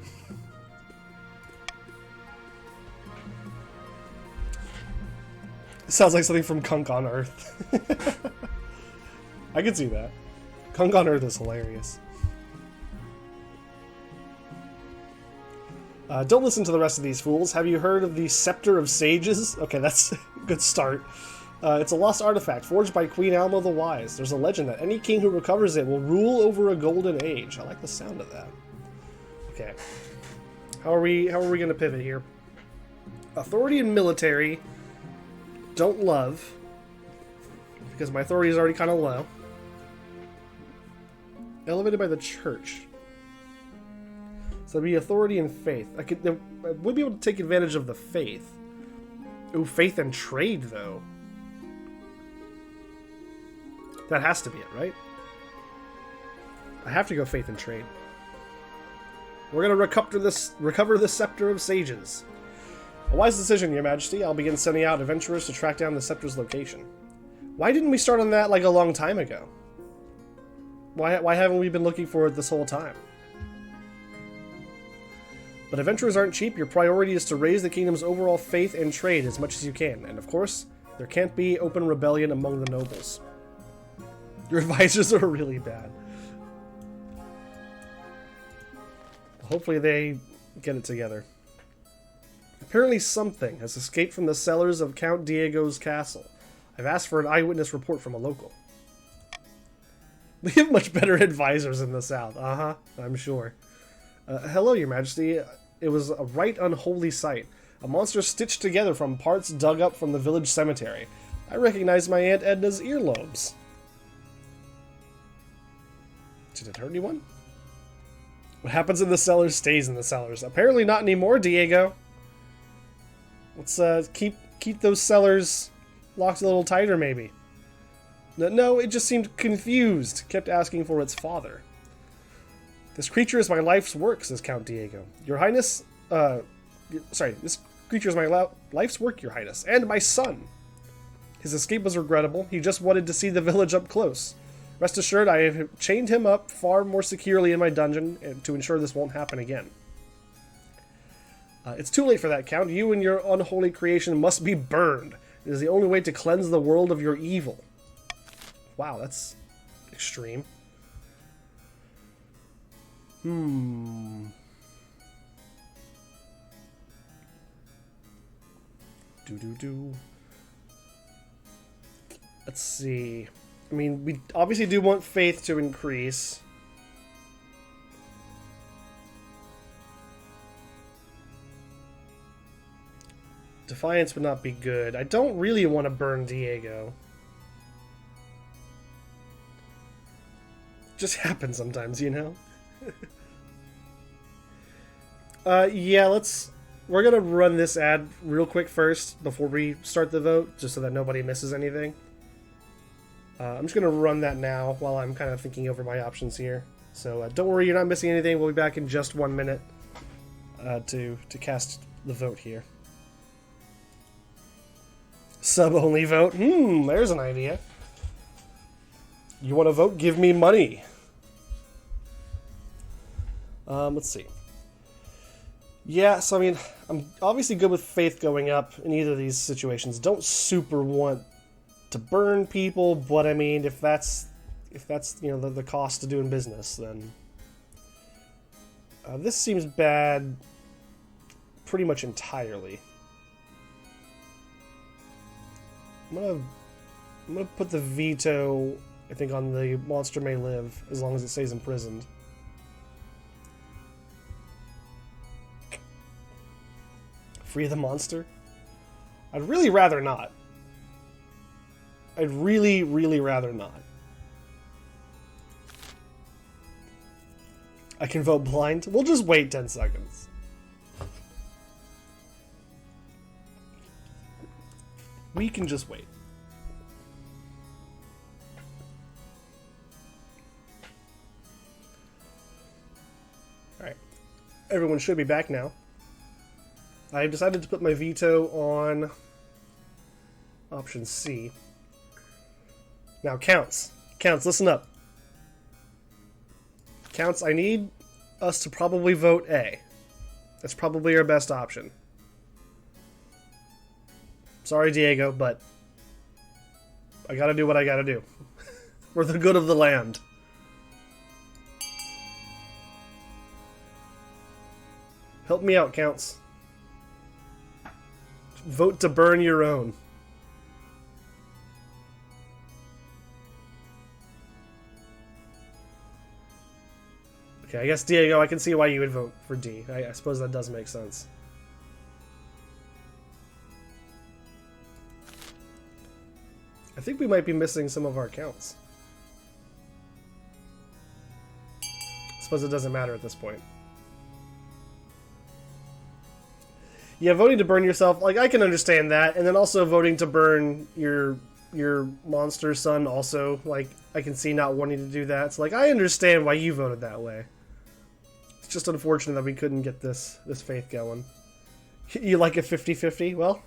sounds like something from Kunk on Earth. I can see that. Kunk on Earth is hilarious. Don't listen to the rest of these fools. Have you heard of the Scepter of Sages? Okay, that's a good start. It's a lost artifact forged by Queen Alma the Wise. There's a legend that any king who recovers it will rule over a golden age. I like the sound of that. Okay. How are we going to pivot here? Authority and military don't love, because my authority is already kind of low. Elevated by the church. So it'd be authority and faith. I would be able to take advantage of the faith. Ooh, faith and trade, though. That has to be it, right? I have to go faith and trade. We're gonna recover the Scepter of Sages. A wise decision, Your Majesty. I'll begin sending out adventurers to track down the Scepter's location. Why didn't we start on that like a long time ago? Why haven't we been looking for it this whole time? But adventurers aren't cheap. Your priority is to raise the kingdom's overall faith and trade as much as you can. And of course, there can't be open rebellion among the nobles. Your advisors are really bad. Hopefully they get it together. Apparently something has escaped from the cellars of Count Diego's castle. I've asked for an eyewitness report from a local. We have much better advisors in the south. I'm sure. Hello, Your Majesty. It was a right unholy sight. A monster stitched together from parts dug up from the village cemetery. I recognize my Aunt Edna's earlobes. Did it hurt anyone? What happens in the cellars stays in the cellars. Apparently not anymore, Diego. Let's keep those cellars locked a little tighter, maybe. No, it just seemed confused. Kept asking for its father. This creature is my life's work, says Count Diego. Your Highness, this creature is my life's work, Your Highness, and my son. His escape was regrettable. He just wanted to see the village up close. Rest assured, I have chained him up far more securely in my dungeon to ensure this won't happen again. It's too late for that, Count. You and your unholy creation must be burned. It is the only way to cleanse the world of your evil. Wow, that's extreme. Let's see. I mean, we obviously do want faith to increase. Defiance would not be good. I don't really want to burn Diego. Just happens sometimes, you know? Yeah, let's we're gonna run this ad real quick first before we start the vote, just so that nobody misses anything. I'm just gonna run that now while I'm kind of thinking over my options here. So don't worry, you're not missing anything. We'll be back in just 1 minute to cast the vote here. Sub-only vote. There's an idea. You want to vote? Give me money. Let's see. Yeah, so I mean, I'm obviously good with faith going up in either of these situations. Don't super want to burn people, but I mean, if that's you know the cost of doing business, then this seems bad pretty much entirely. I'm gonna put the veto, I think, on the monster may live as long as it stays imprisoned. Free the monster? I'd really rather not. I'd really, really rather not. I can vote blind. We'll just wait 10 seconds. We can just wait. Alright. Everyone should be back now. I decided to put my veto on option C. Now, counts. Counts, listen up. Counts, I need us to probably vote A. That's probably our best option. Sorry, Diego, but I gotta do what I gotta do. For the good of the land. Help me out, Counts. Vote to burn your own. Okay, I guess, Diego, I can see why you would vote for D. I suppose that does make sense. I think we might be missing some of our counts. I suppose it doesn't matter at this point. Yeah, voting to burn yourself, like, I can understand that. And then also voting to burn your monster son also, like, I can see not wanting to do that. So, like, I understand why you voted that way. It's just unfortunate that we couldn't get this faith going. You like a 50-50? Well,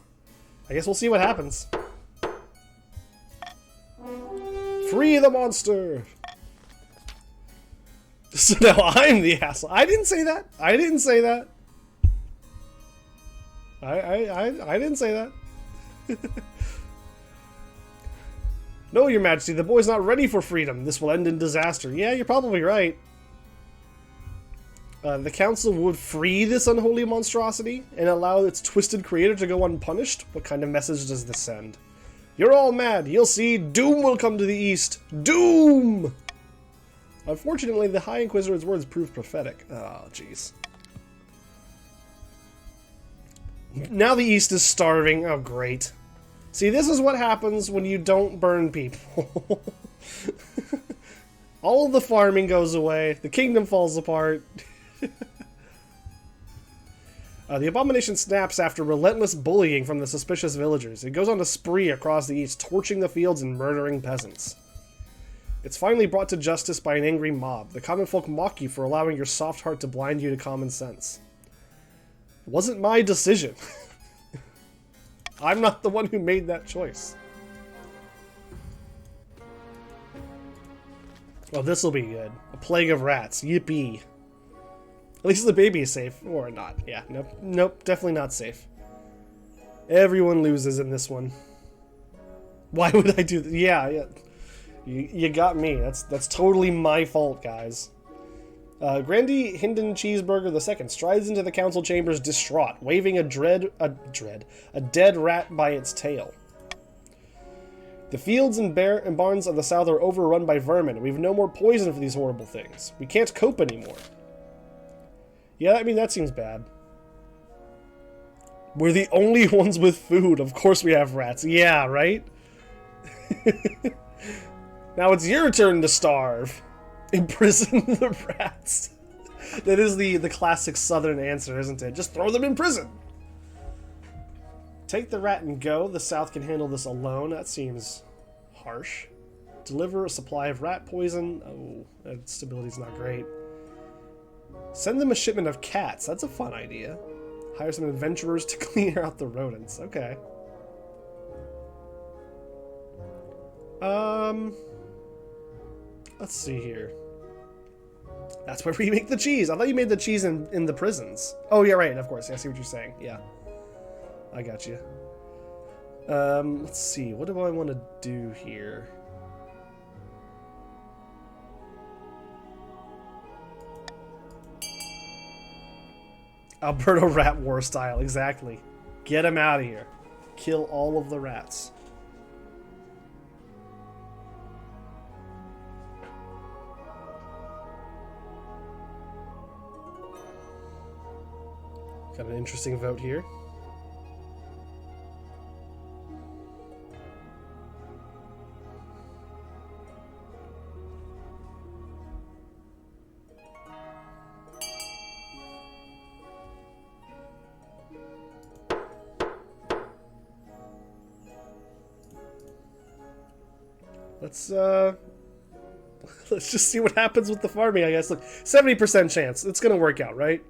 I guess we'll see what happens. Free the monster! So now I'm the asshole. I didn't say that. I didn't say that. I didn't say that. No, Your Majesty, the boy's not ready for freedom. This will end in disaster. Yeah, you're probably right. The council would free this unholy monstrosity and allow its twisted creator to go unpunished? What kind of message does this send? You're all mad. You'll see. Doom will come to the east. Doom! Unfortunately, the High Inquisitor's words proved prophetic. Oh, jeez. Now the east is starving. Oh, great. See, this is what happens when you don't burn people. All of the farming goes away. The kingdom falls apart. The abomination snaps after relentless bullying from the suspicious villagers. It goes on a spree across the east, torching the fields and murdering peasants. It's finally brought to justice by an angry mob. The common folk mock you for allowing your soft heart to blind you to common sense. It wasn't my decision. I'm not the one who made that choice. Oh, this'll be good. A plague of rats. Yippee. At least the baby is safe. Or not. Yeah, nope. Nope, definitely not safe. Everyone loses in this one. Why would I do that? Yeah. You got me. That's totally my fault, guys. Grandy Hinden Cheeseburger II strides into the council chambers distraught, waving a dead rat by its tail. The fields and barns of the south are overrun by vermin. We have no more poison for these horrible things. We can't cope anymore. Yeah, I mean, that seems bad. We're the only ones with food. Of course we have rats. Yeah, right? Now it's your turn to starve. Imprison the rats. That is the classic southern answer, isn't it? Just throw them in prison. Take the rat and go. The South can handle this alone. That seems harsh. Deliver a supply of rat poison. Oh, that stability's not great. Send them a shipment of cats. That's a fun idea. Hire some adventurers to clear out the rodents. Okay. Let's see here. That's where we make the cheese. I thought you made the cheese in the prisons. Oh, yeah, right. Of course. I see what you're saying. Yeah. I got you. Let's see. What do I want to do here? Alberta rat war style. Exactly. Get them out of here. Kill all of the rats. Got an interesting vote here. Let's just see what happens with the farming, I guess. Look, 70% chance. It's gonna work out, right?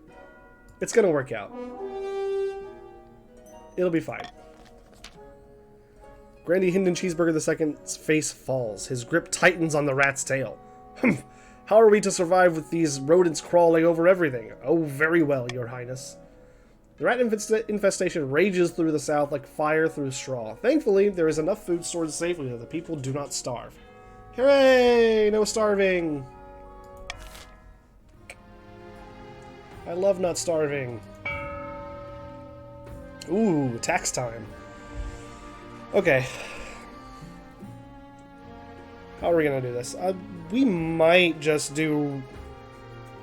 It's gonna work out. It'll be fine. Grandy Hinden Cheeseburger II's face falls. His grip tightens on the rat's tail. How are we to survive with these rodents crawling over everything? Oh, very well, Your Highness. The rat infestation rages through the South like fire through straw. Thankfully, there is enough food stored safely that the people do not starve. Hooray! No starving! I love not starving. Ooh, tax time. Okay. How are we gonna do this? We might just do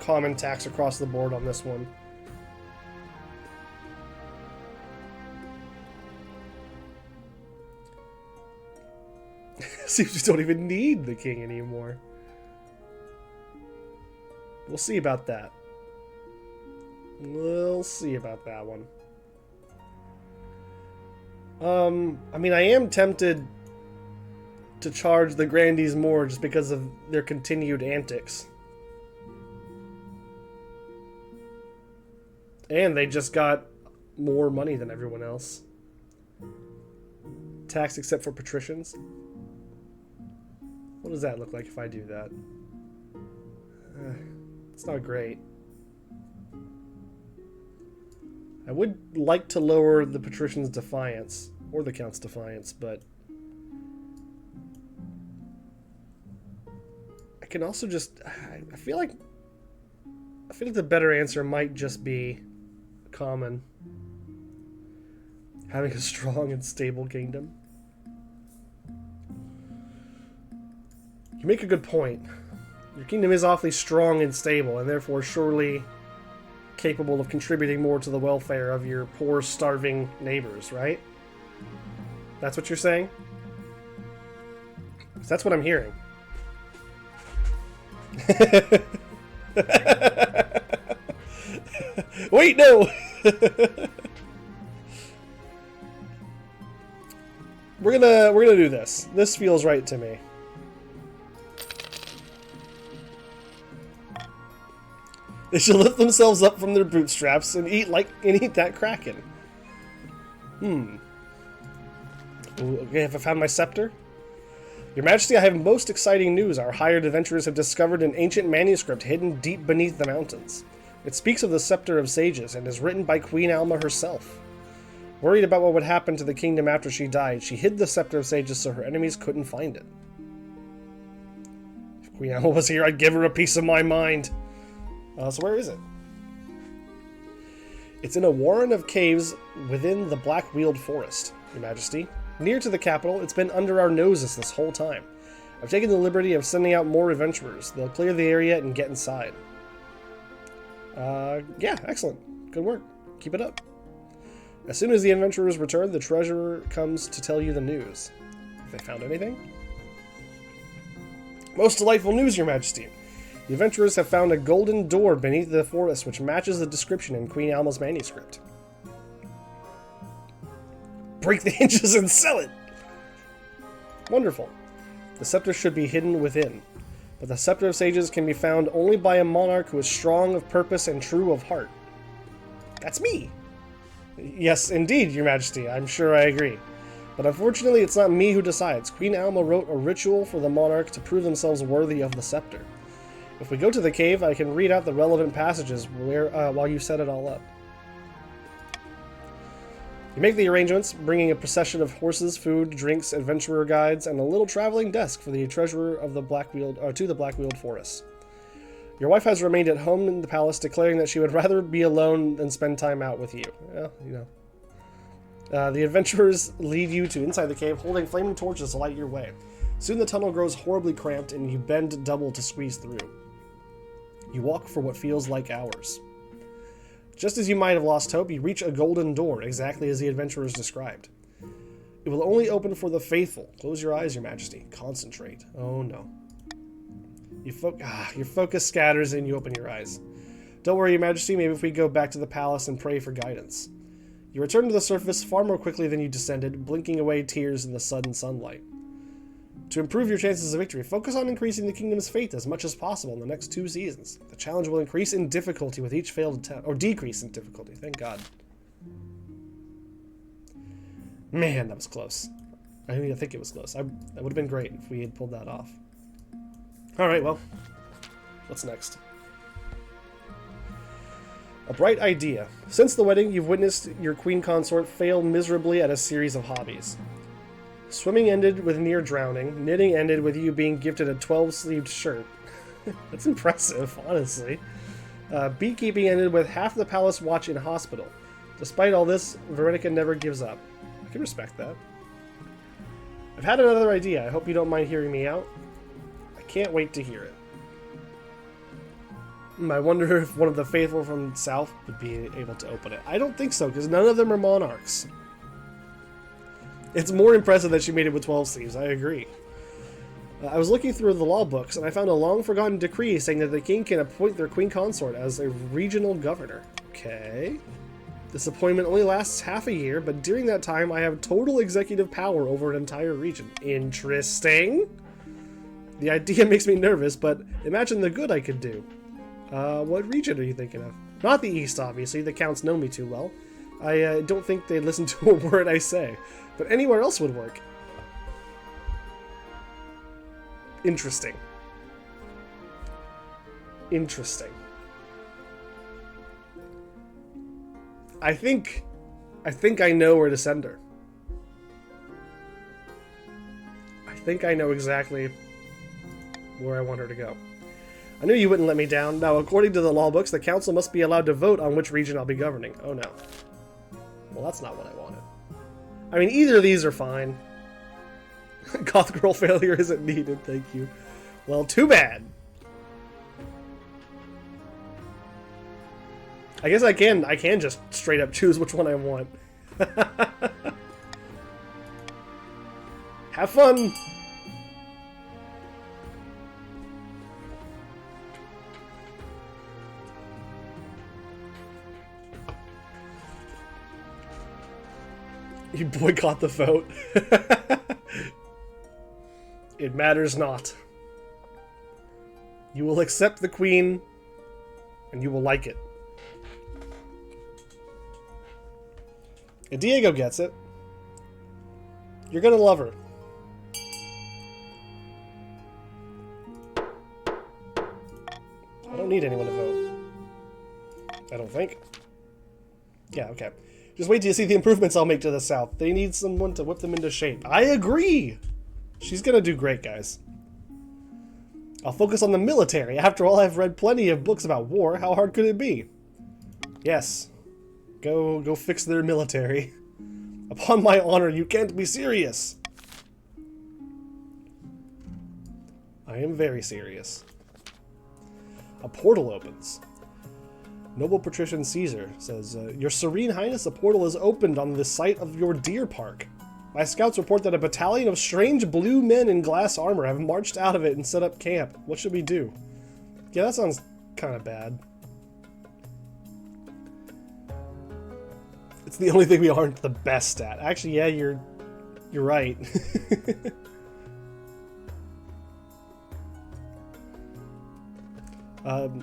common tax across the board on this one. Seems we don't even need the king anymore. We'll see about that. We'll see about that one. I mean, I am tempted to charge the Grandies more just because of their continued antics. And they just got more money than everyone else. Tax except for patricians. What does that look like if I do that? It's not great. I would like to lower the patrician's defiance, or the count's defiance, but I can also just... I feel like the better answer might just be common. Having a strong and stable kingdom. You make a good point. Your kingdom is awfully strong and stable, and therefore surely capable of contributing more to the welfare of your poor, starving neighbors, right? That's what you're saying? That's what I'm hearing. Wait, no! We're gonna do this. This feels right to me. They should lift themselves up from their bootstraps and eat that kraken. Okay, have I found my scepter? Your Majesty, I have most exciting news. Our hired adventurers have discovered an ancient manuscript hidden deep beneath the mountains. It speaks of the Scepter of Sages and is written by Queen Alma herself. Worried about what would happen to the kingdom after she died, she hid the Scepter of Sages so her enemies couldn't find it. If Queen Alma was here, I'd give her a piece of my mind. So where is it? It's in a warren of caves within the Black-Wheeled Forest, Your Majesty. Near to the capital, it's been under our noses this whole time. I've taken the liberty of sending out more adventurers. They'll clear the area and get inside. Yeah, excellent. Good work. Keep it up. As soon as the adventurers return, the treasurer comes to tell you the news. Have they found anything? Most delightful news, Your Majesty. The adventurers have found a golden door beneath the forest which matches the description in Queen Alma's manuscript. break the hinges and sell it! Wonderful. The scepter should be hidden within. But the scepter of sages can be found only by a monarch who is strong of purpose and true of heart. That's me! Yes, indeed, your majesty. I'm sure I agree. But unfortunately, it's not me who decides. Queen Alma wrote a ritual for the monarch to prove themselves worthy of the scepter. If we go to the cave, I can read out the relevant passages while you set it all up. You make the arrangements, bringing a procession of horses, food, drinks, adventurer guides, and a little traveling desk for the treasurer of the to the Black-Wheeled Forest. Your wife has remained at home in the palace, declaring that she would rather be alone than spend time out with you. Well, you know. The adventurers lead you to inside the cave, holding flaming torches to light your way. Soon the tunnel grows horribly cramped, and you bend double to squeeze through. You walk for what feels like hours. Just as you might have lost hope, you reach a golden door, exactly as the adventurers described. It will only open for the faithful. Close your eyes, your majesty. Concentrate. Oh no. Your focus scatters and you open your eyes. Don't worry, your majesty, maybe if we go back to the palace and pray for guidance. You return to the surface far more quickly than you descended, blinking away tears in the sudden sunlight. To improve your chances of victory, focus on increasing the kingdom's fate as much as possible in the next 2 seasons. The challenge will increase in difficulty with each failed attempt, or decrease in difficulty, thank God. Man, that was close. I didn't even think it was close. That would have been great if we had pulled that off. Alright, well, what's next? A bright idea. Since the wedding, you've witnessed your queen consort fail miserably at a series of hobbies. Swimming ended with near drowning. Knitting ended with you being gifted a 12-sleeved shirt. That's impressive, honestly. Beekeeping ended with half the palace watch in hospital. Despite all this, Veronica never gives up. I can respect that. I've had another idea. I hope you don't mind hearing me out. I can't wait to hear it. I wonder if one of the faithful from South would be able to open it. I don't think so, because none of them are monarchs. It's more impressive that she made it with 12 sleeves, I agree. I was looking through the law books, and I found a long-forgotten decree saying that the king can appoint their queen consort as a regional governor. Okay. This appointment only lasts half a year, but during that time I have total executive power over an entire region. Interesting. The idea makes me nervous, but imagine the good I could do. What region are you thinking of? Not the East, obviously. The counts know me too well. I don't think they'd listen to a word I say. But anywhere else would work. Interesting. Interesting. I think I know where to send her. I think I know exactly where I want her to go. I knew you wouldn't let me down. Now, according to the law books, the council must be allowed to vote on which region I'll be governing. Oh no. Well, that's not what I wanted. I mean, either of these are fine. Goth girl failure isn't needed, thank you. Well, too bad. I guess I can just straight up choose which one I want. Have fun! You boycott the vote. It matters not. You will accept the queen, and you will like it. And Diego gets it. You're gonna love her. I don't need anyone to vote. I don't think. Yeah, okay. Just wait till you see the improvements I'll make to the South. They need someone to whip them into shape. I agree! She's gonna do great, guys. I'll focus on the military. After all, I've read plenty of books about war. How hard could it be? Yes. Go fix their military. Upon my honor, you can't be serious. I am very serious. A portal opens. Noble Patrician Caesar says, Your Serene Highness, a portal is opened on the site of your deer park. My scouts report that a battalion of strange blue men in glass armor have marched out of it and set up camp. What should we do? Yeah, that sounds kind of bad. It's the only thing we aren't the best at. Actually, yeah, you're right. Let's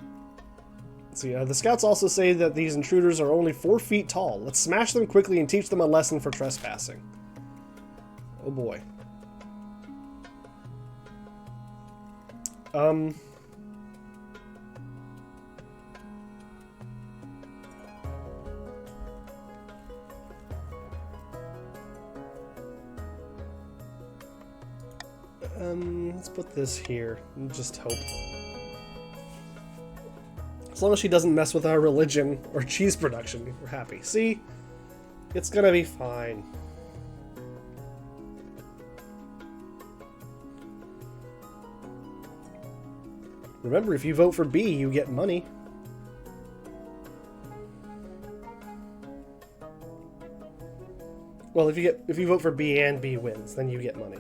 see, the scouts also say that these intruders are only 4 feet tall. Let's smash them quickly and teach them a lesson for trespassing. Oh boy. Let's put this here and just hope. As long as she doesn't mess with our religion or cheese production, we're happy. See? It's gonna be fine. Remember, if you vote for B, you get money. Well, if you vote for B and B wins, then you get money.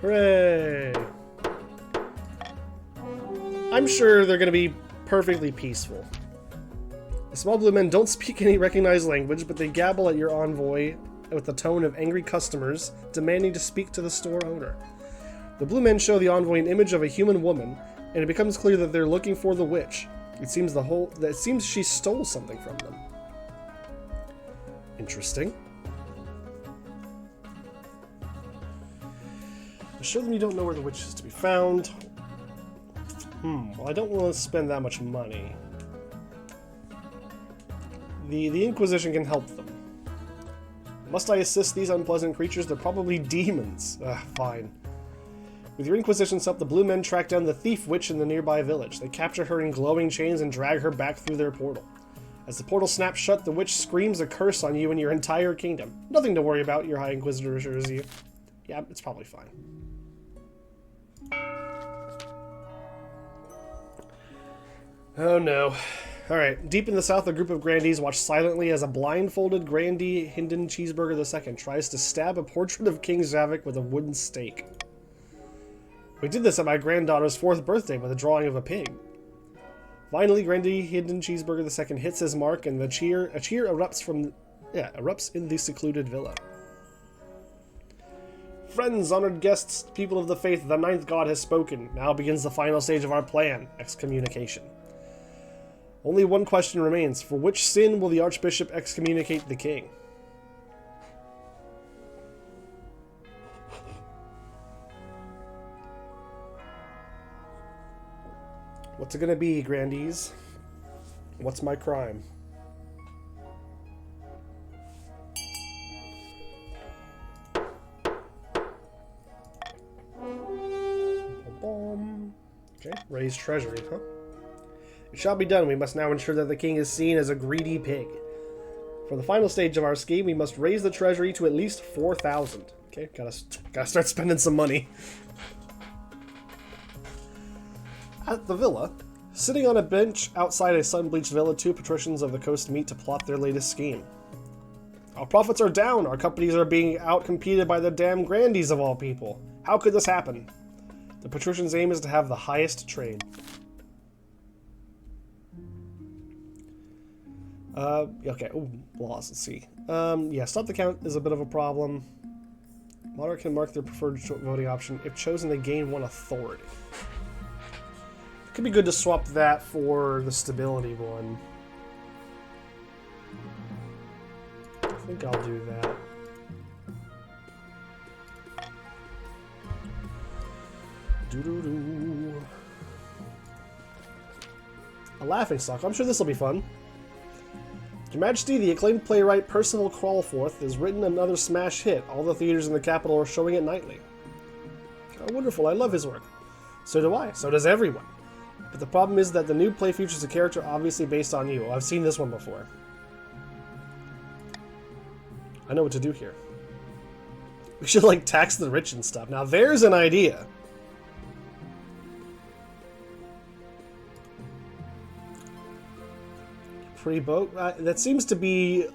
Hooray! I'm sure they're going to be perfectly peaceful. The small blue men don't speak any recognized language, but they gabble at your envoy with the tone of angry customers demanding to speak to the store owner. The blue men show the envoy an image of a human woman, and it becomes clear that they're looking for the witch. It seems she stole something from them. Interesting. Show them you don't know where the witch is to be found. Well, I don't want to spend that much money. The Inquisition can help them. Must I assist these unpleasant creatures? They're probably demons. Fine. With your Inquisition's help, the blue men track down the thief witch in the nearby village. They capture her in glowing chains and drag her back through their portal. As the portal snaps shut, the witch screams a curse on you and your entire kingdom. Nothing to worry about, your High Inquisitor assures you. Yeah, it's probably fine. Oh no. Alright, deep in the south, a group of grandees watch silently as a blindfolded Grandee Hinden Cheeseburger II tries to stab a portrait of King Zavik with a wooden stake. We did this at my granddaughter's 4th birthday with a drawing of a pig. Finally, Grandee Hinden Cheeseburger II hits his mark and a cheer erupts in the secluded villa. Friends, honored guests, people of the faith, the 9th god has spoken. Now begins the final stage of our plan, excommunication. Only one question remains. For which sin will the Archbishop excommunicate the king? What's it gonna be, Grandees? What's my crime? Okay, raise treasury, huh? It shall be done. We must now ensure that the king is seen as a greedy pig. For the final stage of our scheme, we must raise the treasury to at least 4,000. Okay, gotta start spending some money. At the villa, sitting on a bench outside a sun-bleached villa, 2 patricians of the coast meet to plot their latest scheme. Our profits are down. Our companies are being outcompeted by the damn Grandees of all people. How could this happen? The patrician's aim is to have the highest trade. Okay, laws, let's see. Yeah, stop the count is a bit of a problem. Monarch can mark their preferred voting option. If chosen, they gain 1 authority. It could be good to swap that for the stability one. I think I'll do that. Doo-doo-doo. A laughingstock. I'm sure this will be fun. Your Majesty, the acclaimed playwright Percival Crawlforth has written another smash hit. All the theaters in the capital are showing it nightly. Oh, wonderful. I love his work. So do I. So does everyone. But the problem is that the new play features a character obviously based on you. I've seen this one before. I know what to do here. We should, like, tax the rich and stuff. Now, there's an idea. Pre-boat? That seems to be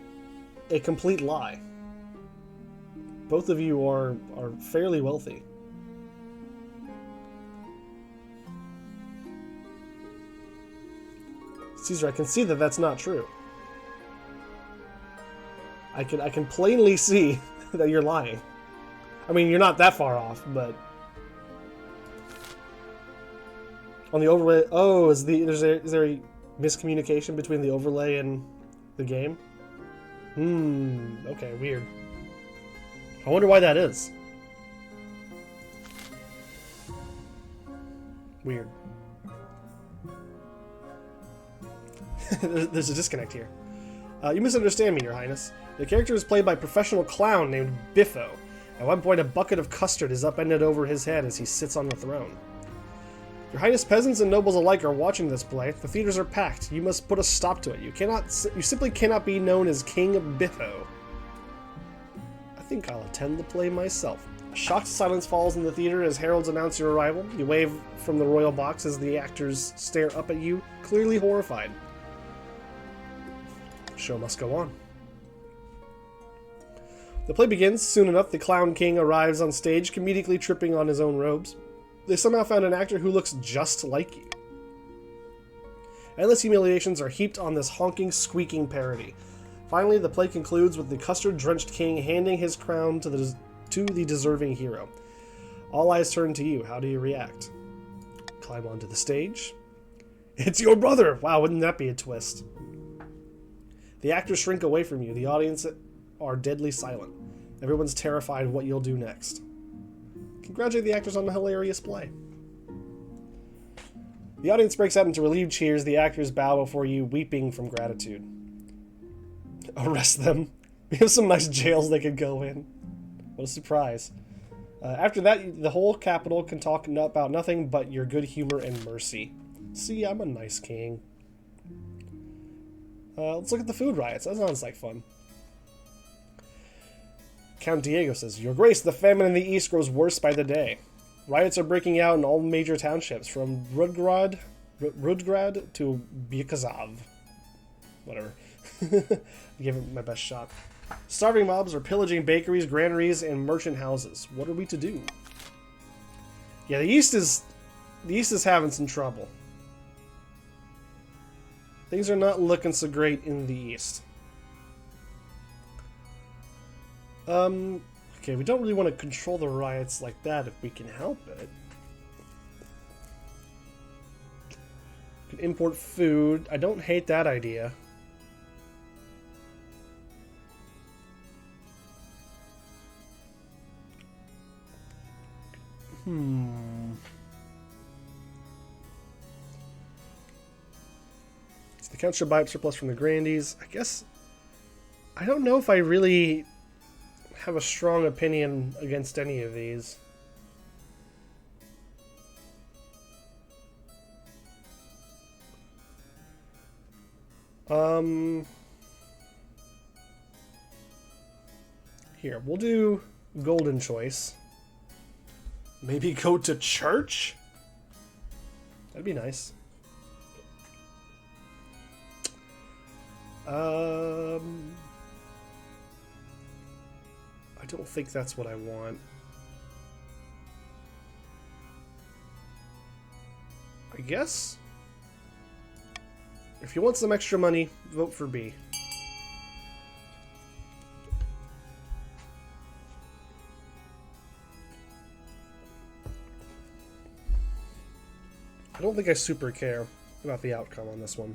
a complete lie. Both of you are fairly wealthy. Caesar, I can see that that's not true. I can plainly see that you're lying. I mean, you're not that far off, but on the overlay. Oh, is there a miscommunication between the overlay and the game? Okay, weird. I wonder why that is. Weird. There's a disconnect here. You misunderstand me, Your Highness. The character is played by a professional clown named Biffo. At one point, a bucket of custard is upended over his head as he sits on the throne. Your Highness, peasants and nobles alike are watching this play. The theaters are packed. You must put a stop to it. You simply cannot be known as King Biffo. I think I'll attend the play myself. A shocked silence falls in the theater as heralds announce your arrival. You wave from the royal box as the actors stare up at you, clearly horrified. The show must go on. The play begins. Soon enough, the Clown King arrives on stage, comedically tripping on his own robes. They somehow found an actor who looks just like you. Endless humiliations are heaped on this honking, squeaking parody. Finally, the play concludes with the custard-drenched king handing his crown to the deserving hero. All eyes turn to you. How do you react? Climb onto the stage. It's your brother! Wow, wouldn't that be a twist? The actors shrink away from you. The audience are deadly silent. Everyone's terrified what you'll do next. Congratulate the actors on the hilarious play. The audience breaks out into relieved cheers. The actors bow before you, weeping from gratitude. Arrest them. We have some nice jails they could go in. What a surprise. After that, the whole capital can talk about nothing but your good humor and mercy. See, I'm a nice king. Let's look at the food riots. That sounds like fun. Count Diego says, Your Grace, the famine in the east grows worse by the day. Riots are breaking out in all major townships, from Rudgrad to Byakazov. Whatever. Give it my best shot. Starving mobs are pillaging bakeries, granaries, and merchant houses. What are we to do? Yeah, the east is having some trouble. Things are not looking so great in the east. Okay, we don't really want to control the riots like that if we can help it. We can import food. I don't hate that idea. So the count should buy up surplus from the grandees. I guess I don't know if I really have a strong opinion against any of these. Here, we'll do golden choice. Maybe go to church? That'd be nice. I don't think that's what I want. I guess? If you want some extra money, vote for B. I don't think I super care about the outcome on this one.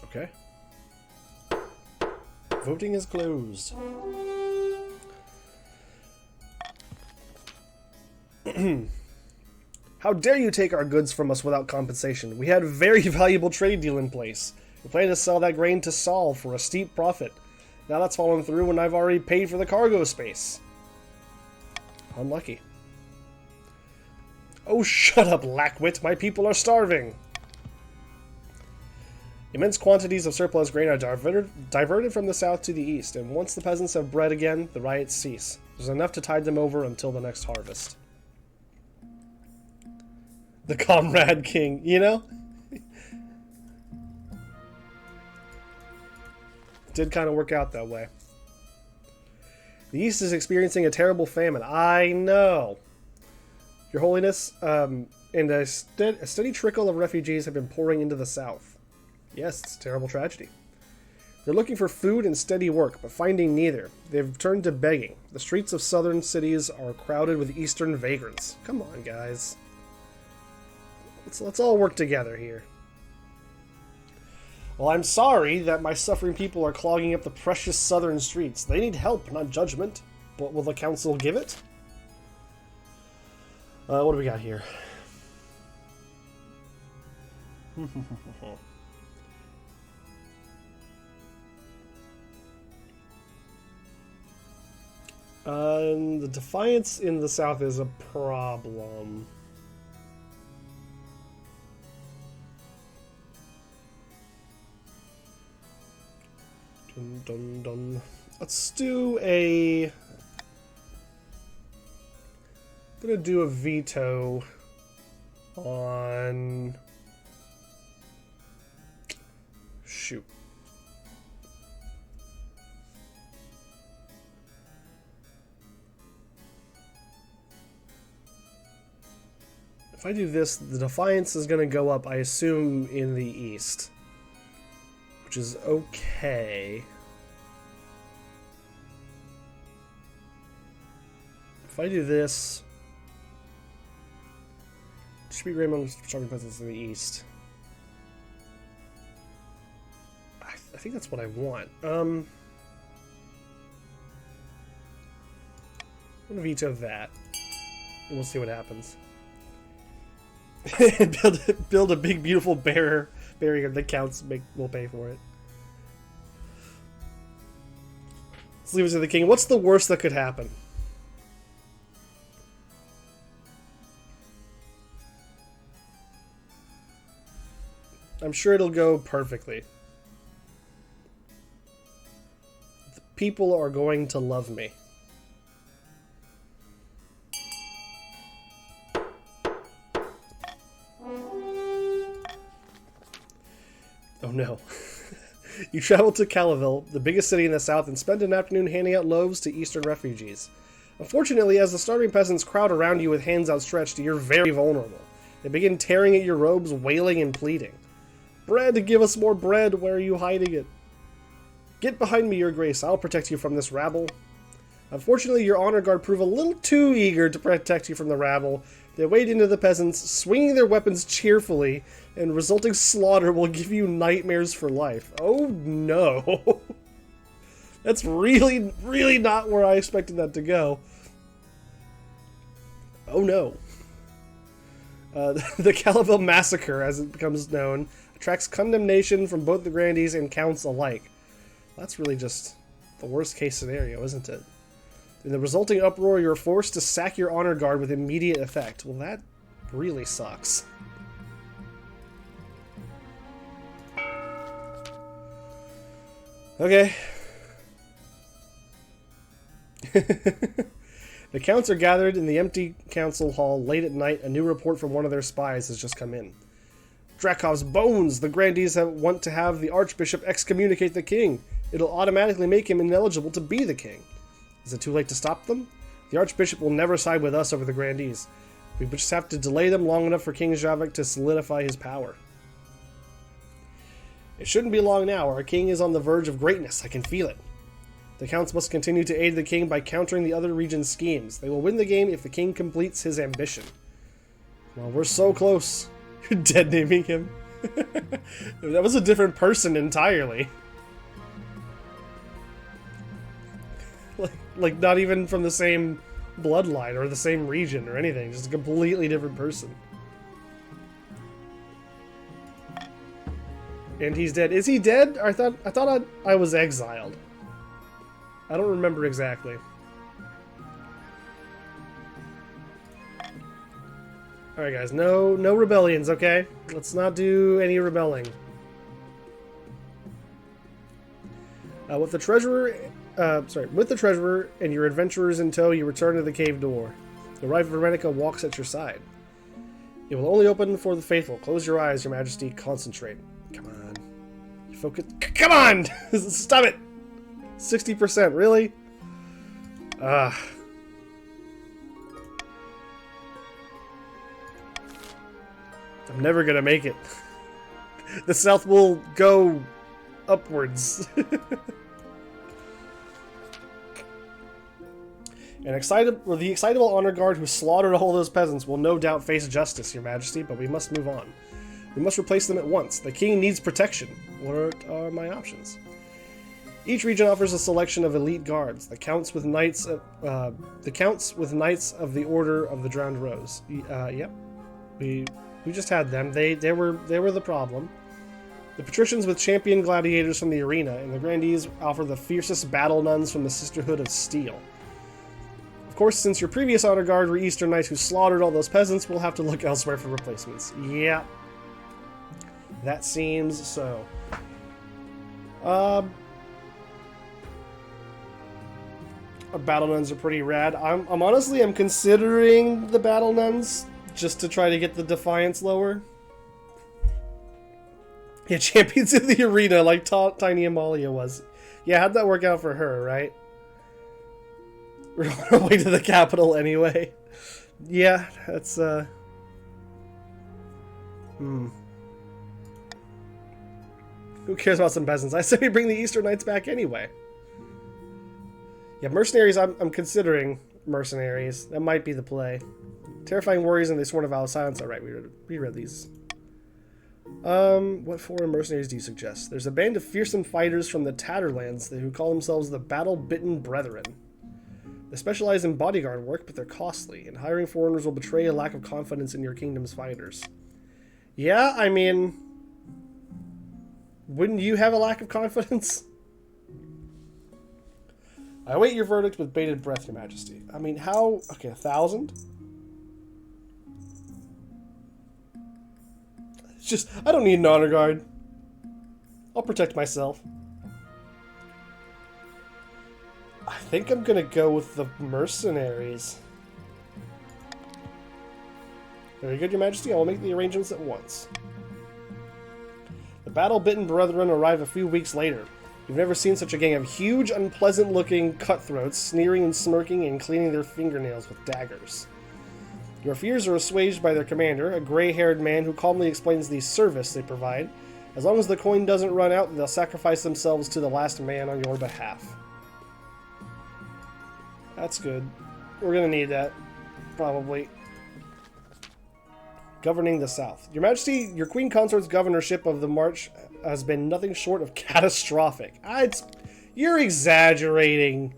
Okay. Voting is closed. How dare you take our goods from us without compensation? We had a very valuable trade deal in place. We plan to sell that grain to Saul for a steep profit. Now that's fallen through and I've already paid for the cargo space. Unlucky. Oh, shut up, Lackwit. My people are starving. Immense quantities of surplus grain are diverted from the south to the east, and once the peasants have bread again, the riots cease. There's enough to tide them over until the next harvest. The Comrade King, you know? Did kind of work out that way. The East is experiencing a terrible famine. I know. Your Holiness, and a steady trickle of refugees have been pouring into the South. Yes, it's a terrible tragedy. They're looking for food and steady work, but finding neither. They've turned to begging. The streets of southern cities are crowded with eastern vagrants. Come on, guys. Let's all work together here. Well, I'm sorry that my suffering people are clogging up the precious southern streets. They need help, not judgment. But will the council give it? What do we got here? The defiance in the south is a problem. Dun, dun, dun. Let's do a... I'm gonna do a veto on... Shoot. If I do this, the defiance is gonna go up, I assume, in the east. Which is okay. If I do this, distribute Raymond stronger presence in the east. I think that's what I want. I'm gonna veto that, and we'll see what happens. build a big, beautiful barrier. The counts will pay for it. Let's leave it to the king. What's the worst that could happen? I'm sure it'll go perfectly. The people are going to love me. Oh no. You travel to Calaville, the biggest city in the south, and spend an afternoon handing out loaves to eastern refugees. Unfortunately, as the starving peasants crowd around you with hands outstretched, you're very vulnerable. They begin tearing at your robes, wailing and pleading. Bread, give us more bread, where are you hiding it? Get behind me, your grace, I'll protect you from this rabble. Unfortunately, your honor guard prove a little too eager to protect you from the rabble. They wade into the peasants, swinging their weapons cheerfully, and resulting slaughter will give you nightmares for life. Oh no! That's really, really not where I expected that to go. Oh no. The Calaville Massacre, as it becomes known, attracts condemnation from both the grandees and counts alike. That's really just the worst case scenario, isn't it? In the resulting uproar, you're forced to sack your honor guard with immediate effect. Well, that really sucks. Okay. The counts are gathered in the empty council hall late at night. A new report from one of their spies has just come in. Drakov's bones! The grandees want to have the archbishop excommunicate the king. It'll automatically make him ineligible to be the king. Is it too late to stop them? The archbishop will never side with us over the grandees. We just have to delay them long enough for King Javik to solidify his power. It shouldn't be long now. Our king is on the verge of greatness. I can feel it. The counts must continue to aid the king by countering the other region's schemes. They will win the game if the king completes his ambition. Well, we're so close. You're dead naming him. That was a different person entirely. Like not even from the same bloodline or the same region or anything. Just a completely different person. And he's dead. Is he dead? I thought I was exiled. I don't remember exactly. Alright guys, no rebellions, okay? Let's not do any rebelling. With the treasurer and your adventurers in tow, you return to the cave door. The wife of Renica walks at your side. It will only open for the faithful. Close your eyes, Your Majesty. Concentrate. Come on. You focus. Come on! Stop it! 60%, really? I'm never gonna make it. The South will go upwards. The excitable honor guard who slaughtered all those peasants will no doubt face justice, Your Majesty, but we must move on. We must replace them at once. The king needs protection. What are my options? Each region offers a selection of elite guards. The counts with knights of the Order of the Drowned Rose. Yep, we just had them. They were the problem. The patricians with champion gladiators from the arena, and the grandees offer the fiercest battle nuns from the Sisterhood of Steel. Of course, since your previous honor guard were Eastern Knights who slaughtered all those peasants, we'll have to look elsewhere for replacements. Yeah, that seems so. Battle nuns are pretty rad. I'm honestly considering the battle nuns just to try to get the defiance lower. Yeah, champions in the arena like Tiny Amalia was. Yeah, how'd that work out for her, right? We're on our way to the capital anyway. Yeah, that's Who cares about some peasants? I say we bring the Eastern Knights back anyway. Yeah, mercenaries, I'm considering mercenaries. That might be the play. Terrifying warriors and they sworn a vow of silence. Alright, we read these. What foreign mercenaries do you suggest? There's a band of fearsome fighters from the Tatterlands who call themselves the Battle-Bitten Brethren. They specialize in bodyguard work, but they're costly, and hiring foreigners will betray a lack of confidence in your kingdom's fighters. Yeah, I mean, wouldn't you have a lack of confidence? I await your verdict with bated breath, Your Majesty. I mean, how... Okay, 1,000? It's just... I don't need an honor guard. I'll protect myself. I think I'm gonna go with the mercenaries. Very good, Your Majesty. I will make the arrangements at once. The battle-bitten brethren arrive a few weeks later. You've never seen such a gang of huge, unpleasant-looking cutthroats, sneering and smirking and cleaning their fingernails with daggers. Your fears are assuaged by their commander, a gray-haired man who calmly explains the service they provide. As long as the coin doesn't run out, they'll sacrifice themselves to the last man on your behalf. That's good. We're gonna need that. Probably. Governing the South. Your Majesty, your Queen Consort's governorship of the March has been nothing short of catastrophic. You're exaggerating.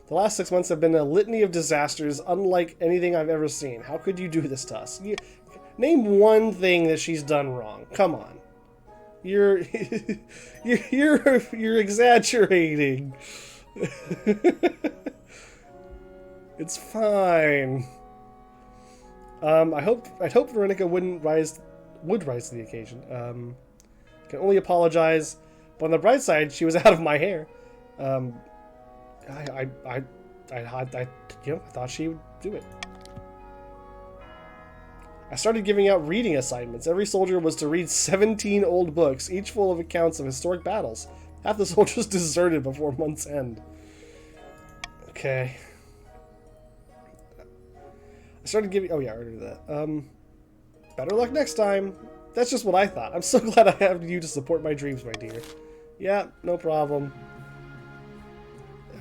The last 6 months have been a litany of disasters unlike anything I've ever seen. How could you do this to us? Name one thing that she's done wrong. Come on. You're exaggerating. It's fine. I'd hope Veronica would rise to the occasion. Can only apologize, but on the bright side, she was out of my hair. I thought she would do it. I started giving out reading assignments. Every soldier was to read 17 old books, each full of accounts of historic battles. Half the soldiers deserted before month's end. Okay. I started giving... Oh yeah, I already did that. Better luck next time. That's just what I thought. I'm so glad I have you to support my dreams, my dear. Yeah, no problem.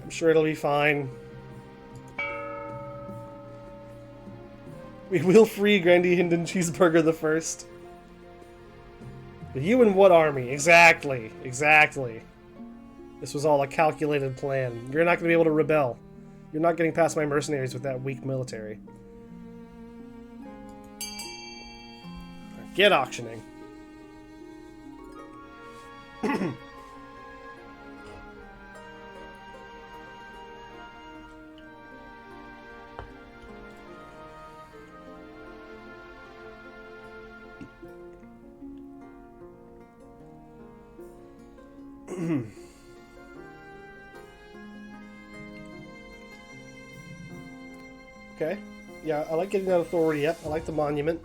I'm sure it'll be fine. We will free Grandy Hinden Cheeseburger the First. But you and what army? Exactly. Exactly. This was all a calculated plan. You're not going to be able to rebel. You're not getting past my mercenaries with that weak military. Get auctioning. Okay. Yeah, I like getting that authority up. I like the monument.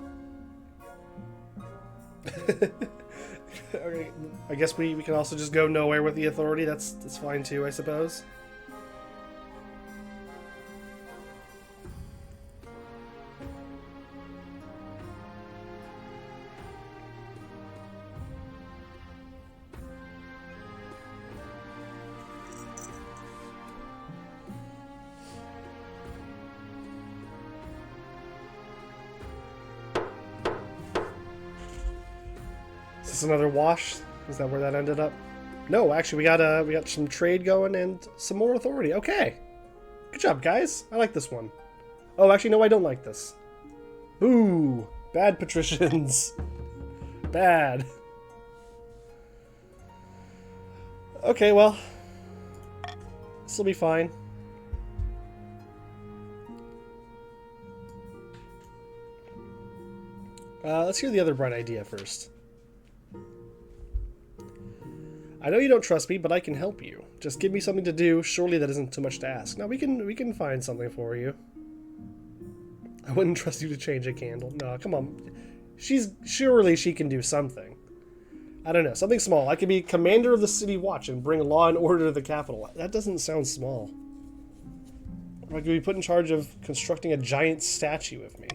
Okay, I guess we can also just go nowhere with the authority. That's fine too, I suppose. Is this another wash? Is that where that ended up? No, actually, we got some trade going and some more authority. Okay, good job, guys. I like this one. Oh, actually, no, I don't like this. Boo! Bad patricians. Bad. Okay, well, this will be fine. Let's hear the other bright idea first. I know you don't trust me, but I can help you. Just give me something to do. Surely that isn't too much to ask. Now we can find something for you. I wouldn't trust you to change a candle. No, come on. Surely she can do something. I don't know, something small. I could be commander of the city watch and bring law and order to the capital. That doesn't sound small. Or I could be put in charge of constructing a giant statue of me.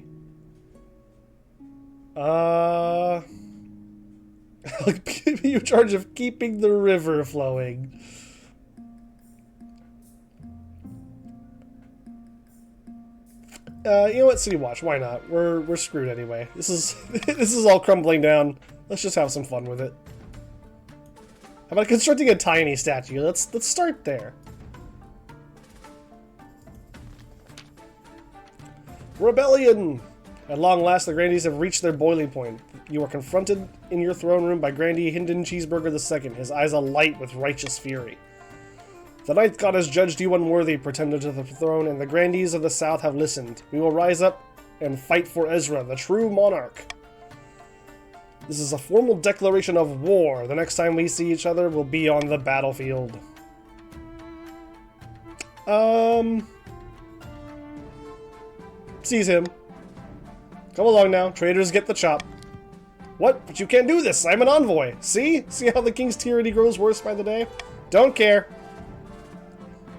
I'll give you in charge of keeping the river flowing. You know what, City Watch? Why not? We're screwed anyway. This is this is all crumbling down. Let's just have some fun with it. How about constructing a tiny statue? Let's start there. Rebellion! At long last, the Grandees have reached their boiling point. You are confronted in your throne room by Grandee Hinden Cheeseburger II, his eyes alight with righteous fury. The ninth god has judged you unworthy, pretender to the throne, and the Grandees of the South have listened. We will rise up and fight for Ezra, the true monarch. This is a formal declaration of war. The next time we see each other, we'll be on the battlefield. Seize him. Come along now. Traitors get the chop. What? But you can't do this. I'm an envoy. See? See how the king's tyranny grows worse by the day? Don't care.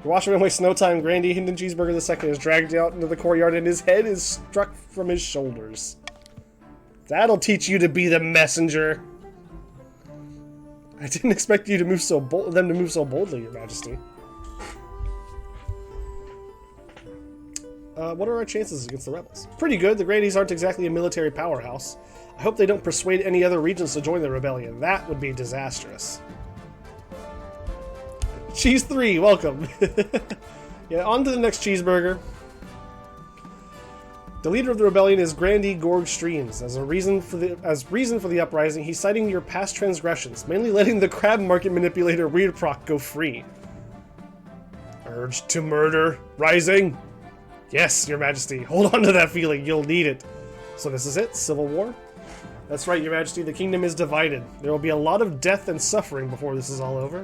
You're watching him waste no time. Grandee Hinden Cheeseburger II is dragged out into the courtyard and his head is struck from his shoulders. That'll teach you to be the messenger. I didn't expect you to move so them to move so boldly, Your Majesty. What are our chances against the rebels? Pretty good. The Grandees aren't exactly a military powerhouse. I hope they don't persuade any other regions to join the rebellion. That would be disastrous. Cheese 3, welcome. Yeah, on to the next cheeseburger. The leader of the rebellion is Grandee Gorg Streams. As reason for the uprising, he's citing your past transgressions, mainly letting the crab market manipulator Weirdproc go free. Urge to murder rising. Yes, Your Majesty. Hold on to that feeling. You'll need it. So this is it? Civil War? That's right, Your Majesty. The kingdom is divided. There will be a lot of death and suffering before this is all over.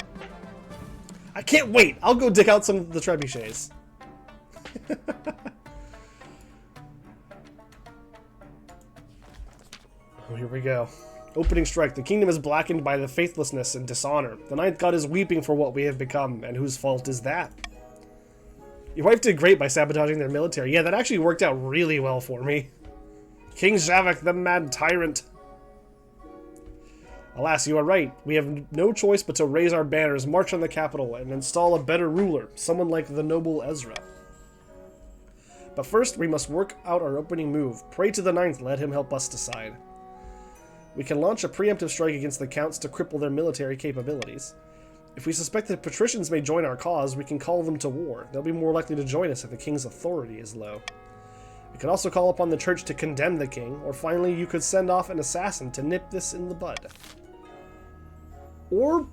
I can't wait! I'll go dig out some of the trebuchets. Oh, here we go. Opening strike. The kingdom is blackened by the faithlessness and dishonor. The ninth god is weeping for what we have become, and whose fault is that? Your wife did great by sabotaging their military. Yeah, that actually worked out really well for me. King Zavok, the mad tyrant. Alas, you are right. We have no choice but to raise our banners, march on the capital, and install a better ruler, someone like the noble Ezra. But first, we must work out our opening move. Pray to the ninth, let him help us decide. We can launch a preemptive strike against the counts to cripple their military capabilities. If we suspect that patricians may join our cause, we can call them to war. They'll be more likely to join us if the king's authority is low. We can also call upon the church to condemn the king, or finally you could send off an assassin to nip this in the bud. Or,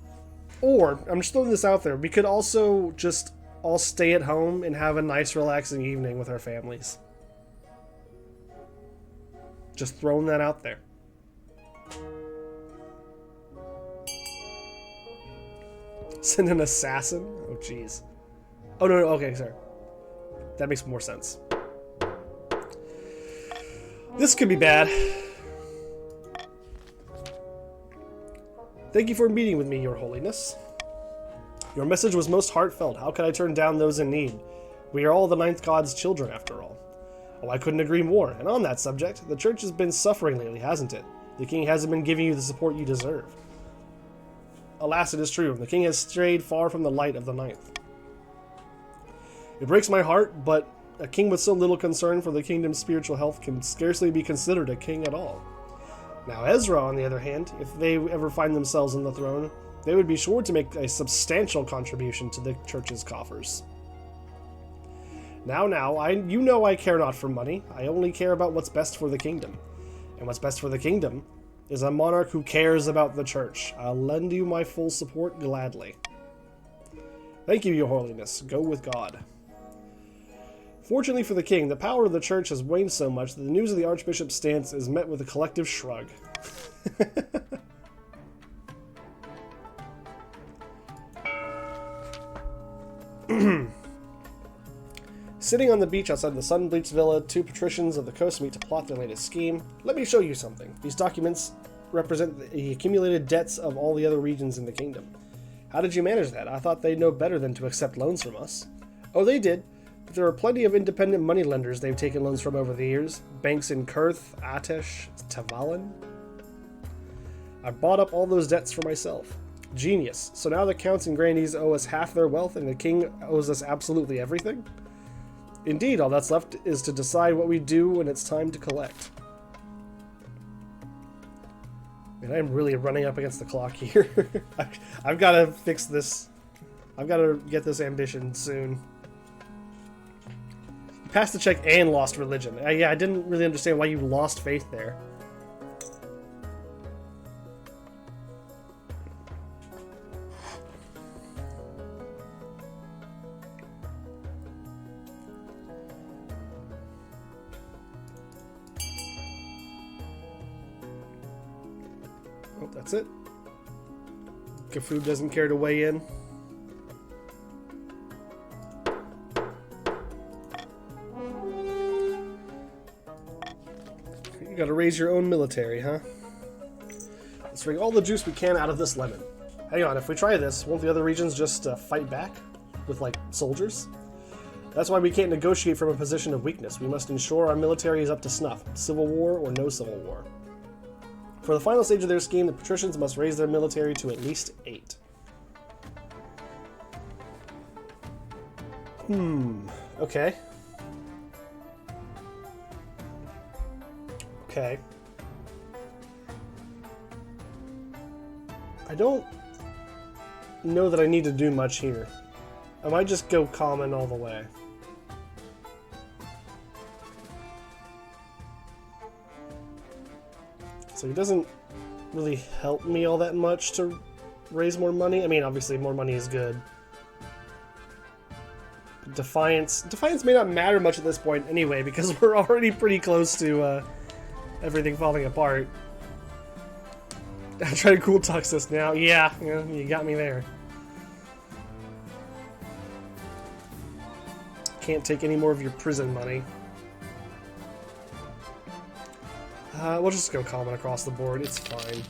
I'm just throwing this out there, we could also just all stay at home and have a nice relaxing evening with our families. Just throwing that out there. Send an assassin? Oh, jeez. Oh, no, okay, sorry. That makes more sense. This could be bad. Thank you for meeting with me, Your Holiness. Your message was most heartfelt. How could I turn down those in need? We are all the Ninth God's children, after all. Oh, I couldn't agree more. And on that subject, the Church has been suffering lately, hasn't it? The King hasn't been giving you the support you deserve. Alas, it is true. The King has strayed far from the light of the Ninth. It breaks my heart, but a king with so little concern for the kingdom's spiritual health can scarcely be considered a king at all. Now Ezra, on the other hand, if they ever find themselves on the throne, they would be sure to make a substantial contribution to the Church's coffers. Now, you know I care not for money. I only care about what's best for the kingdom. And what's best for the kingdom is a monarch who cares about the Church. I'll lend you my full support gladly. Thank you, Your Holiness. Go with God. Fortunately for the king, the power of the Church has waned so much that the news of the Archbishop's stance is met with a collective shrug. Sitting on the beach outside the sun-bleached villa, two patricians of the coast meet to plot their latest scheme. Let me show you something. These documents represent the accumulated debts of all the other regions in the kingdom. How did you manage that? I thought they'd know better than to accept loans from us. Oh, they did. But there are plenty of independent moneylenders they've taken loans from over the years. Banks in Kurth, Atesh, Tavalin. I bought up all those debts for myself. Genius. So now the counts and grandees owe us half their wealth and the king owes us absolutely everything? Indeed, all that's left is to decide what we do when it's time to collect. Man, I'm really running up against the clock here. I've got to fix this. I've got to get this ambition soon. Passed the check and lost religion. Yeah, I didn't really understand why you lost faith there. Oh, that's it. Kafub doesn't care to weigh in. You gotta raise your own military, huh? Let's wring all the juice we can out of this lemon. Hang on, if we try this, won't the other regions just fight back? With, like, soldiers? That's why we can't negotiate from a position of weakness. We must ensure our military is up to snuff. Civil war or no civil war. For the final stage of their scheme, the patricians must raise their military to at least 8. Okay. Okay. I don't know that I need to do much here. I might just go common all the way. So it doesn't really help me all that much to raise more money. I mean, obviously more money is good. Defiance may not matter much at this point anyway, because we're already pretty close to everything falling apart. I try to cool tux this now. Yeah, you got me there. Can't take any more of your prison money. We'll just go common across the board. It's fine.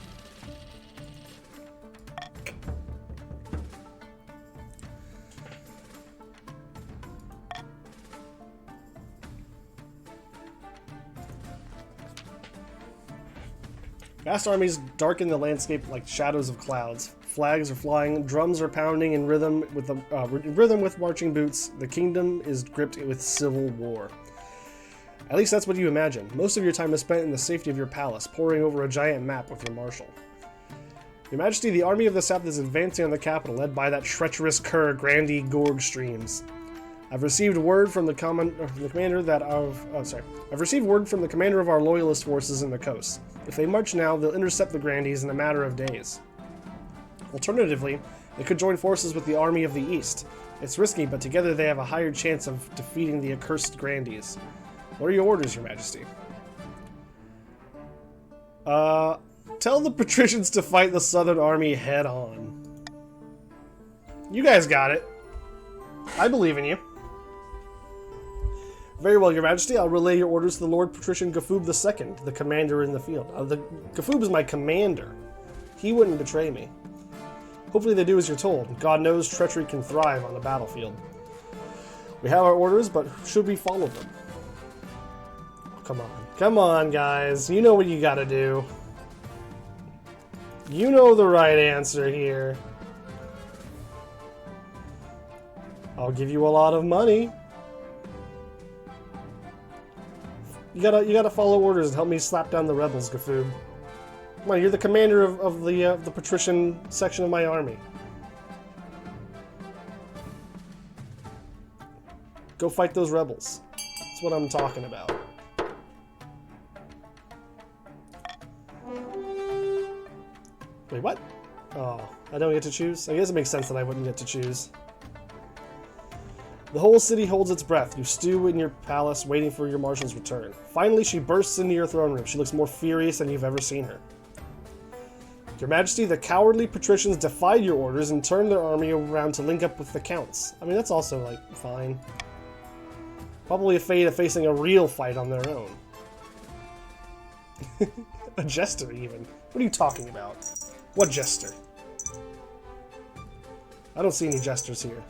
Vast armies darken the landscape like shadows of clouds. Flags are flying, drums are pounding in rhythm with marching boots. The kingdom is gripped with civil war. At least that's what you imagine. Most of your time is spent in the safety of your palace, poring over a giant map with your marshal. Your Majesty, the army of the south is advancing on the capital, led by that treacherous cur, Grandy Gorg Streams. I've received word from the commander of our loyalist forces in the coast. If they march now, they'll intercept the Grandies in a matter of days. Alternatively, they could join forces with the army of the east. It's risky, but together they have a higher chance of defeating the accursed Grandies. What are your orders, Your Majesty? Tell the patricians to fight the Southern Army head-on. You guys got it. I believe in you. Very well, Your Majesty. I'll relay your orders to the Lord Patrician Gafub II, the commander in the field. The Gafub is my commander. He wouldn't betray me. Hopefully they do as you're told. God knows treachery can thrive on the battlefield. We have our orders, but should we follow them? Oh, come on. Come on, guys. You know what you gotta do. You know the right answer here. I'll give you a lot of money. You gotta follow orders and help me slap down the rebels, Gafoob. Come on, you're the commander of the patrician section of my army. Go fight those rebels. That's what I'm talking about. Wait, what? Oh, I don't get to choose? I guess it makes sense that I wouldn't get to choose. The whole city holds its breath. You stew in your palace, waiting for your marshal's return. Finally, she bursts into your throne room. She looks more furious than you've ever seen her. Your Majesty, the cowardly patricians defied your orders and turned their army around to link up with the counts. I mean, that's also, like, fine. Probably a fate of facing a real fight on their own. A jester, even. What are you talking about? What jester? I don't see any jesters here.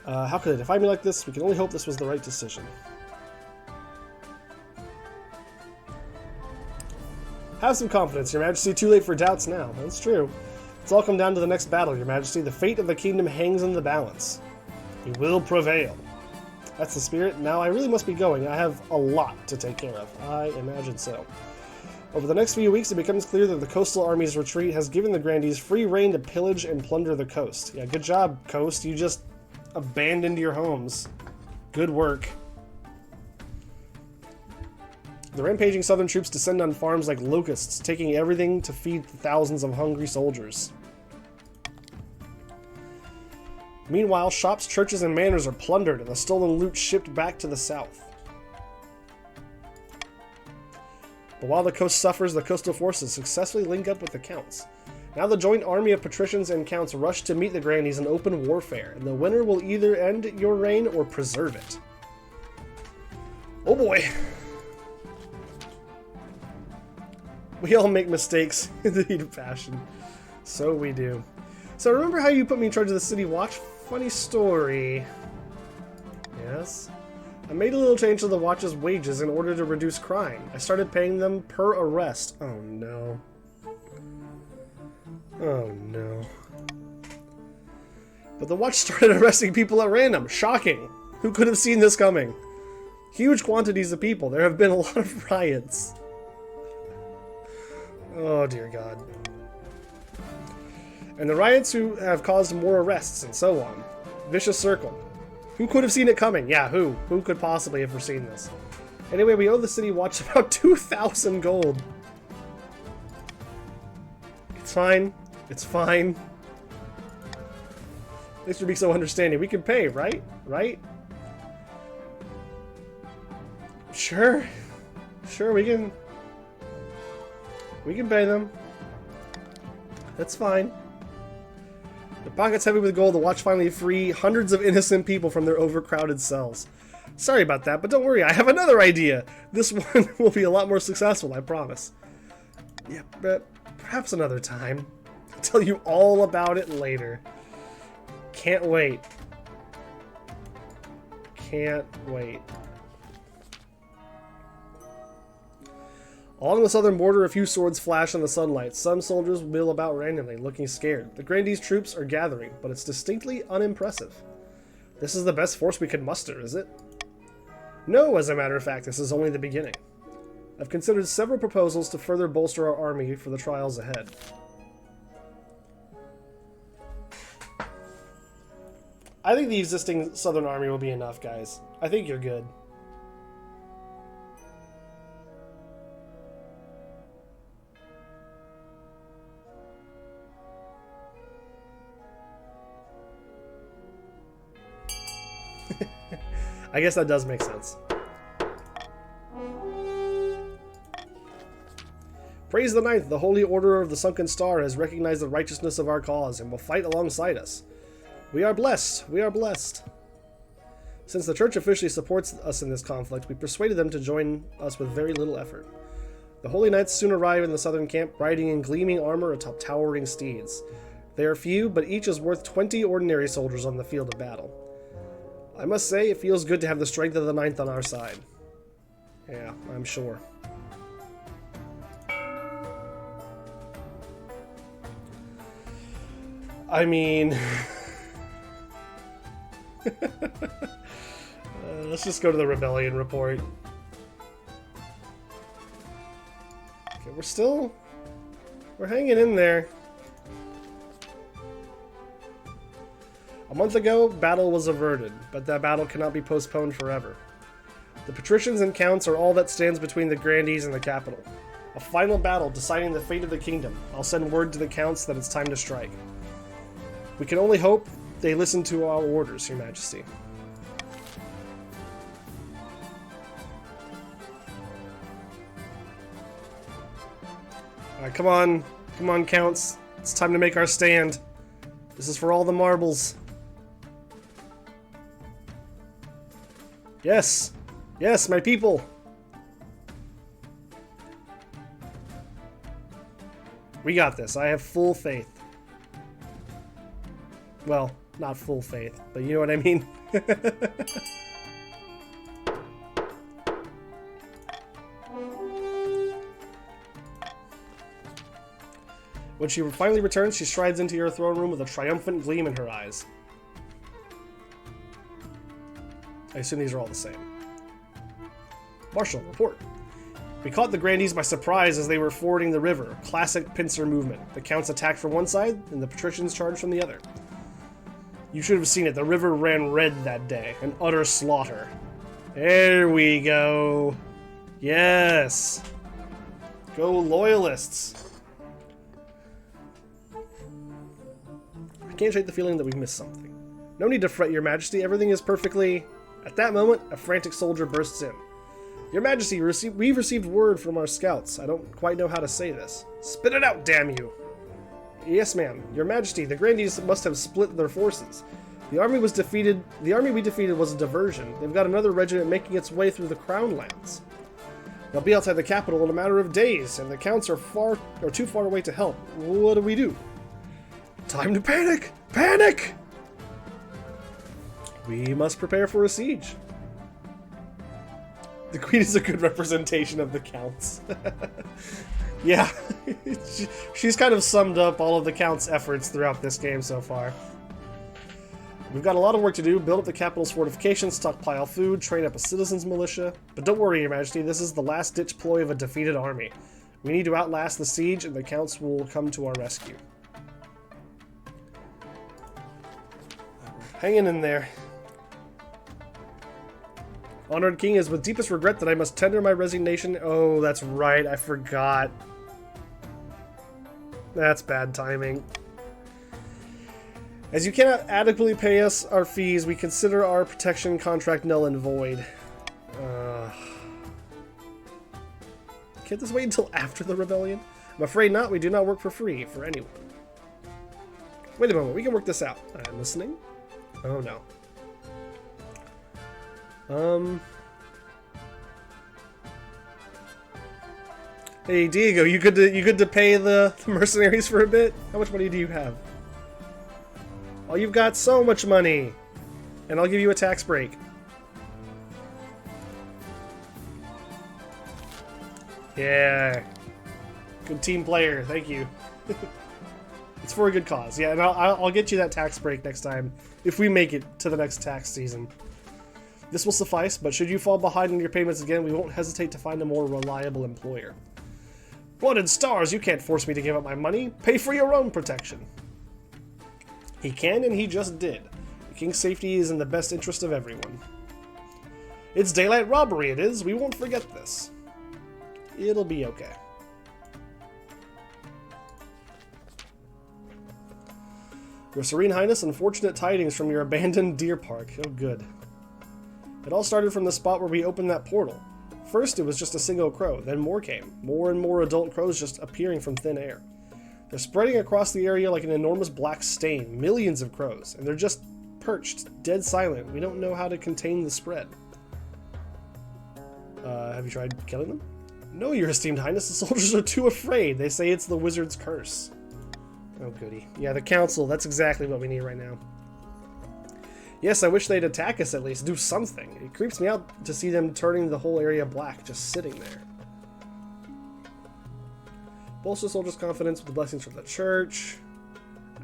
How could they defy me like this? We can only hope this was the right decision. Have some confidence, Your Majesty. Too late for doubts now. That's true. It's all come down to the next battle, Your Majesty. The fate of the kingdom hangs in the balance. We will prevail. That's the spirit. Now I really must be going. I have a lot to take care of. I imagine so. Over the next few weeks, it becomes clear that the coastal army's retreat has given the Grandees free rein to pillage and plunder the coast. Yeah, good job, Coast. You just abandoned your homes. Good work. The rampaging southern troops descend on farms like locusts, taking everything to feed the thousands of hungry soldiers. Meanwhile, shops, churches, and manors are plundered and the stolen loot shipped back to the south. But while the coast suffers, the coastal forces successfully link up with the counts. Now the joint army of patricians and counts rush to meet the Grandees in open warfare, and the winner will either end your reign or preserve it. Oh boy! We all make mistakes in the heat of passion. So we do. So remember how you put me in charge of the city watch? Funny story. Yes? I made a little change to the watch's wages in order to reduce crime. I started paying them per arrest. Oh no. Oh no. But the watch started arresting people at random. Shocking. Who could have seen this coming? Huge quantities of people. There have been a lot of riots. Oh dear God. And the riots who have caused more arrests and so on. Vicious circle. Who could have seen it coming? Yeah, who? Who could possibly have foreseen this? Anyway, we owe the city watch about 2,000 gold. It's fine. It's fine. Thanks for being so understanding. We can pay, right? Right? Sure. Sure, we can pay them. That's fine. The pockets heavy with gold, the watch finally free hundreds of innocent people from their overcrowded cells. Sorry about that, but don't worry, I have another idea. This one will be a lot more successful, I promise. Yeah, but perhaps another time. I'll tell you all about it later. Can't wait. Can't wait. Along the southern border, a few swords flash in the sunlight. Some soldiers mill about randomly, looking scared. The Grandees' troops are gathering, but it's distinctly unimpressive. This is the best force we could muster, is it? No, as a matter of fact, this is only the beginning. I've considered several proposals to further bolster our army for the trials ahead. I think the existing southern army will be enough, guys. I think you're good. I guess that does make sense. Praise the Ninth, the Holy Order of the Sunken Star has recognized the righteousness of our cause and will fight alongside us. We are blessed. We are blessed. Since the Church officially supports us in this conflict, we persuaded them to join us with very little effort. The holy knights soon arrive in the southern camp, riding in gleaming armor atop towering steeds. They are few, but each is worth 20 ordinary soldiers on the field of battle. I must say, it feels good to have the strength of the ninth on our side. Yeah, I'm sure. I mean... let's just go to the rebellion report. Okay, we're hanging in there. A month ago, battle was averted, but that battle cannot be postponed forever. The patricians and counts are all that stands between the grandees and the capital. A final battle deciding the fate of the kingdom. I'll send word to the counts that it's time to strike. We can only hope they listen to our orders, Your Majesty. Alright, come on, counts. It's time to make our stand. This is for all the marbles. Yes! Yes, my people! We got this. I have full faith. Well, not full faith, but you know what I mean? When she finally returns, she strides into your throne room with a triumphant gleam in her eyes. I assume these are all the same. Marshal, report. We caught the grandees by surprise as they were fording the river. Classic pincer movement. The counts attacked from one side, and the patricians charged from the other. You should have seen it. The river ran red that day. An utter slaughter. There we go. Yes. Go Loyalists. I can't shake the feeling that we've missed something. No need to fret, Your Majesty. Everything is perfectly... At that moment, a frantic soldier bursts in. Your Majesty, we've received word from our scouts. I don't quite know how to say this. Spit it out, damn you! Yes, ma'am. Your Majesty, the grandees must have split their forces. The army we defeated was a diversion. They've got another regiment making its way through the Crown Lands. They'll be outside the capital in a matter of days, and the counts are too far away to help. What do we do? Time to panic! Panic! We must prepare for a siege. The Queen is a good representation of the counts. Yeah, she's kind of summed up all of the Count's efforts throughout this game so far. We've got a lot of work to do. Build up the capital's fortifications, stockpile food, train up a citizens' militia. But don't worry, Your Majesty, this is the last-ditch ploy of a defeated army. We need to outlast the siege, and the Counts will come to our rescue. Hanging in there. Honored King, it is with deepest regret that I must tender my resignation. Oh, that's right, I forgot. That's bad timing. As you cannot adequately pay us our fees, we consider our protection contract null and void. Can't this wait until after the rebellion? I'm afraid not. We do not work for free for anyone. Wait a moment, we can work this out. I'm listening. Oh no. Hey Diego, you good to pay the mercenaries for a bit? How much money do you have? Oh, you've got so much money! And I'll give you a tax break. Yeah. Good team player, thank you. It's for a good cause. Yeah, and I'll get you that tax break next time, if we make it to the next tax season. This will suffice, but should you fall behind in your payments again, we won't hesitate to find a more reliable employer. Blood and stars, you can't force me to give up my money. Pay for your own protection. He can, and he just did. The king's safety is in the best interest of everyone. It's daylight robbery, it is. We won't forget this. It'll be okay. Your Serene Highness, unfortunate tidings from your abandoned deer park. Oh, good. It all started from the spot where we opened that portal. First, it was just a single crow, then more came. More and more adult crows just appearing from thin air. They're spreading across the area like an enormous black stain, millions of crows, and they're just perched, dead silent. We don't know how to contain the spread. Have you tried killing them? No, your esteemed highness, the soldiers are too afraid. They say it's the wizard's curse. Oh, goody. Yeah, the council, that's exactly what we need right now. Yes, I wish they'd attack us at least, do something. It creeps me out to see them turning the whole area black, just sitting there. Bolster soldiers' confidence with the blessings from the church.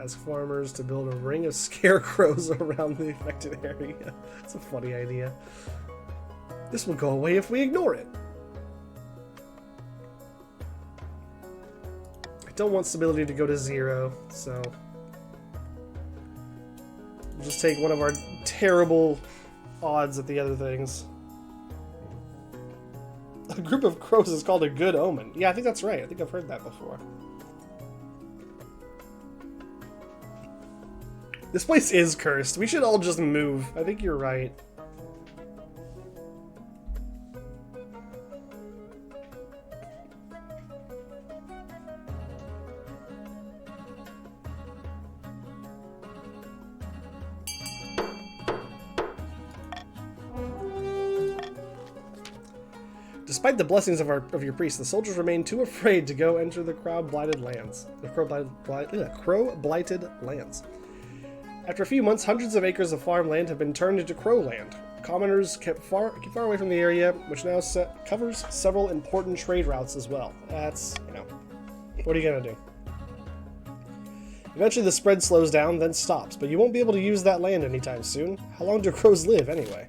Ask farmers to build a ring of scarecrows around the affected area. That's a funny idea. This will go away if we ignore it. I don't want stability to go to 0, so we'll just take one of our terrible odds at the other things. A group of crows is called a good omen. Yeah, I think that's right. I think I've heard that before. This place is cursed. We should all just move. I think you're right. Despite the blessings of your priests, the soldiers remain too afraid to go enter the crow-blighted lands. Crow-blighted lands. After a few months, hundreds of acres of farmland have been turned into crow land. Commoners keep far away from the area, which now covers several important trade routes as well. That's, you know, what are you gonna do? Eventually the spread slows down, then stops, but you won't be able to use that land anytime soon. How long do crows live, anyway?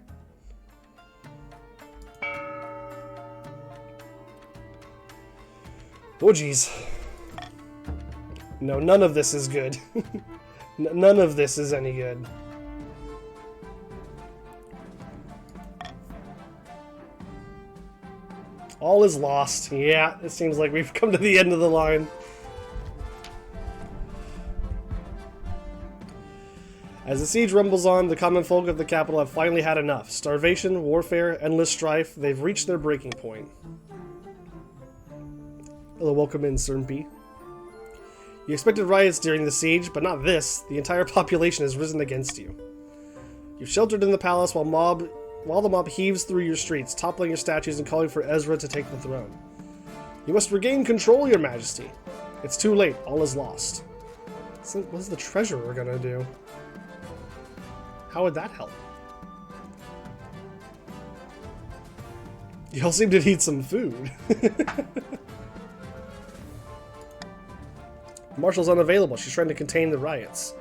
Oh, geez. No, none of this is good. None of this is any good. All is lost. Yeah, it seems like we've come to the end of the line. As the siege rumbles on, the common folk of the capital have finally had enough. Starvation, warfare, endless strife, they've reached their breaking point. Hello, welcome in, Cernpi. You expected riots during the siege, but not this. The entire population has risen against you. You've sheltered in the palace while the mob heaves through your streets, toppling your statues and calling for Ezra to take the throne. You must regain control, your majesty. It's too late. All is lost. So what's the treasurer gonna do? How would that help? Y'all seem to need some food. Marshal's unavailable. She's trying to contain the riots.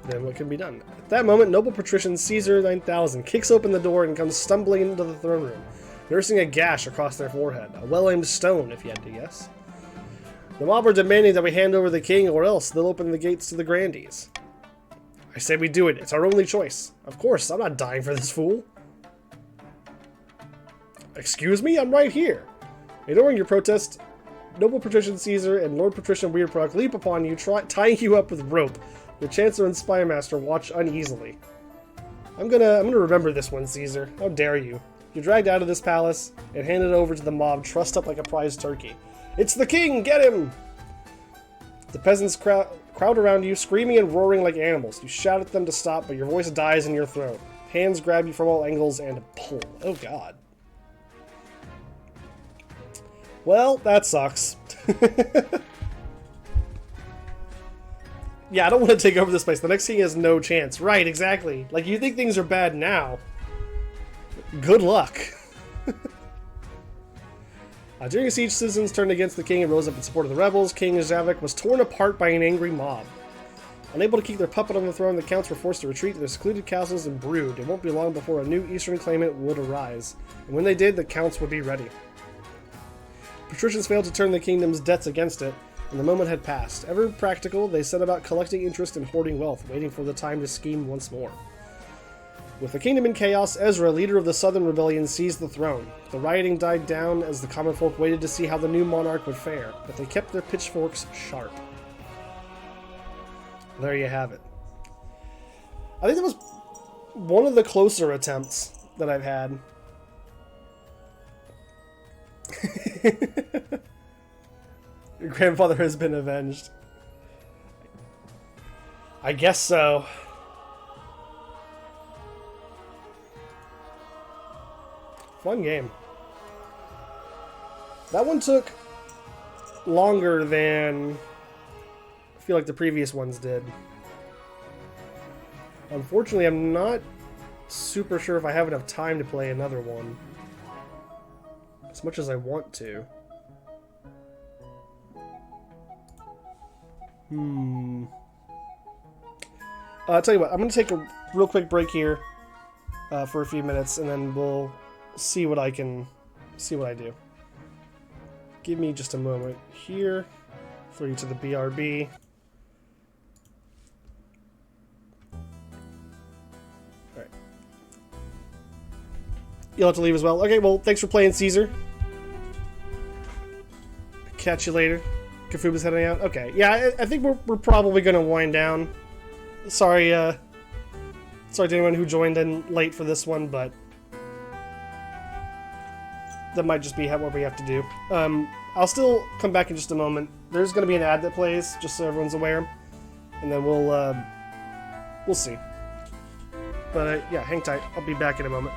Then what can be done? At that moment, noble patrician Caesar 9000 kicks open the door and comes stumbling into the throne room, nursing a gash across their forehead. A well-aimed stone, if you had to guess. The mob are demanding that we hand over the king, or else they'll open the gates to the grandees. I say we do it. It's our only choice. Of course, I'm not dying for this fool. Excuse me? I'm right here. Ignoring your protest, noble patrician Caesar and Lord Patrician Weirdproc leap upon you, tying you up with rope. The Chancellor and Spymaster watch uneasily. I'm gonna remember this one, Caesar. How dare you? You're dragged out of this palace and handed over to the mob, trussed up like a prize turkey. It's the king! Get him! The peasants crowd around you, screaming and roaring like animals. You shout at them to stop, but your voice dies in your throat. Hands grab you from all angles and pull. Oh god. Well, that sucks. Yeah, I don't want to take over this place. The next king has no chance. Right, exactly. Like, you think things are bad now. Good luck. During a siege, citizens turned against the king and rose up in support of the rebels. King Zavik was torn apart by an angry mob. Unable to keep their puppet on the throne, the counts were forced to retreat to their secluded castles and brood. It won't be long before a new eastern claimant would arise. And when they did, the counts would be ready. Patricians failed to turn the kingdom's debts against it, and the moment had passed. Ever practical, they set about collecting interest and hoarding wealth, waiting for the time to scheme once more. With the kingdom in chaos, Ezra, leader of the Southern Rebellion, seized the throne. The rioting died down as the common folk waited to see how the new monarch would fare, but they kept their pitchforks sharp. There you have it. I think that was one of the closer attempts that I've had. Your grandfather has been avenged. I guess so. Fun game. That one took longer than I feel like the previous ones did. Unfortunately, I'm not super sure if I have enough time to play another one. As much as I want to. I'll tell you what, I'm going to take a real quick break here for a few minutes, and then we'll see what I do. Give me just a moment here. Throw you to the BRB. Alright. You'll have to leave as well. Okay, well, thanks for playing, Caesar. Catch you later. Kafuba's heading out? Okay, yeah, I think we're probably going to wind down. Sorry to anyone who joined in late for this one, but that might just be what we have to do. I'll still come back in just a moment. There's going to be an ad that plays, just so everyone's aware, and then we'll see. But yeah, hang tight. I'll be back in a moment.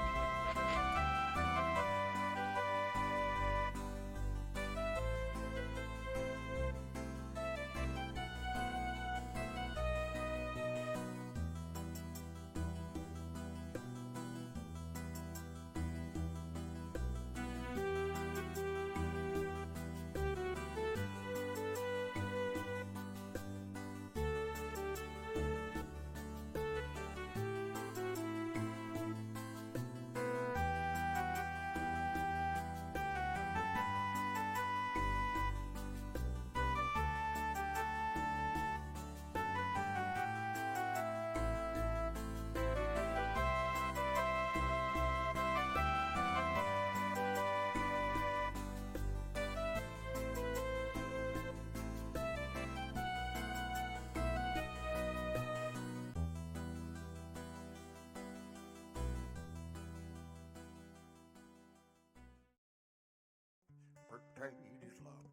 Potatoes love,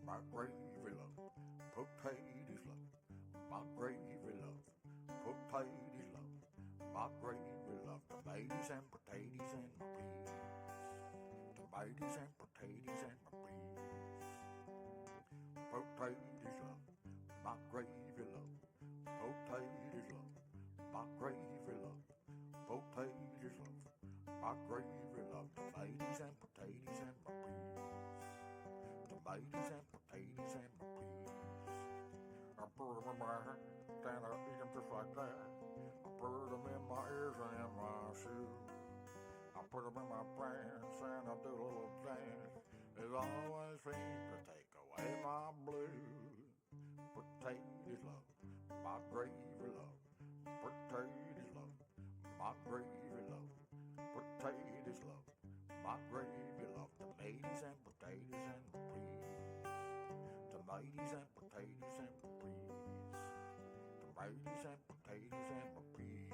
my gravy love. Potatoes love, my gravy love. Potatoes love, my gravy love. Tomatoes and potatoes and my peas. Tomatoes and potatoes and my peas. Potatoes love, my gravy love. Potatoes love, my gravy love. Potatoes love, my gravy love. Tomatoes and potatoes and my peas. Tomatoes and potatoes and my peas. I put them in my hand and I eat them just like that. I put them in my ears and in my shoes. I put them in my pants and I do a little dance. It always seems to take away my blues. Potatoes love, my gravy love. Potatoes love, my gravy love. Potatoes love, my gravy love. Tomatoes and potatoes and my peas. Tomatoes and potatoes and my peas. Tomatoes and potatoes and my peas.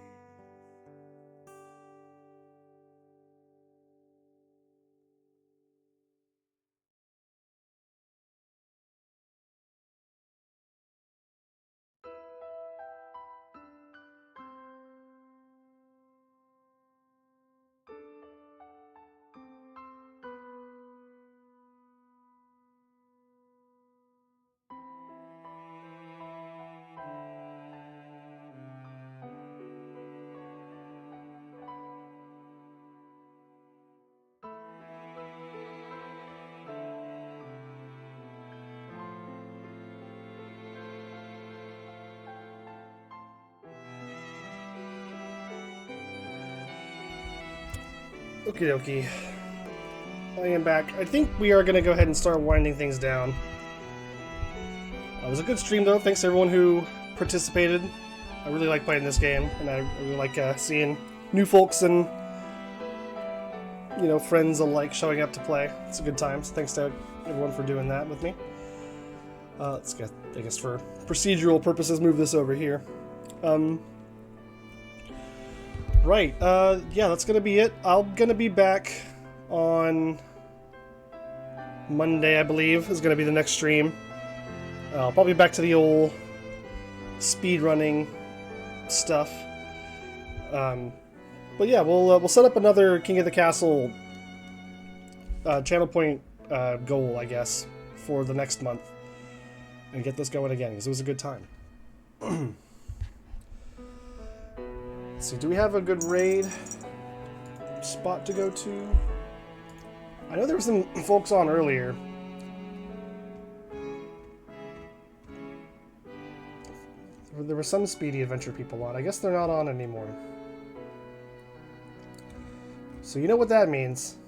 Okie dokie. I am back. I think we are going to go ahead and start winding things down. It was a good stream, though. Thanks to everyone who participated. I really like playing this game, and I really like seeing new folks and, you know, friends alike showing up to play. It's a good time, so thanks to everyone for doing that with me. Let's get, I guess, for procedural purposes, move this over here. Right, yeah, that's gonna be it. I'm gonna be back on Monday, I believe, is gonna be the next stream. I'll probably be back to the old speedrunning stuff. But yeah, we'll set up another King of the Castle channel point goal, I guess, for the next month. And get this going again, because it was a good time. Let's see, do we have a good raid spot to go to? I know there were some folks on earlier. There were some Speedy Adventure people on. I guess they're not on anymore. So you know what that means.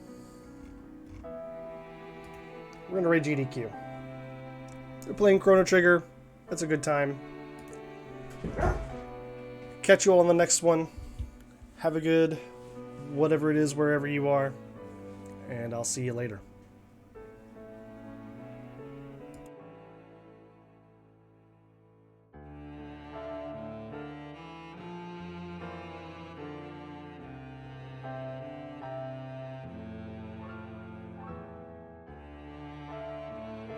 We're going to raid GDQ. They're playing Chrono Trigger. That's a good time. Catch you all on the next one. Have a good whatever it is wherever you are. And I'll see you later.